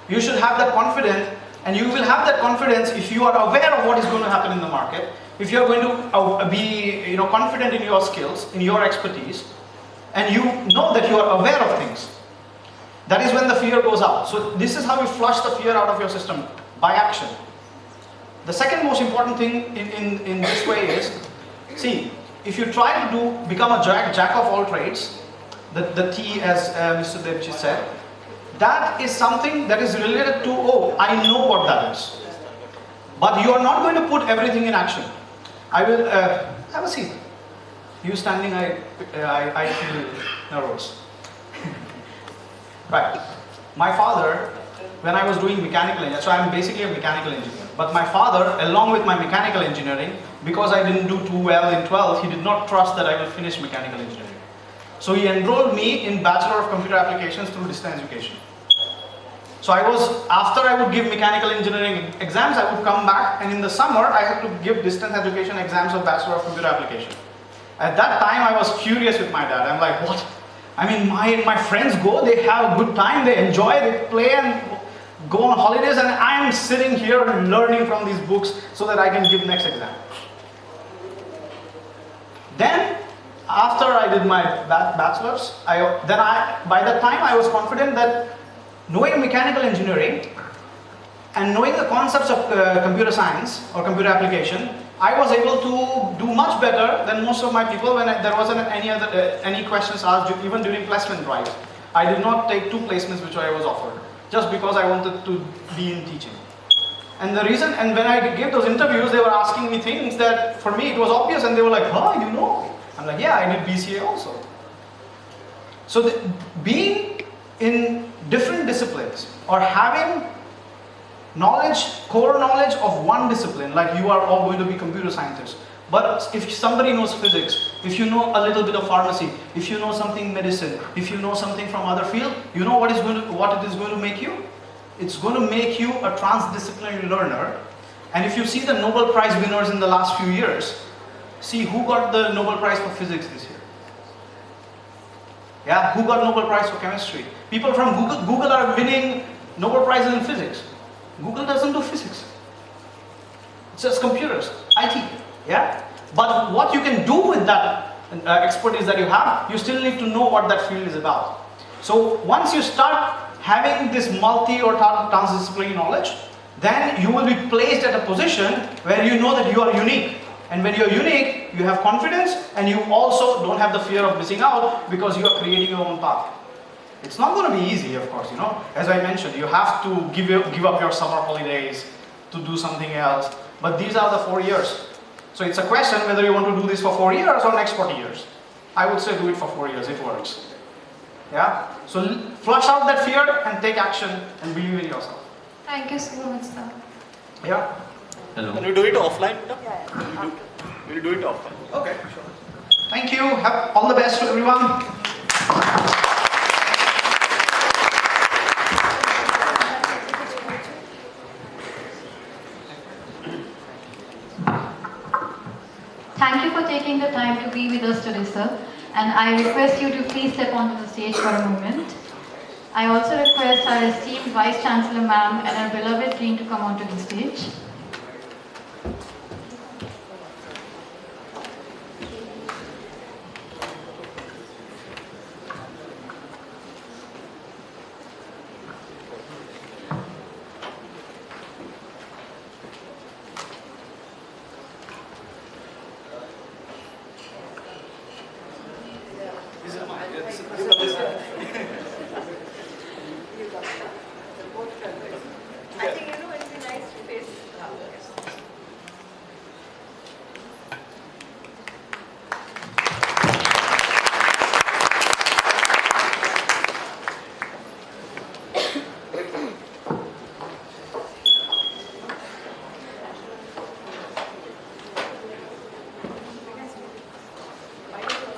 O: You should have that confidence, and you will have that confidence if you are aware of what is going to happen in the market, if you are going to be confident in your skills, in your expertise, and you know that you are aware of things. That is when the fear goes out. So this is how you flush the fear out of your system, by action. The second most important thing in this way is, see, if you try to become a jack of all trades, the T as Mr. Devji said, that is something that is related to, oh, I know what that is. But you are not going to put everything in action. I will, have a seat. You standing, I feel nervous. Right. My father, when I was doing mechanical engineering, so I'm basically a mechanical engineer. But my father, along with my mechanical engineering, because I didn't do too well in 12th, he did not trust that I will finish mechanical engineering. So he enrolled me in Bachelor of Computer Applications through distance education. So after I would give mechanical engineering exams, I would come back, and in the summer I had to give distance education exams of Bachelor of Computer Application. At that time I was furious with my dad. I'm like, what? I mean, my friends go, they have a good time, they enjoy, they play and go on holidays, and I am sitting here learning from these books so that I can give next exam. Then, after I did my bachelor's, by that time I was confident that knowing mechanical engineering and knowing the concepts of computer science or computer application, I was able to do much better than most of my people when there wasn't any questions asked, even during placement drive. I did not take 2 placements which I was offered, just because I wanted to be in teaching. And the reason, and when I gave those interviews, they were asking me things that for me it was obvious, and they were like, huh, you know? I'm like, yeah, I did BCA also. So being in different disciplines or having core knowledge of one discipline, like you are all going to be computer scientists, but if somebody knows physics, if you know a little bit of pharmacy, if you know something medicine, if you know something from other field, you know what it is going to make you? It's going to make you a transdisciplinary learner. And if you see the Nobel Prize winners in the last few years, see who got the Nobel Prize for physics this year. Yeah, who got Nobel Prize for chemistry? People from Google are winning Nobel Prizes in physics. Google doesn't do physics. It's just computers, IT. Yeah? But what you can do with that expertise that you have, you still need to know what that field is about. So once you start having this multi or transdisciplinary knowledge, then you will be placed at a position where you know that you are unique. And when you're unique, you have confidence, and you also don't have the fear of missing out because you are creating your own path. It's not going to be easy, of course, you know. As I mentioned, you have to give up your summer holidays to do something else. But these are the 4 years. So it's a question whether you want to do this for 4 years or next 40 years. I would say do it for 4 years, it works. Yeah? So flush out that fear and take action and believe in yourself.
P: Thank you so much, sir.
O: Yeah?
K: Hello.
F: Can we do it offline? We'll do it offline.
O: Okay, sure. Thank you. Have all the best to everyone.
C: Thank you for taking the time to be with us today, sir. And I request you to please step onto the stage for a moment. I also request our esteemed Vice Chancellor ma'am and our beloved Dean to come onto the stage.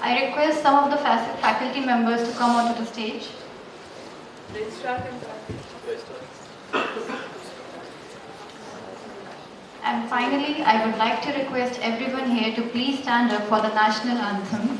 C: I request some of the faculty members to come onto the stage.
G: Registrar.
C: And finally, I would like to request everyone here to please stand up for the national anthem.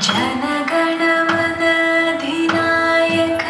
E: जनगण मन अधिनायक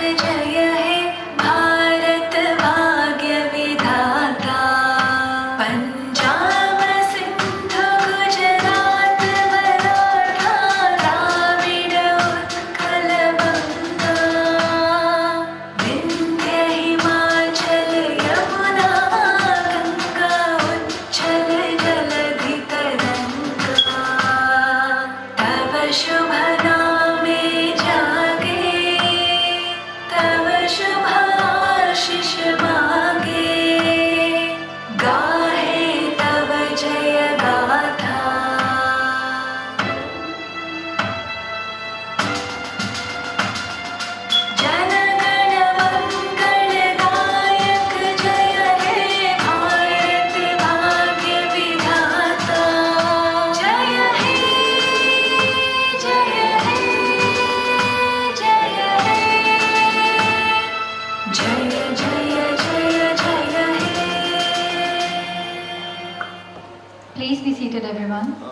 Q: everyone.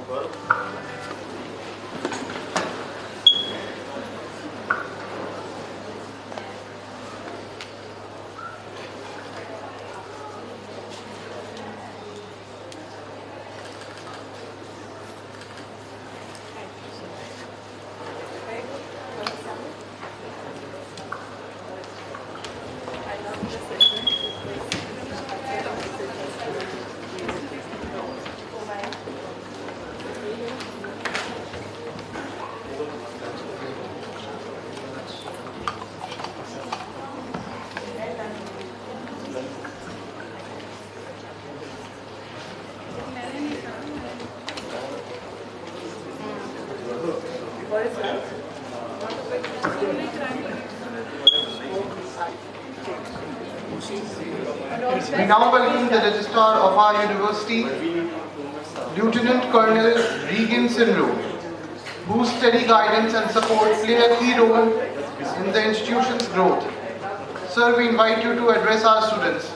B: We now welcome the Registrar of our university, Lieutenant Colonel Regan Sinro, whose steady guidance and support play a key role in the institution's growth. Sir, we invite you to address our students.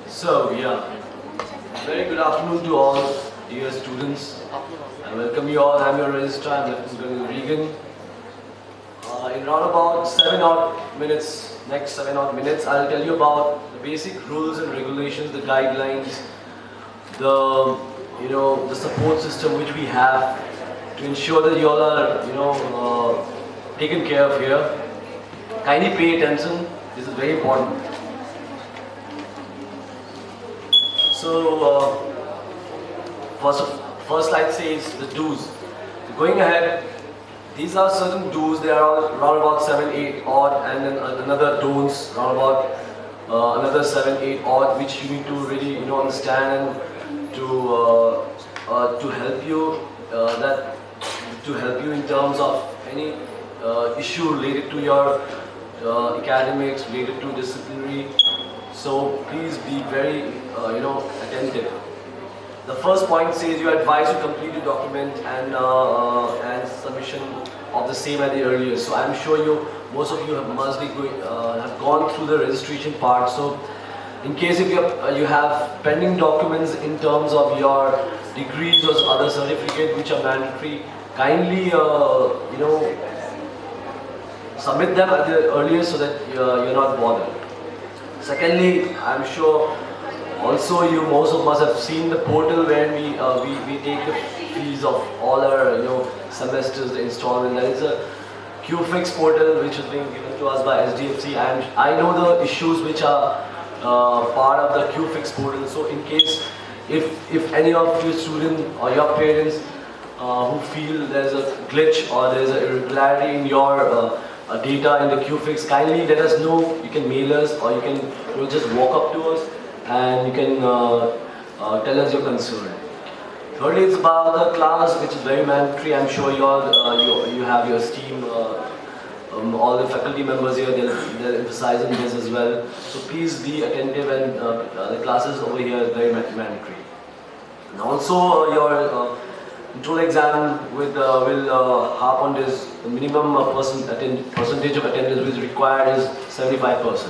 R: So, very good afternoon to all dear students. I welcome you all. I'm your registrar, Lieutenant Colonel Regan. In around about 7 odd minutes, next 7 odd minutes, I'll tell you about the basic rules and regulations, the guidelines, the support system which we have to ensure that you all are, taken care of here. Kindly pay attention. This is very important. So, first slide says the do's. So going ahead, these are certain do's. There are around about 7, 8 odd, and then another don'ts, around about another 7, 8 odd, which you need to really understand and to help you in terms of any issue related to your academics, related to disciplinary. So please be very, attentive. The first point says you are advised to complete your document and submission of the same at the earliest. So I'm sure most of you must be have gone through the registration part. So in case if you have pending documents in terms of your degrees or other certificate which are mandatory, kindly submit them at the earliest so that you're not bothered. Secondly, I'm sure also most of us have seen the portal where we take the fees of all our semesters, the installment. There is a QFix portal which is being given to us by SDFC, and I know the issues which are part of the QFix portal. So in case if any of your students or your parents who feel there's a glitch or there's an irregularity in your data in the QFix, kindly let us know. You can mail us or you can just walk up to us and you can tell us your concern. Thirdly, it's about the class, which is very mandatory. I'm sure you have your esteemed all the faculty members here, they're emphasizing this as well. So please be attentive, and the classes over here is very mandatory. And also your control exam will harp on this. The minimum percentage of attendance which is required is 75%.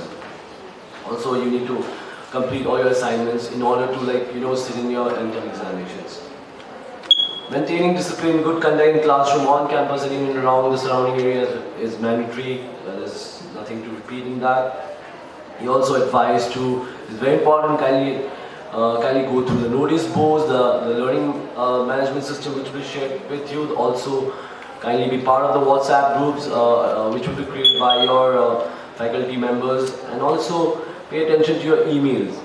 R: Also, you need to complete all your assignments in order to sit in your end-term examinations. Maintaining discipline, good conduct in classroom, on campus and even around the surrounding areas is mandatory. There's nothing to repeat in that. He also advised to, it's very important, kindly go through the notice boards, the learning management system which will be shared with you. Also, kindly be part of the WhatsApp groups which will be created by your faculty members, and also pay attention to your emails.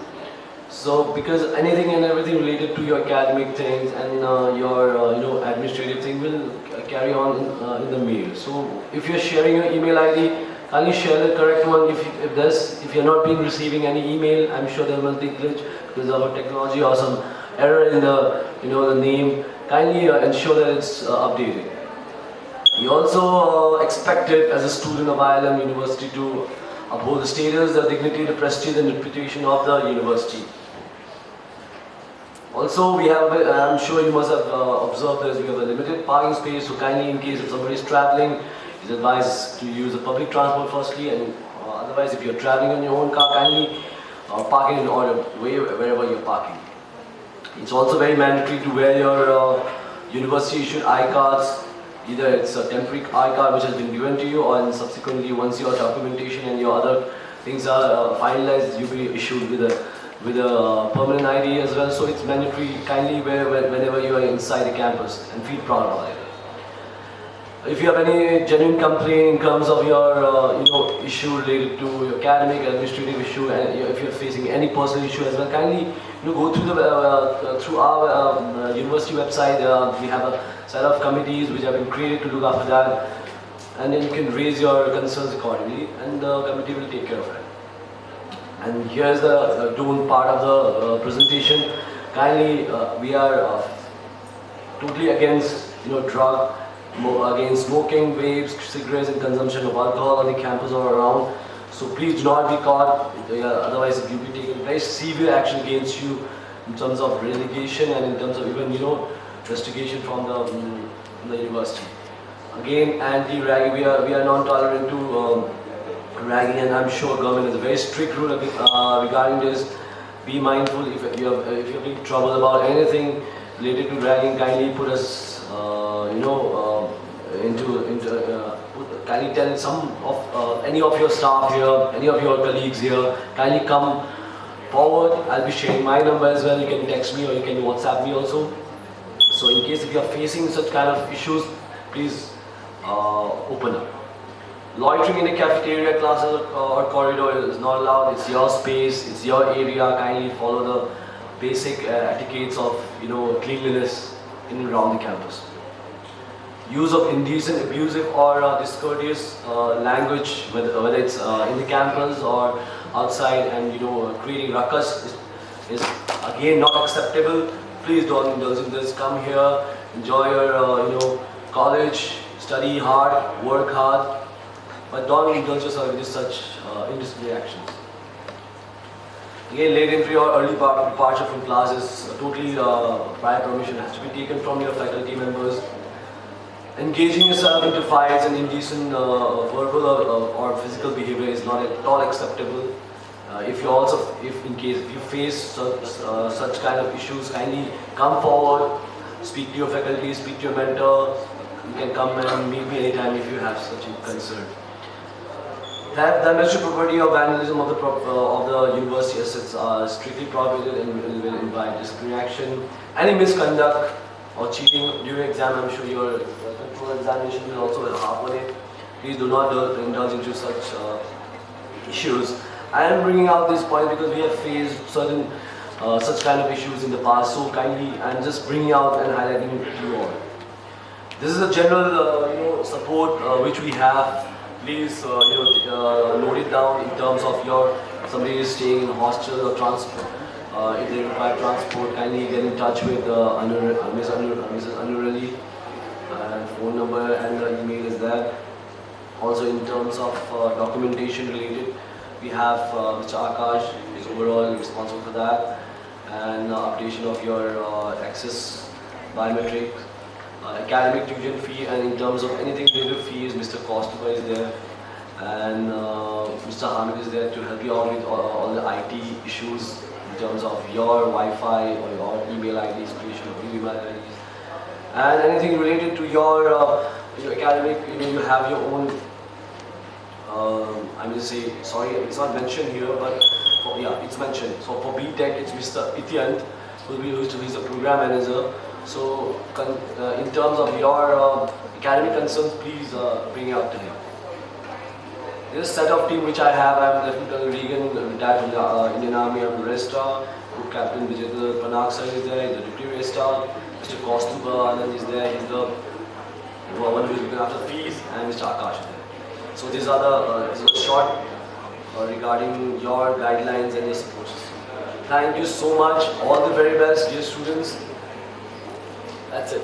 R: So, because anything and everything related to your academic things and your administrative thing will carry on in the mail. So, if you're sharing your email ID, kindly share the correct one. If you're not receiving any email, I'm sure there must be glitch because of our technology or some error in the name. Kindly ensure that it's updated. You also expected as a student of ILM University to uphold the status, the dignity, the prestige and reputation of the university. Also, we have, I'm sure you must have observed this, we have a limited parking space, so kindly in case if somebody is traveling, it's advised to use the public transport firstly, and otherwise if you're traveling on your own car, kindly park it in order wherever you're parking. It's also very mandatory to wear your university issued I-cards. Either it's a temporary I-card which has been given to you, or subsequently once your documentation and your other things are finalized, you'll be issued with a permanent ID as well. So it's mandatory, kindly wear whenever you are inside the campus and feel proud about it. If you have any genuine complaint in terms of your issue related to your academic, administrative issue, and if you're facing any personal issue as well, kindly go through through our university website. We have a set of committees which have been created to look after that, and then you can raise your concerns accordingly, and the committee will take care of it. And here's the doing part of the presentation. Kindly, we are totally against against smoking, vapes, cigarettes, and consumption of alcohol on the campus or around. So please do not be caught. Otherwise, you'll be taken very severe action against you in terms of relegation and in terms of even investigation from the university. Again, anti-ragging. We are non-tolerant to ragging, and I'm sure government has a very strict rule regarding this. Be mindful if you're in trouble about anything related to ragging. Kindly put us, kindly tell some of any of your staff here, any of your colleagues here. Kindly come forward. I'll be sharing my number as well. You can text me or you can WhatsApp me also. So in case if you are facing such kind of issues, please open up. Loitering in a cafeteria, class or corridor is not allowed. It's your space, it's your area. Kindly follow the basic etiquettes of cleanliness in and around the campus. Use of indecent, abusive or discourteous language, whether it's in the campus or outside, and creating ruckus is again not acceptable. Please don't indulge in this. Come here, enjoy your college, study hard, work hard. But don't indulge yourself with such indisciplinary actions. Again, late entry or early departure from class is totally prior permission has to be taken from your faculty members. Engaging yourself into fights and indecent verbal or physical behavior is not at all acceptable. If you face such kind of issues, kindly come forward, speak to your faculty, speak to your mentor. You can come and meet me anytime if you have such a concern. Damage to property or vandalism of the university assets are strictly prohibited and will invite disciplinary action. Any misconduct or cheating during exam, I'm sure your control examination will also harp on it. Please do not indulge into such issues. I am bringing out this point because we have faced certain such kind of issues in the past. So kindly, I'm just bringing out and highlighting it to you all. This is a general support which we have please note it down in terms of your somebody is staying in hostel or transport. If they require transport, kindly get in touch with Mrs. Anurali, and phone number and the email is there. Also in terms of documentation related, we have Mr. Akash is overall responsible for that, and updation of your access biometric, academic tuition fee, and in terms of anything related to fees, Mr. Kostova is there, and Mr. Hamid is there to help you out with all the IT issues in terms of your Wi-Fi or your email IDs, creation of new email IDs, and anything related to your academic. You have your own. I'm going to say, sorry, it's not mentioned here, but yeah, it's mentioned. So for B.Tech, it's Mr. Ityant, who will be used to be the program manager. So in terms of your academic concerns, please bring it up to him. This set of team which I have, I'm Lieutenant Colonel Regan, retired from the Indian Army. I'm the Registrar. Group Captain Vijay Pranak sir is there, he's the Deputy Registrar. Mr. Kostuba Anand is there, he's the one who is looking after fees, and Mr. Akash is there. So these are the short regarding your guidelines and your support system. Thank you so much. All the very best, dear students. That's it.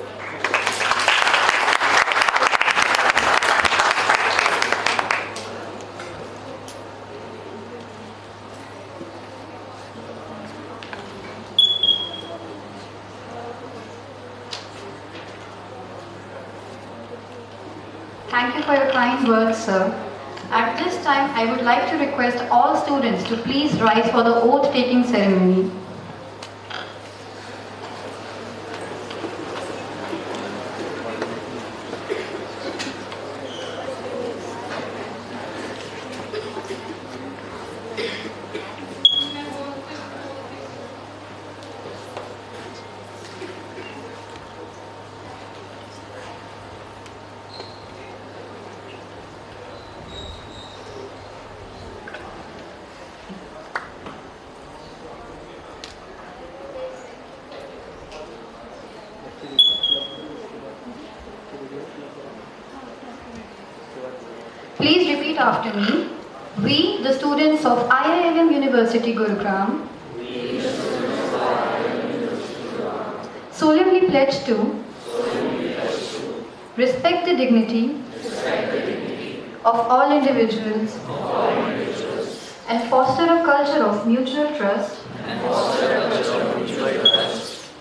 C: Thank you for your kind words, sir. At this time, I would like to request all students to please rise for the oath-taking ceremony. Please repeat after me. We, the students of IIM University Gurugram, solemnly pledge to respect the dignity of all individuals and foster a culture of mutual trust,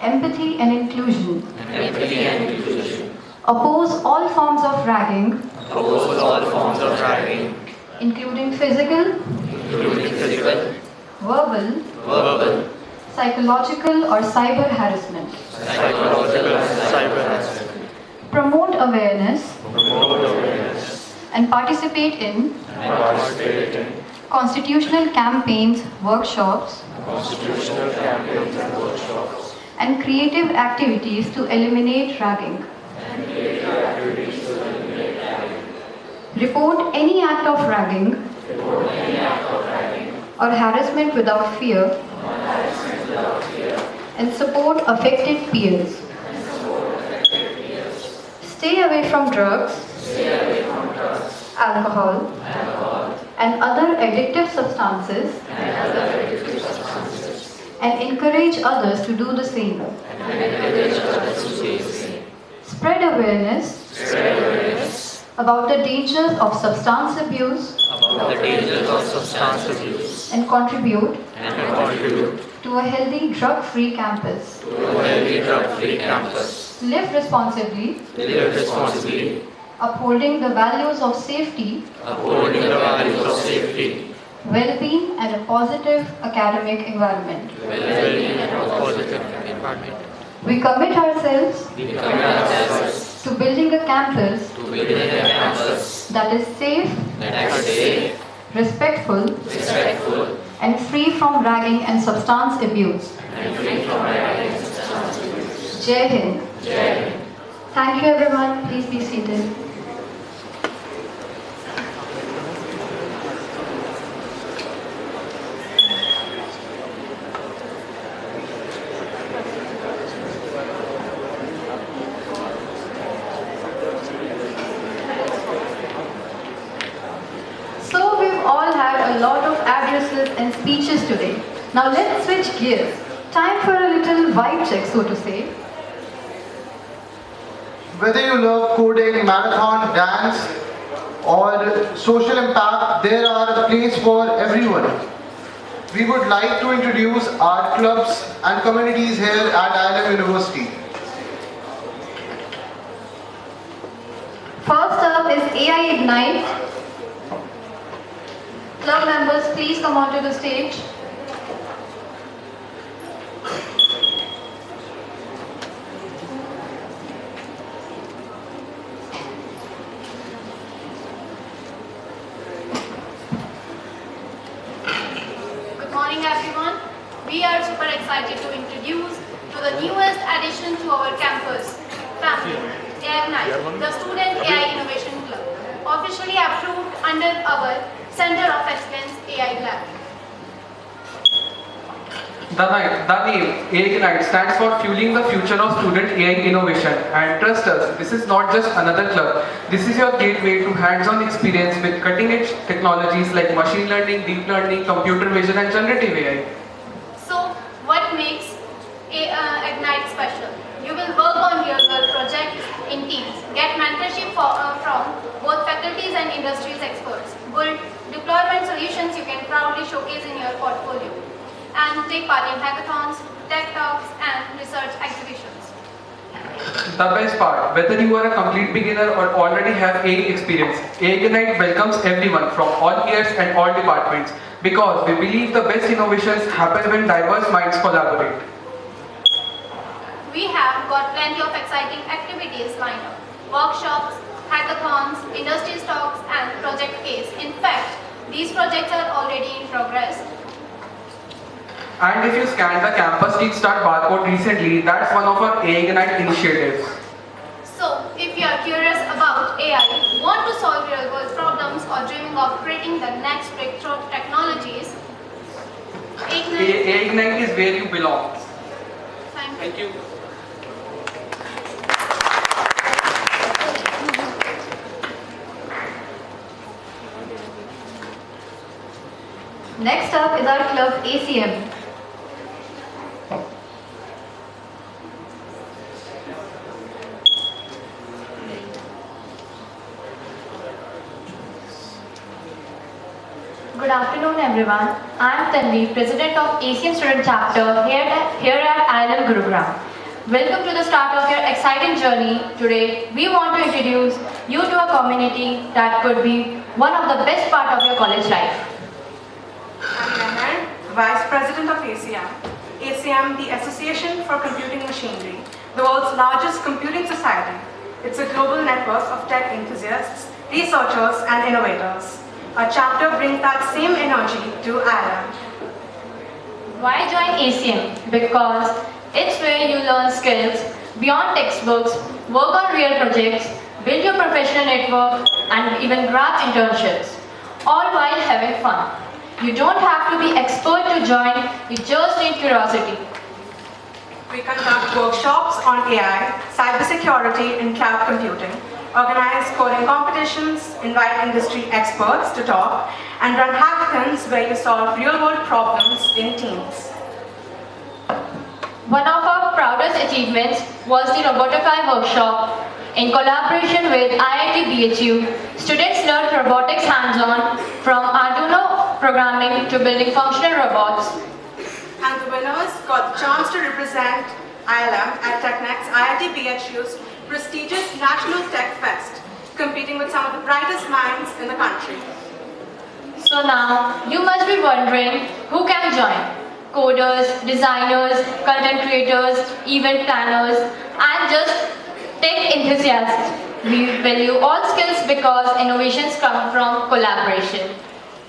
C: empathy and inclusion. Oppose all forms of ragging, including physical, verbal, psychological or cyber harassment. Promote awareness and participate in constitutional campaigns, workshops, and creative activities to eliminate ragging. Report any act of ragging or harassment without fear and support affected peers. Stay away from drugs, alcohol, and other addictive substances and encourage others to do the same. Spread awareness about the dangers of substance abuse and contribute to a healthy drug-free campus. Live responsibly, upholding the values of safety, well-being and a positive academic environment. We commit ourselves to building a campus that is safe, respectful, and free from ragging and substance abuse. Jai Hind. Thank you everyone. Please be seated. addresses and speeches today. Now let's switch gears. Time for a little vibe check, so to say.
B: Whether you love coding, marathon, dance, or social impact, there are a place for everyone. We would like to introduce art clubs and communities here at ILM University.
C: First up is AI Ignite. Club members, please come onto the stage.
Q: Good morning, everyone. We are super excited to introduce to the newest addition to our campus family, AI Ignite, the Student AI Innovation Club, officially approved under our Center of Excellence AI Lab.
S: The name Ignite stands for Fueling the Future of Student AI Innovation, and trust us, this is not just another club. This is your gateway to hands-on experience with cutting-edge technologies like machine learning, deep learning, computer vision, and generative AI.
Q: So, what makes Ignite special? You will work on real-world projects in teams, get mentorship from both faculties and industries experts, build deployment solutions you can proudly showcase in your portfolio, and take part in hackathons, tech talks, and research exhibitions.
S: The best part, whether you are a complete beginner or already have AI experience, Ignite welcomes everyone from all years and all departments, because we believe the best innovations happen when diverse minds collaborate.
Q: We have got plenty of exciting activities lined up. Workshops, hackathons, industry talks, and project case. In fact, these projects are already in progress.
S: And if you scan the Campus Kickstart barcode recently, that's one of our Ignite initiatives.
Q: So, if you are curious about AI, want to solve real-world problems, or dreaming of creating the next breakthrough technologies,
S: Ignite is where you belong.
Q: Thank you.
C: Next up is our club ACM.
T: Good afternoon, everyone. I am Tanvi, President of ACM Student Chapter here at ILM Gurugram. Welcome to the start of your exciting journey. Today, we want to introduce you to a community that could be one of the best part of your college life.
U: I'm Mehar, Vice President of ACM. ACM, the Association for Computing Machinery, the world's largest computing society. It's a global network of tech enthusiasts, researchers, and innovators. Our chapter brings that same energy to ILM.
T: Why join ACM? Because it's where you learn skills beyond textbooks, work on real projects, build your professional network, and even grab internships, all while having fun. You don't have to be expert to join, you just need curiosity.
U: We conduct workshops on AI, cybersecurity, and cloud computing, organize coding competitions, invite industry experts to talk, and run hackathons where you solve real-world problems in teams.
T: One of our proudest achievements was the Robotify workshop. In collaboration with IIT BHU, students learned robotics hands-on from Arduino programming to building functional robots.
U: And the winners got the chance to represent ILM at TechNet's IIT BHU's prestigious National Tech Fest, competing with some of the brightest minds in the country.
T: So now, you must be wondering who can join? Coders, designers, content creators, event planners, and just tech enthusiasts. We value all skills because innovations come from collaboration.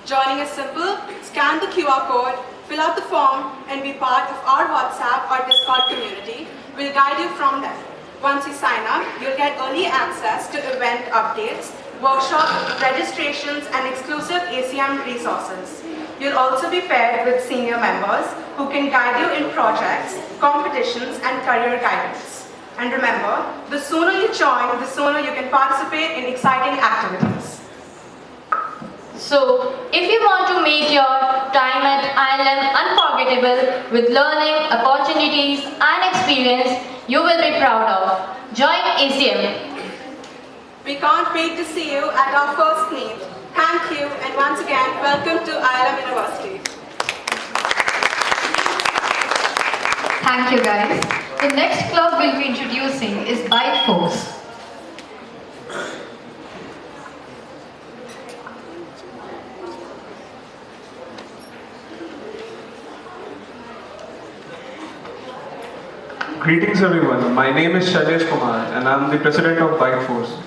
U: Joining is simple. Scan the QR code, fill out the form, and be part of our WhatsApp or Discord community. We'll guide you from there. Once you sign up, you'll get early access to event updates, workshop registrations, and exclusive ACM resources. You'll also be paired with senior members who can guide you in projects, competitions, and career guidance. And remember, the sooner you join, the sooner you can participate in exciting activities.
T: So, if you want to make your time at ILM unforgettable with learning, opportunities and experience you will be proud of, join ACM.
U: We can't wait to see you at our first meet. Thank you, and once again, welcome to ILM University.
C: Thank you guys. The next club we'll be introducing is Bike Force.
S: Greetings everyone, my name is Shailesh Kumar and I'm the president of Bike Force.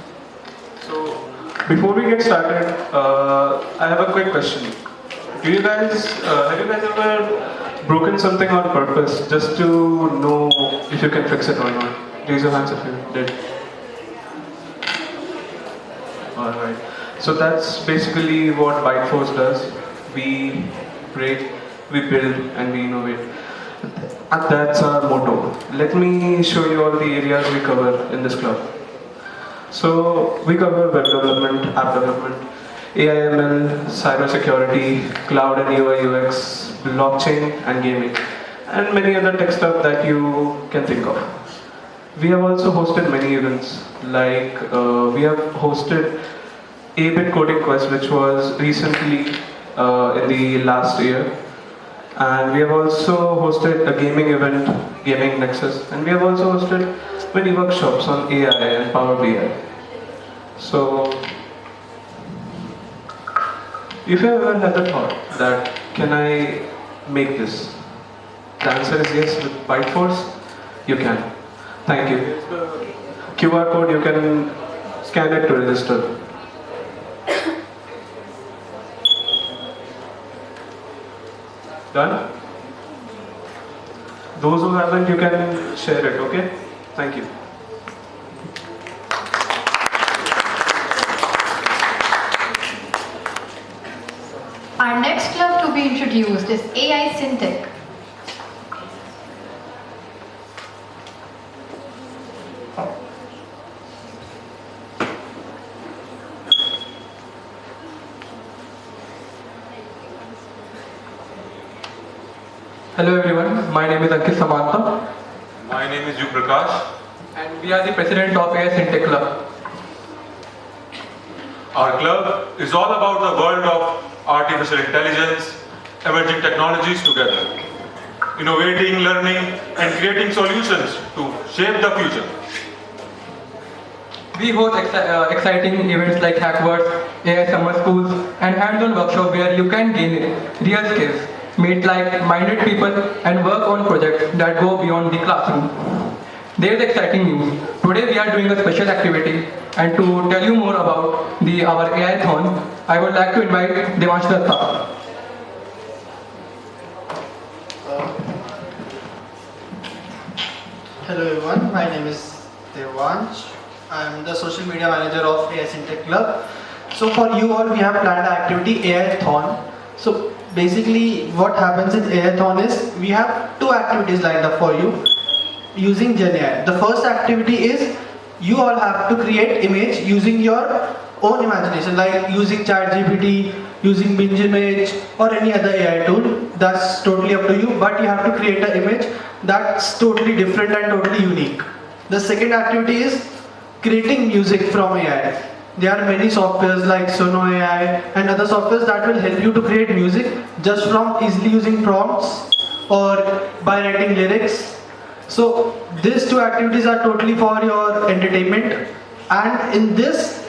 S: So, before we get started, I have a quick question. Have you guys ever broken something on purpose just to know if you can fix it or not? Raise your hands if you did. Alright, so that's basically what Bike Force does. We break, we build and we innovate. And that's our motto. Let me show you all the areas we cover in this club. So we cover web development, app development, AI/ML, cybersecurity, cloud and UI UX, blockchain and gaming, and many other tech stuff that you can think of. We have also hosted many events, like we have hosted A-Bit Coding Quest, which was recently in the last year. And we have also hosted a gaming event, Gaming Nexus, and we have also hosted many workshops on AI and Power BI. So, if you ever had the thought that, can I make this? The answer is yes, with Bike Force, you can. Thank you. Here's the QR code, you can scan it to register. Done? Those who haven't, you can share it, okay? Thank you.
C: Our next club to be introduced is AI SynTech.
S: Hello everyone, my name is Ankit Samanta.
A: My name is Yu Prakash.
S: And we are the president of AI SynTech Club.
A: Our club is all about the world of artificial intelligence, emerging technologies together, innovating, learning, and creating solutions to shape the future.
S: We host exciting events like Hackwords, AI summer schools, and hands-on workshops where you can gain real skills, meet like-minded people, and work on projects that go beyond the classroom. There is exciting news. Today we are doing a special activity, and to tell you more about our AI-thon, I would like to invite Devansh Datta.
V: Hello everyone, my name is Devansh. I am the social media manager of AI SynTech Club. So for you all, we have planned an activity AI-thon. So basically what happens in AI-thon is we have two activities lined up for you using GenAI. The first activity is you all have to create image using your own imagination, like using ChatGPT, using Binge Image or any other AI tool. That's totally up to you, but you have to create an image that's totally different and totally unique. The second activity is creating music from AI. There are many softwares like Sono AI and other softwares that will help you to create music just from easily using prompts or by writing lyrics. So these two activities are totally for your entertainment, and in this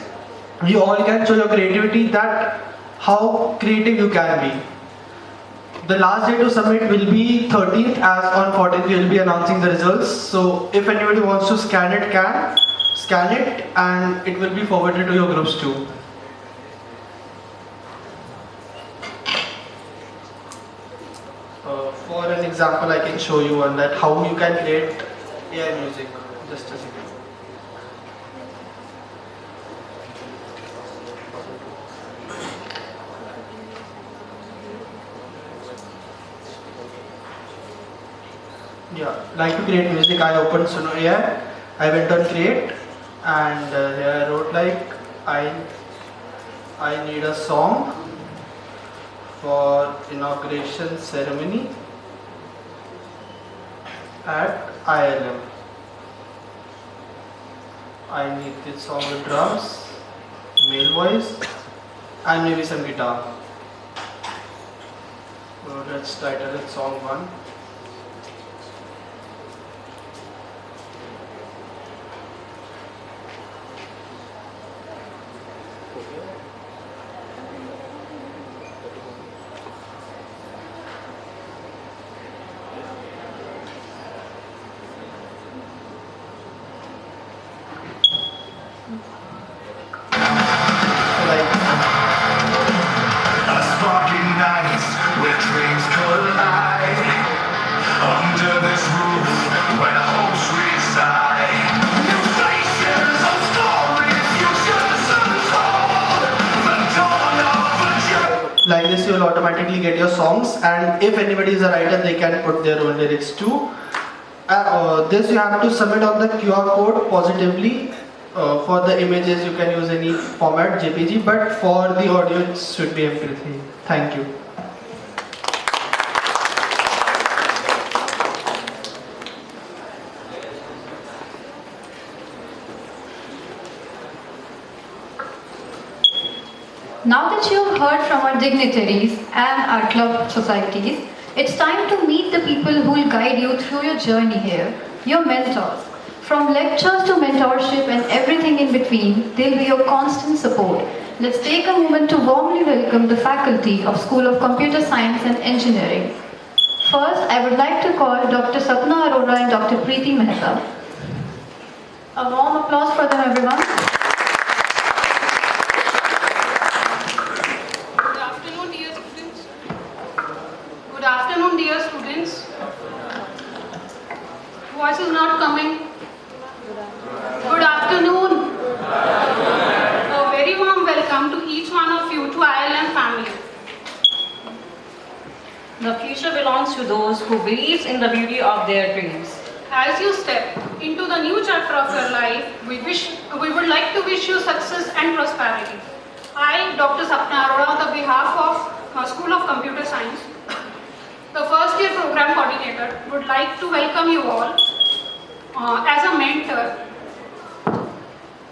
V: you all can show your creativity, that how creative you can be. The last day to submit will be 13th, as on 14th we will be announcing the results. So if anybody wants to scan it, can scan it, and it will be forwarded to your groups too. For an example, I can show you on that how you can create AI music. Just a second. Yeah, like to create music, I opened Suno AI, I went on create, and here I wrote like I need a song for inauguration ceremony at ILM. I need this song with drums, male voice, and maybe some guitar. So let's title it song 1.
E: A sparky night where dreams collide. Under this roof where hopes reside. New faces of stories, futures untold. The dawn of a journey.
V: Like this, you will automatically get your songs, and if anybody is a writer, they can put their own lyrics too. This you have to submit on the QR code positively. For the images, you can use any format, JPG, but for the audio, it should be MP3. Thank you.
C: Now that you have heard from our dignitaries and our club societies, it's time to meet the people who will guide you through your journey here, your mentors. From lectures to mentorship and everything in between, they'll be your constant support. Let's take a moment to warmly welcome the faculty of School of Computer Science and Engineering. First, I would like to call Dr. Sapna Arora and Dr. Preeti Mehta. A warm applause for them, everyone.
D: Good afternoon, dear students. Good afternoon, dear students. Voice is not coming. Good afternoon. A very warm welcome to each one of you to ILM family.
T: The future belongs to those who believe in the beauty of their dreams.
D: As you step into the new chapter of your life, we would like to wish you success and prosperity. I, Dr. Sapna Arora, on the behalf of School of Computer Science, the first year program coordinator, would like to welcome you all as a mentor.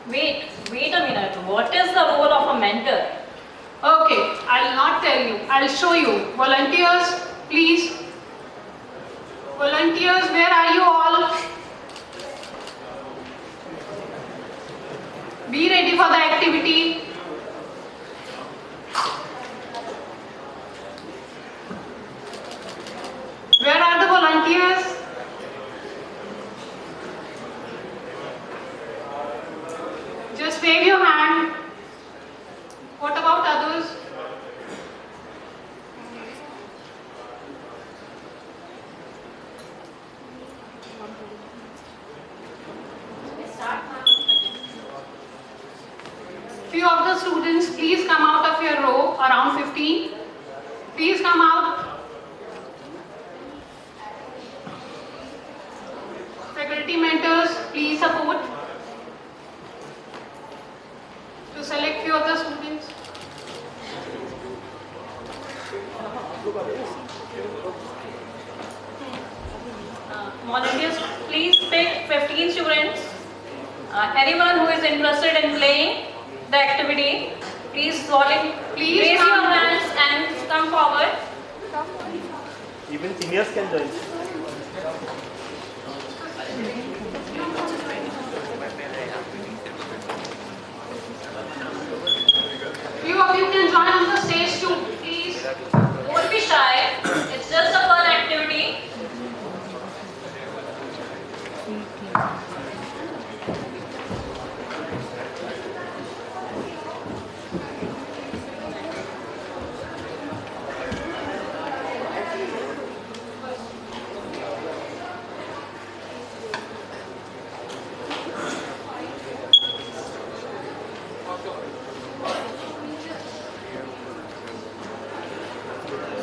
T: Wait a minute. What is the role of a mentor?
D: Okay, I'll not tell you. I'll show you. Volunteers, please. Volunteers, where are you all? Be ready for the activity. Where are the volunteers? Just wave your hand. What about others? Few of the students, please come out of your row, around 15. Please come out. Faculty mentors, please support. To select few of the students.
T: Volunteers, please pick 15 students. Anyone who is interested in playing the activity, please raise your hands and come forward.
F: Even seniors can join.
D: Few of you can join on the stage too, please.
T: Don't be shy. It's just a fun activity.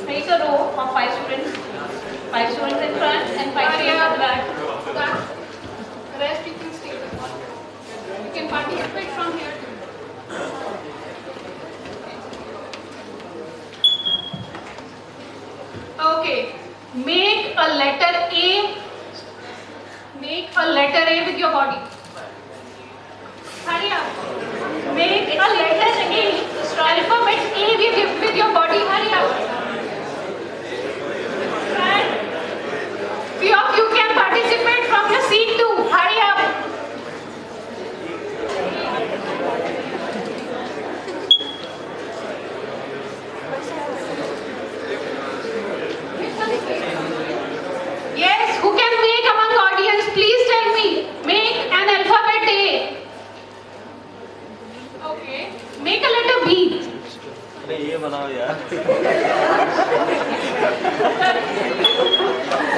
T: Make a row of 5 students. 5 students in front and 5 students at the back.
D: Rest you can stay. Make a letter A with your body. Hurry up. Make a letter A, alphabet A with your body. Hurry up. And few of you can participate from your seat too. Hurry up. Yes, who can make among audience? Please tell me. Make an alphabet A. Okay. Make a letter B.
K: ये बनाओ यार.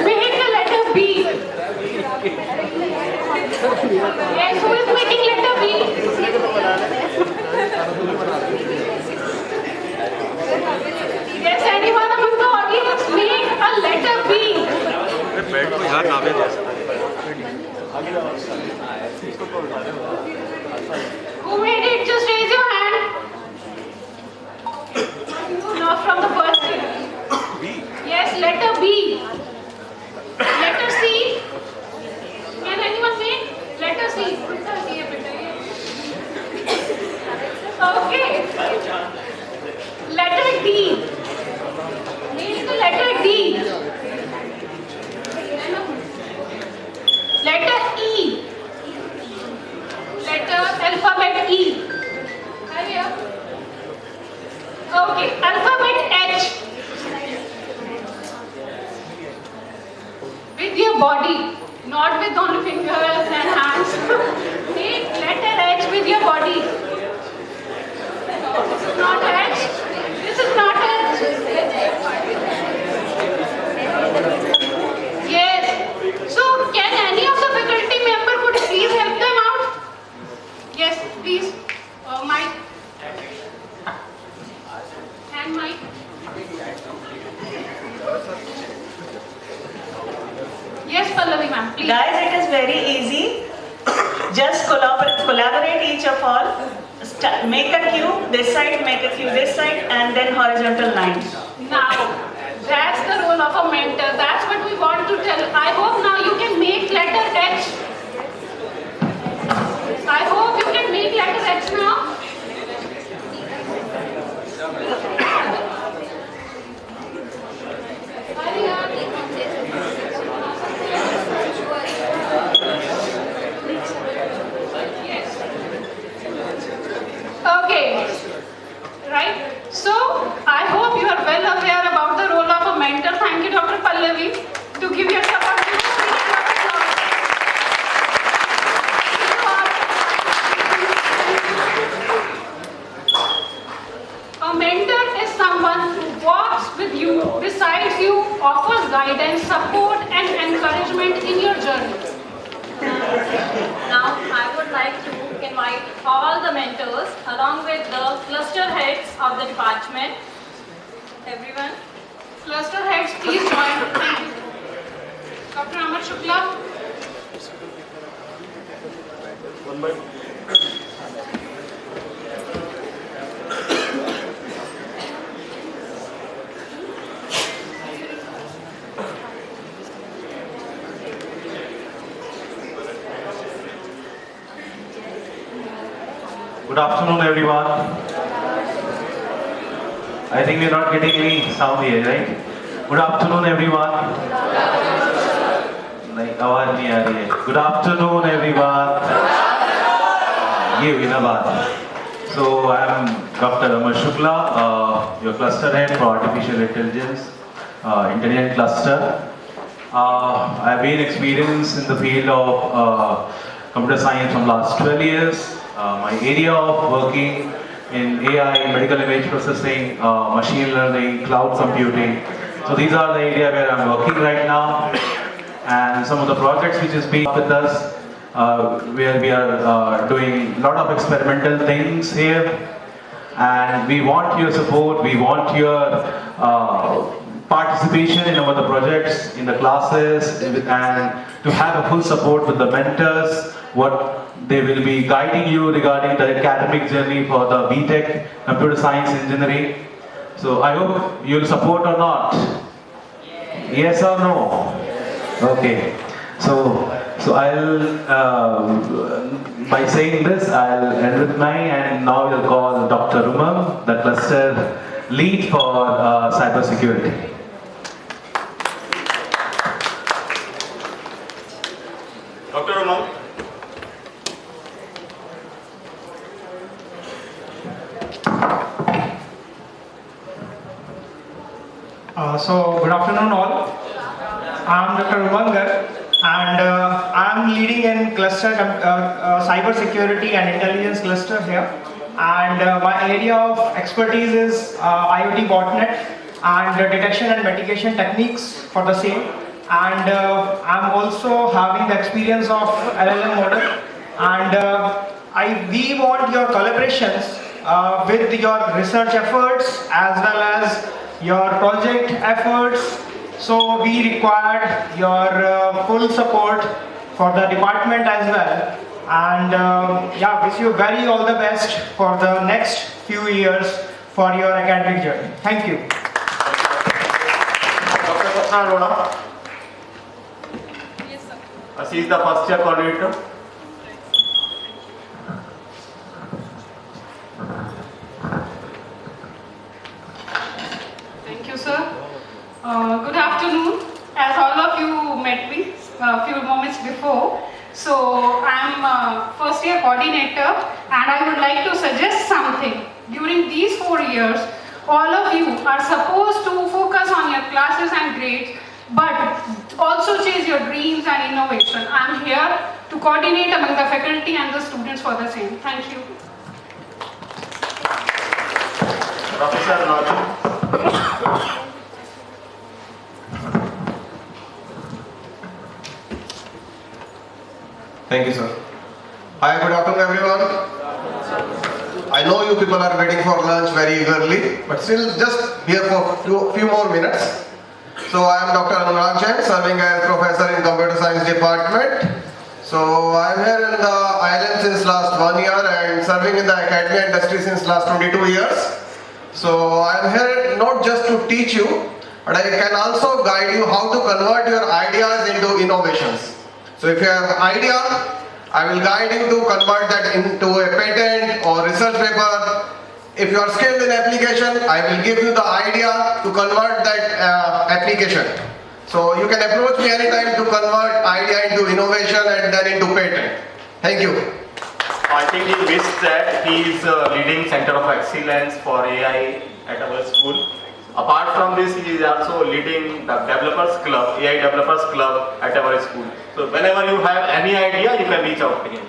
D: Make a letter B. Yes, who is making letter B? Yes, anyone among the audience make a letter B. Who made it? Just raise your hand. Not from the first year. Yes, letter B. Letter C. Can anyone make? Letter C. Okay. Letter D. Make the letter D. Letter E. Letter alphabet E. Hurry up. Okay, alphabet H. With your body, not with only fingers and hands. Make letter H with your body. This is not H. This is not H. Yes. So, can any of the faculty member could please help them out? Yes, please. Mike. And Mike. Yes, Pallavi ma'am, please.
I: Guys, it is very easy. Just collaborate each of all. Make a cube this side, make a cube this side, and then horizontal lines.
D: Now, that's the role of a mentor. That's what we want to tell. I hope now you can make letter H. I hope you can make letter H now. Hurry up. Yes. Okay. Right? So, I hope you are well aware about the role of a mentor. Thank you, Dr. Pallavi, to give your support. A mentor is someone who walks with you, besides you, offers guidance, support, and encouragement in your journey.
J: Now, I would like to invite all the mentors along with the cluster heads of the department. Everyone.
D: Cluster heads, please join. Thank you. Dr. Amar Shukla.
W: Good afternoon, everyone. I think we're not getting any sound here, right? Good afternoon, everyone. Like, आवाज नहीं आ रही है. Good afternoon, everyone. ये हुई ना बात. So I'm Dr. Amar Shukla, your cluster head for artificial intelligence, intelligent cluster. I've been experienced in the field of computer science from last 12 years. My area of working in AI, medical image processing, machine learning, cloud computing. So these are the area where I'm working right now. And some of the projects which is being with us, where we are doing a lot of experimental things here. And we want your support, we want your participation in our the projects, in the classes, and to have a full support with the mentors, what they will be guiding you regarding the academic journey for the B.Tech computer science engineering. So I hope you'll support or not. Yes or no? Okay. So So by saying this, I'll end with mine, and now we'll call Dr. Umang, the cluster lead for cybersecurity.
F: Dr. Umang.
H: So, good afternoon all. I'm Dr. Umang and I'm leading in cluster cyber security and intelligence cluster here. And my area of expertise is IoT botnet and detection and mitigation techniques for the same. And I'm also having the experience of LLM model. And we want your collaborations with your research efforts as well as your project efforts. So we required your full support for the department as well. And yeah, wish you very all the best for the next few years for your academic journey. Thank you.
F: Dr. Sapna Arora.
J: Yes, sir.
F: She is the first year coordinator.
D: Thank you, sir. Good afternoon. As all of you met me a few moments before, so I'm first year coordinator, and I would like to suggest something. During these 4 years, all of you are supposed to focus on your classes and grades, but also chase your dreams and innovation. I'm here to coordinate among the faculty and the students for the same. Thank you.
F: Professor Naji.
M: Thank you, sir. Hi, good afternoon, everyone. I know you people are waiting for lunch very eagerly, but still just here for few more minutes. So I am Dr. Anurag Jain, serving as professor in computer science department. So I am here in the island since last 1 year and serving in the academia industry since last 22 years. So I am here not just to teach you, but I can also guide you how to convert your ideas into innovations. So if you have an idea, I will guide you to convert that into a patent or research paper. If you are skilled in application, I will give you the idea to convert that application. So you can approach me anytime to convert idea into innovation and then into patent. Thank you.
F: I think he missed that he is leading Center of Excellence for AI at our school. Apart from this, he is also leading the Developers Club, AI Developers Club at our school. So whenever you have any idea, you can reach out to him.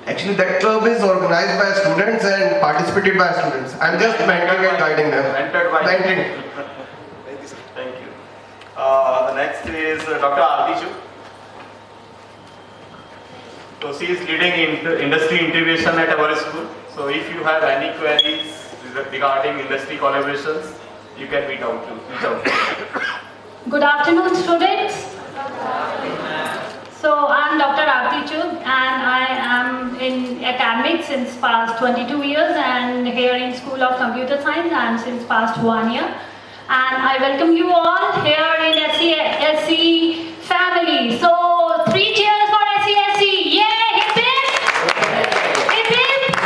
M: Actually, that club is organized by students and participated by students. I am just mentoring and guiding them.
F: Mentored by Thank you. The next is Dr. Aarti Chu. So she is leading industry integration at our school. So if you have any queries regarding industry collaborations, you can reach out to.
T: Good afternoon, students. So I'm Dr. Aarti Chu, and I am in academics since past 22 years, and here in School of Computer Science I am since past 1 year. And I welcome you all here in SE family. So 3 cheers for SE. Yay! Hip hip! Hip hip!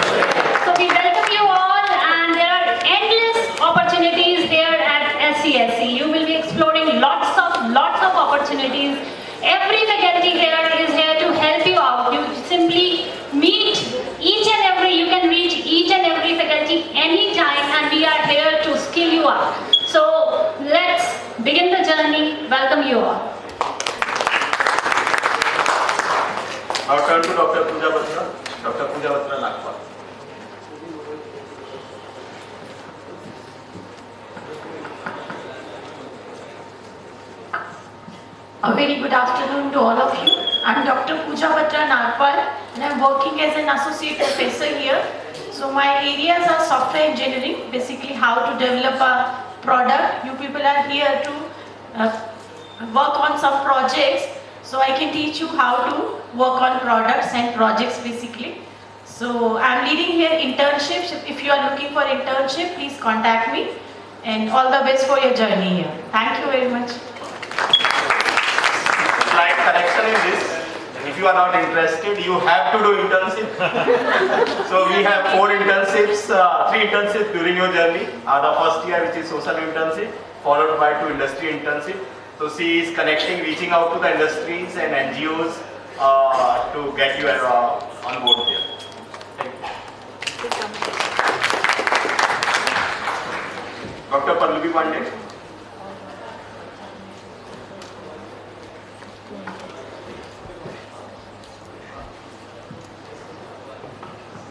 T: So we welcome you all, and there are endless opportunities here at SE. You will be exploring lots of opportunities. Every faculty here is here to help you out. You simply meet you can reach each and every faculty anytime, and we are here to skill you up. So let's begin the journey. Welcome you all.
F: Our turn to Dr. Pooja Batra. Dr. Pooja Batra, Nagpur.
N: A very good afternoon to all of you. I'm Dr. Pooja Batra Nagpal, and I'm working as an associate professor here. So my areas are software engineering, basically how to develop a product. You people are here to work on some projects, so I can teach you how to work on products and projects basically. So I'm leading here internships. If you are looking for internship, please contact me, and all the best for your journey here. Thank you very much.
F: Slight correction in this. If you are not interested, you have to do internship. So we have 4 internships, 3 internships during your journey. The first year, which is social internship, followed by 2 industry internship. So she is connecting, reaching out to the industries and NGOs to get you on board here. Thank you. Dr. Pallavi Pandey.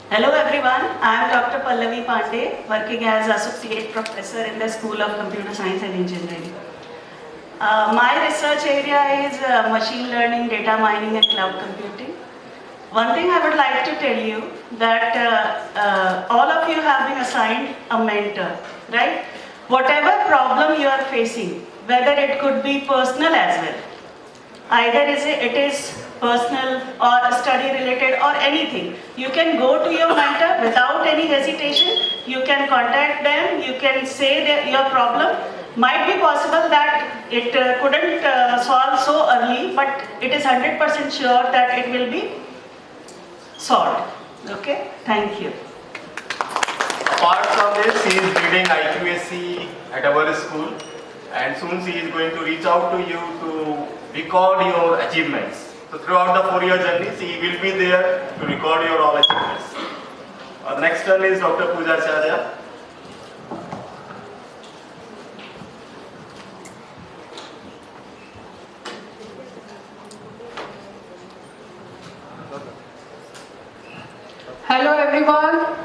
I: Hello everyone, I am Dr. Pallavi Pandey, working as Associate Professor in the School of Computer Science and Engineering. My research area is machine learning, data mining and cloud computing. One thing I would like to tell you that all of you have been assigned a mentor, right? Whatever problem you are facing, whether it could be personal as well, either it is personal or study related or anything, you can go to your mentor without any hesitation. You can contact them, you can say that your problem. Might be possible that it couldn't solve so early, but it is 100% sure that it will be solved. Okay, thank you.
F: Apart from this, she is leading IQAC at our school, and soon she is going to reach out to you to record your achievements. So throughout the 4-year journey, she will be there to record your all achievements. The next one is Dr. Pooja Acharya.
L: Hello everyone.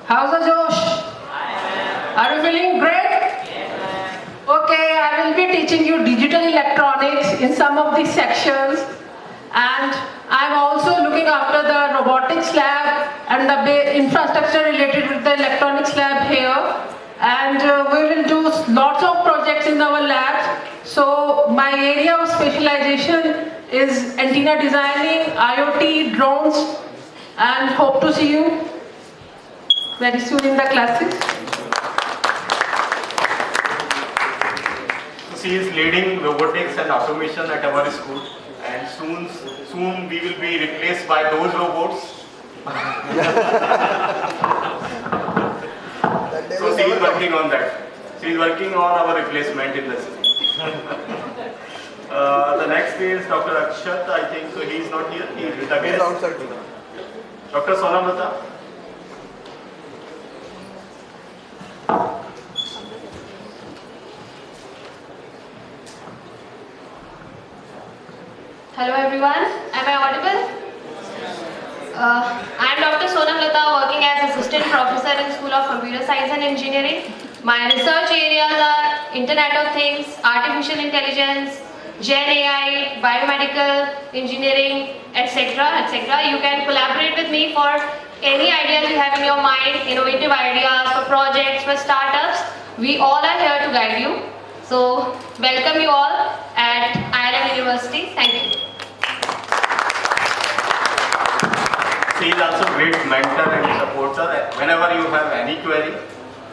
L: How's the Josh? Are you feeling great? Okay, I will be teaching you digital electronics in some of these sections, and I'm also looking after the robotics lab and the infrastructure related with the electronics lab here, and we will do lots of projects in our labs. So my area of specialization is antenna designing, IoT, drones, and hope to see you very soon in the classes.
F: She is leading robotics and automation at our school, and soon we will be replaced by those robots. So she is working on that. She is working on our replacement in the school. The next is Dr. Akshat. I think so he is not here. He is with the guest. Dr. Sonamrata.
T: Hello everyone, am I audible? I am Dr. Sonamrata, working as Assistant Professor in School of Computer Science and Engineering. My research areas are Internet of Things, Artificial Intelligence, Gen AI, Biomedical Engineering, etc. etc. You can collaborate with me for any ideas you have in your mind, innovative ideas, for projects, for startups. We all are here to guide you. So, welcome you all at IIM University. Thank you.
F: She is also a great mentor and supporter. Whenever you have any query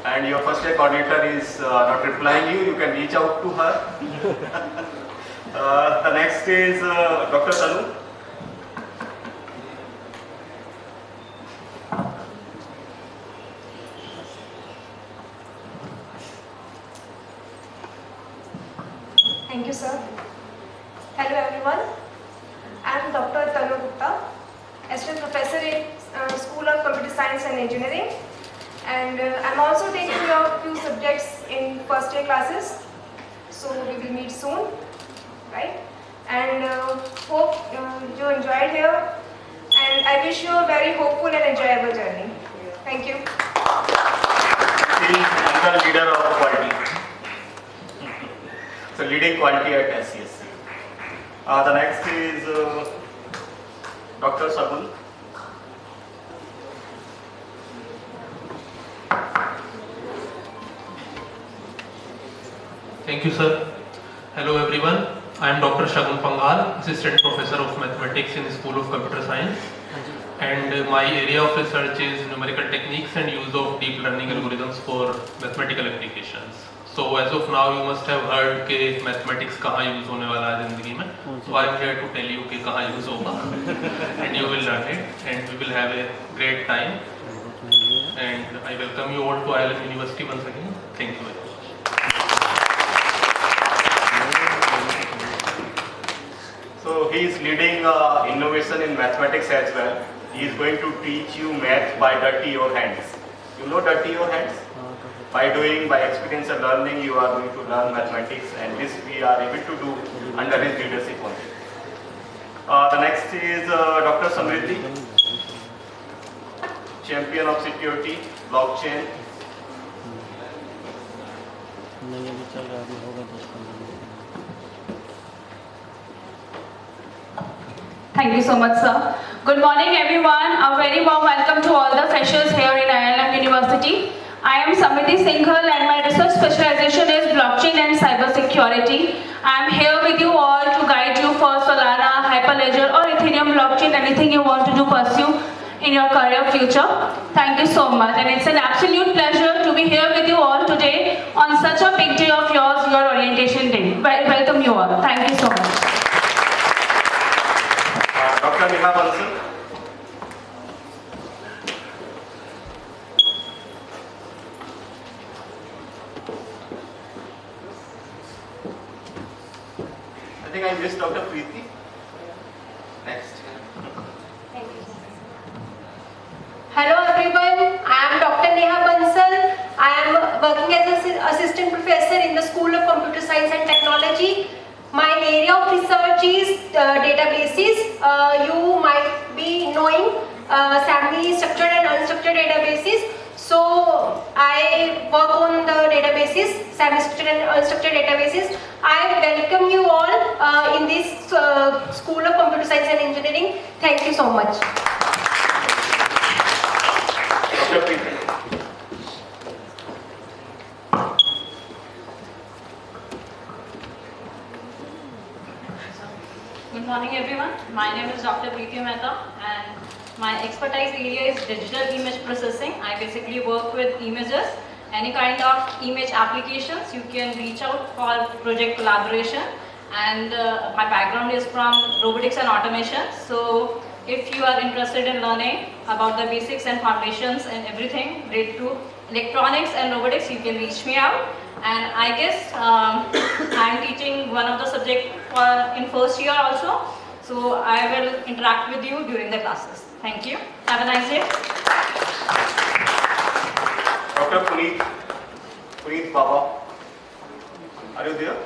F: and your first year coordinator is not replying you can reach out to her. The next is Dr. Tanu.
O: Thank you, sir. Hello, everyone. I am Dr. Tanu Gupta, Assistant Professor in School of Computer Science and Engineering, and I am also taking a few subjects in first year classes. So we will meet soon, right? And hope you enjoyed here, and I wish you a very hopeful and enjoyable journey. Thank you.
F: She is another leader of quality. So leading quality at SCSC. The next is Dr. Sabul.
P: Thank you, sir. Hello, everyone. I am Dr. Shagun Pangal, Assistant Professor of Mathematics in the School of Computer Science. And my area of research is numerical techniques and use of deep learning algorithms for mathematical applications. So as of now, you must have heard कि mathematics कहाँ use होने वाला है ज़िंदगी में. So I am here to tell you कि कहाँ use होगा, and you will learn it, and we will have a great time. And I welcome you all to ILM University once again. Thank you very much.
F: So he is leading innovation in mathematics as well. He is going to teach you math by dirty your hands. You know dirty your hands? By experiential learning, you are going to learn mathematics, and this we are able to do under his leadership only. The next is Dr. Samriddhi, champion of security, blockchain.
B: Thank you so much, sir. Good morning, everyone. A very warm welcome to all the freshers here in ILM University. I am Samriddhi Singhal, and my research specialization is blockchain and cyber security. I am here with you all to guide you for Solana, Hyperledger, or Ethereum blockchain, anything you want to pursue in your career future. Thank you so much, and it's an absolute pleasure to be here with you all today on such a big day of yours, your orientation day. Welcome you all. Thank you so much.
F: Dr. Neha Bansal. I think I missed Dr. Preeti. Next.
G: Hello everyone, I am Dr. Neha Bansal. I am working as an assistant professor in the School of Computer Science and Technology. My area of research is databases. You might be knowing semi-structured and unstructured databases. So I work on the databases, semi-structured and unstructured databases. I welcome you all in this School of Computer Science and Engineering. Thank you so much.
F: Dr. Preeti.
J: Good morning, everyone. My name is Dr. Preeti Mehta, and my expertise area is digital image processing. I basically work with images, any kind of image applications. You can reach out for project collaboration, and my background is from robotics and automation. So if you are interested in learning about the basics and foundations and everything related to electronics and robotics, you can reach me out. And I guess I am teaching one of the subjects in first year also. So I will interact with you during the classes. Thank you. Have a nice day.
F: Dr. Puneet Baba. Are you there?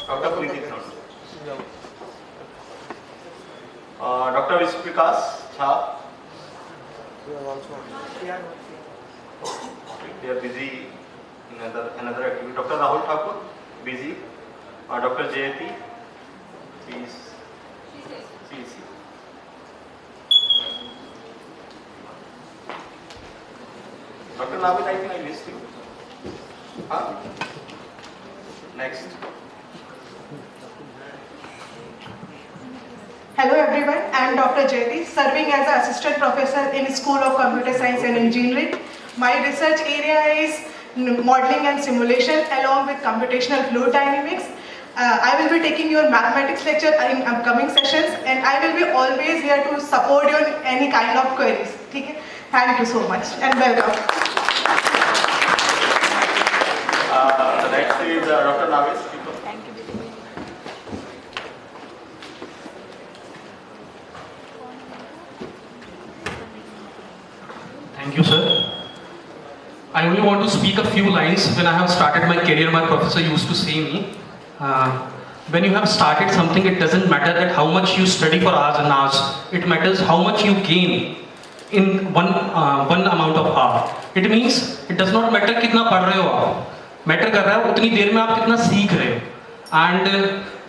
F: Dr. Puneet is not. Dr. Vishprakash Jha. They are busy in another activity. Dr. Rahul Thakur, busy. Dr. Jayati, please. CC. Dr. Navid, I think I missed you. Huh? Next.
R: Hello everyone, I am Dr. Jayati, serving as an assistant professor in School of Computer Science and Engineering. My research area is modeling and simulation along with computational fluid dynamics. I will be taking your mathematics lecture in upcoming sessions, and I will be always here to support you in any kind of queries. Okay? Thank you so much and welcome.
F: The next is Dr. Navid.
P: Thank you, sir. I only want to speak a few lines. When I have started my career, my professor used to say me, when you have started something, it doesn't matter that how much you study for hours and hours. It matters how much you gain in one amount of hour. It means it does not matter कितना पढ़ रहे हो आप. Matter कर रहा है उतनी देर में आप कितना सीख रहे हो. And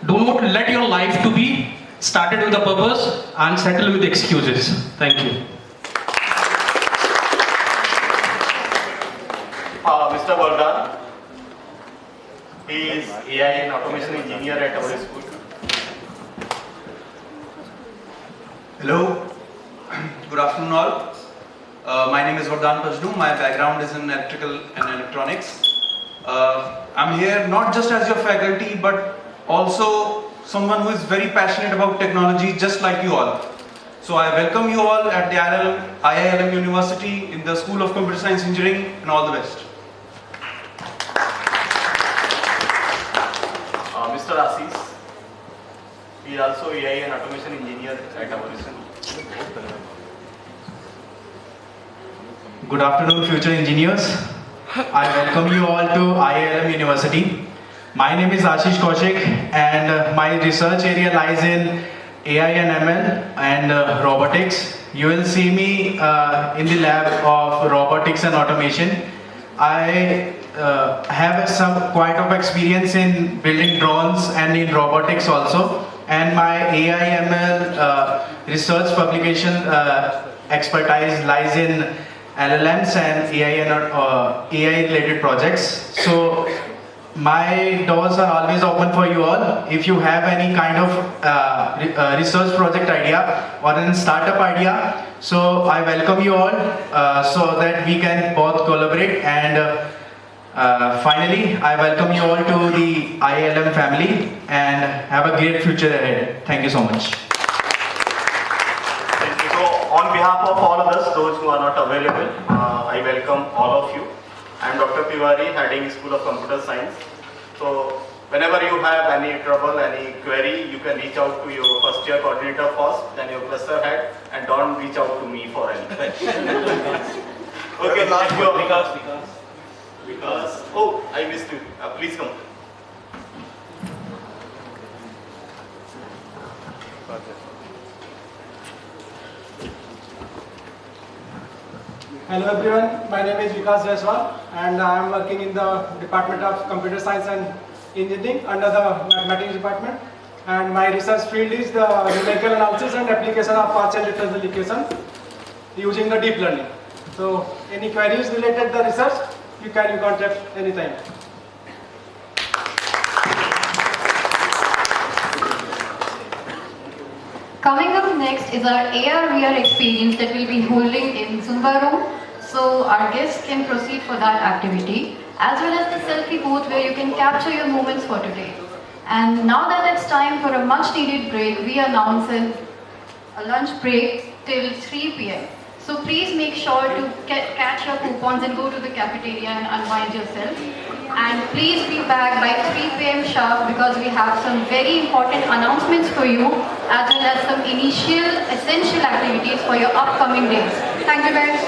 P: do not let your life to be started with a purpose and settle with excuses. Thank you.
F: Mr. Vardhan, he is AI and automation engineer at our school.
X: Hello, good afternoon all. My name is Vardhan Pajdu. My background is in electrical and electronics. I'm here not just as your faculty, but also someone who is very passionate about technology, just like you all. So I welcome you all at the IILM University in the School of Computer Science Engineering, and all the best.
F: Mr. Assis, he is also AI and automation engineer at our institute.
V: Good afternoon, future engineers. I welcome you all to IILM University. My name is Ashish Kaushik, and my research area lies in AI and ML and robotics. You will see me in the lab of robotics and automation. I have some quite of experience in building drones and in robotics also. And my AI ML research publication expertise lies in LLMs and AI related projects. So my doors are always open for you all. If you have any kind of research project idea or a startup idea, so I welcome you all so that we can both collaborate. And finally, I welcome you all to the IILM family and have a great future ahead. Thank you so much.
F: Thank you. So on behalf of all of us, those who are not available, I welcome all of you. I am Dr. Tiwari, heading School of Computer Science. So whenever you have any trouble, any query, you can reach out to your first year coordinator first, then your cluster head, and don't reach out to me for anything. Okay, thank you. Because, oh, I missed you. Please come.
A: Hello everyone, my name is Vikas Jaiswal and I am working in the Department of Computer Science and Engineering under the Mathematics Department, and my research field is the numerical analysis and application of partial differential equation using the deep learning. So any queries related to the research, you can contact anytime.
Q: Coming up next is our AR/VR experience that we'll be holding in Zumba room. So our guests can proceed for that activity, as well as the selfie booth where you can capture your moments for today. And now that it's time for a much needed break, we announce a lunch break till 3 p.m. So please make sure to catch your coupons and go to the cafeteria and unwind yourself. And please be back by 3 p.m. sharp because we have some very important announcements for you, as well as some initial essential activities for your upcoming days. Thank you guys.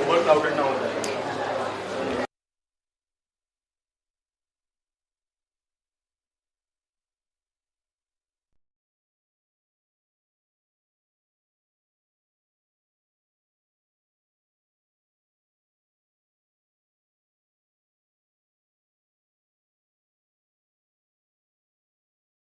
F: Work out and down.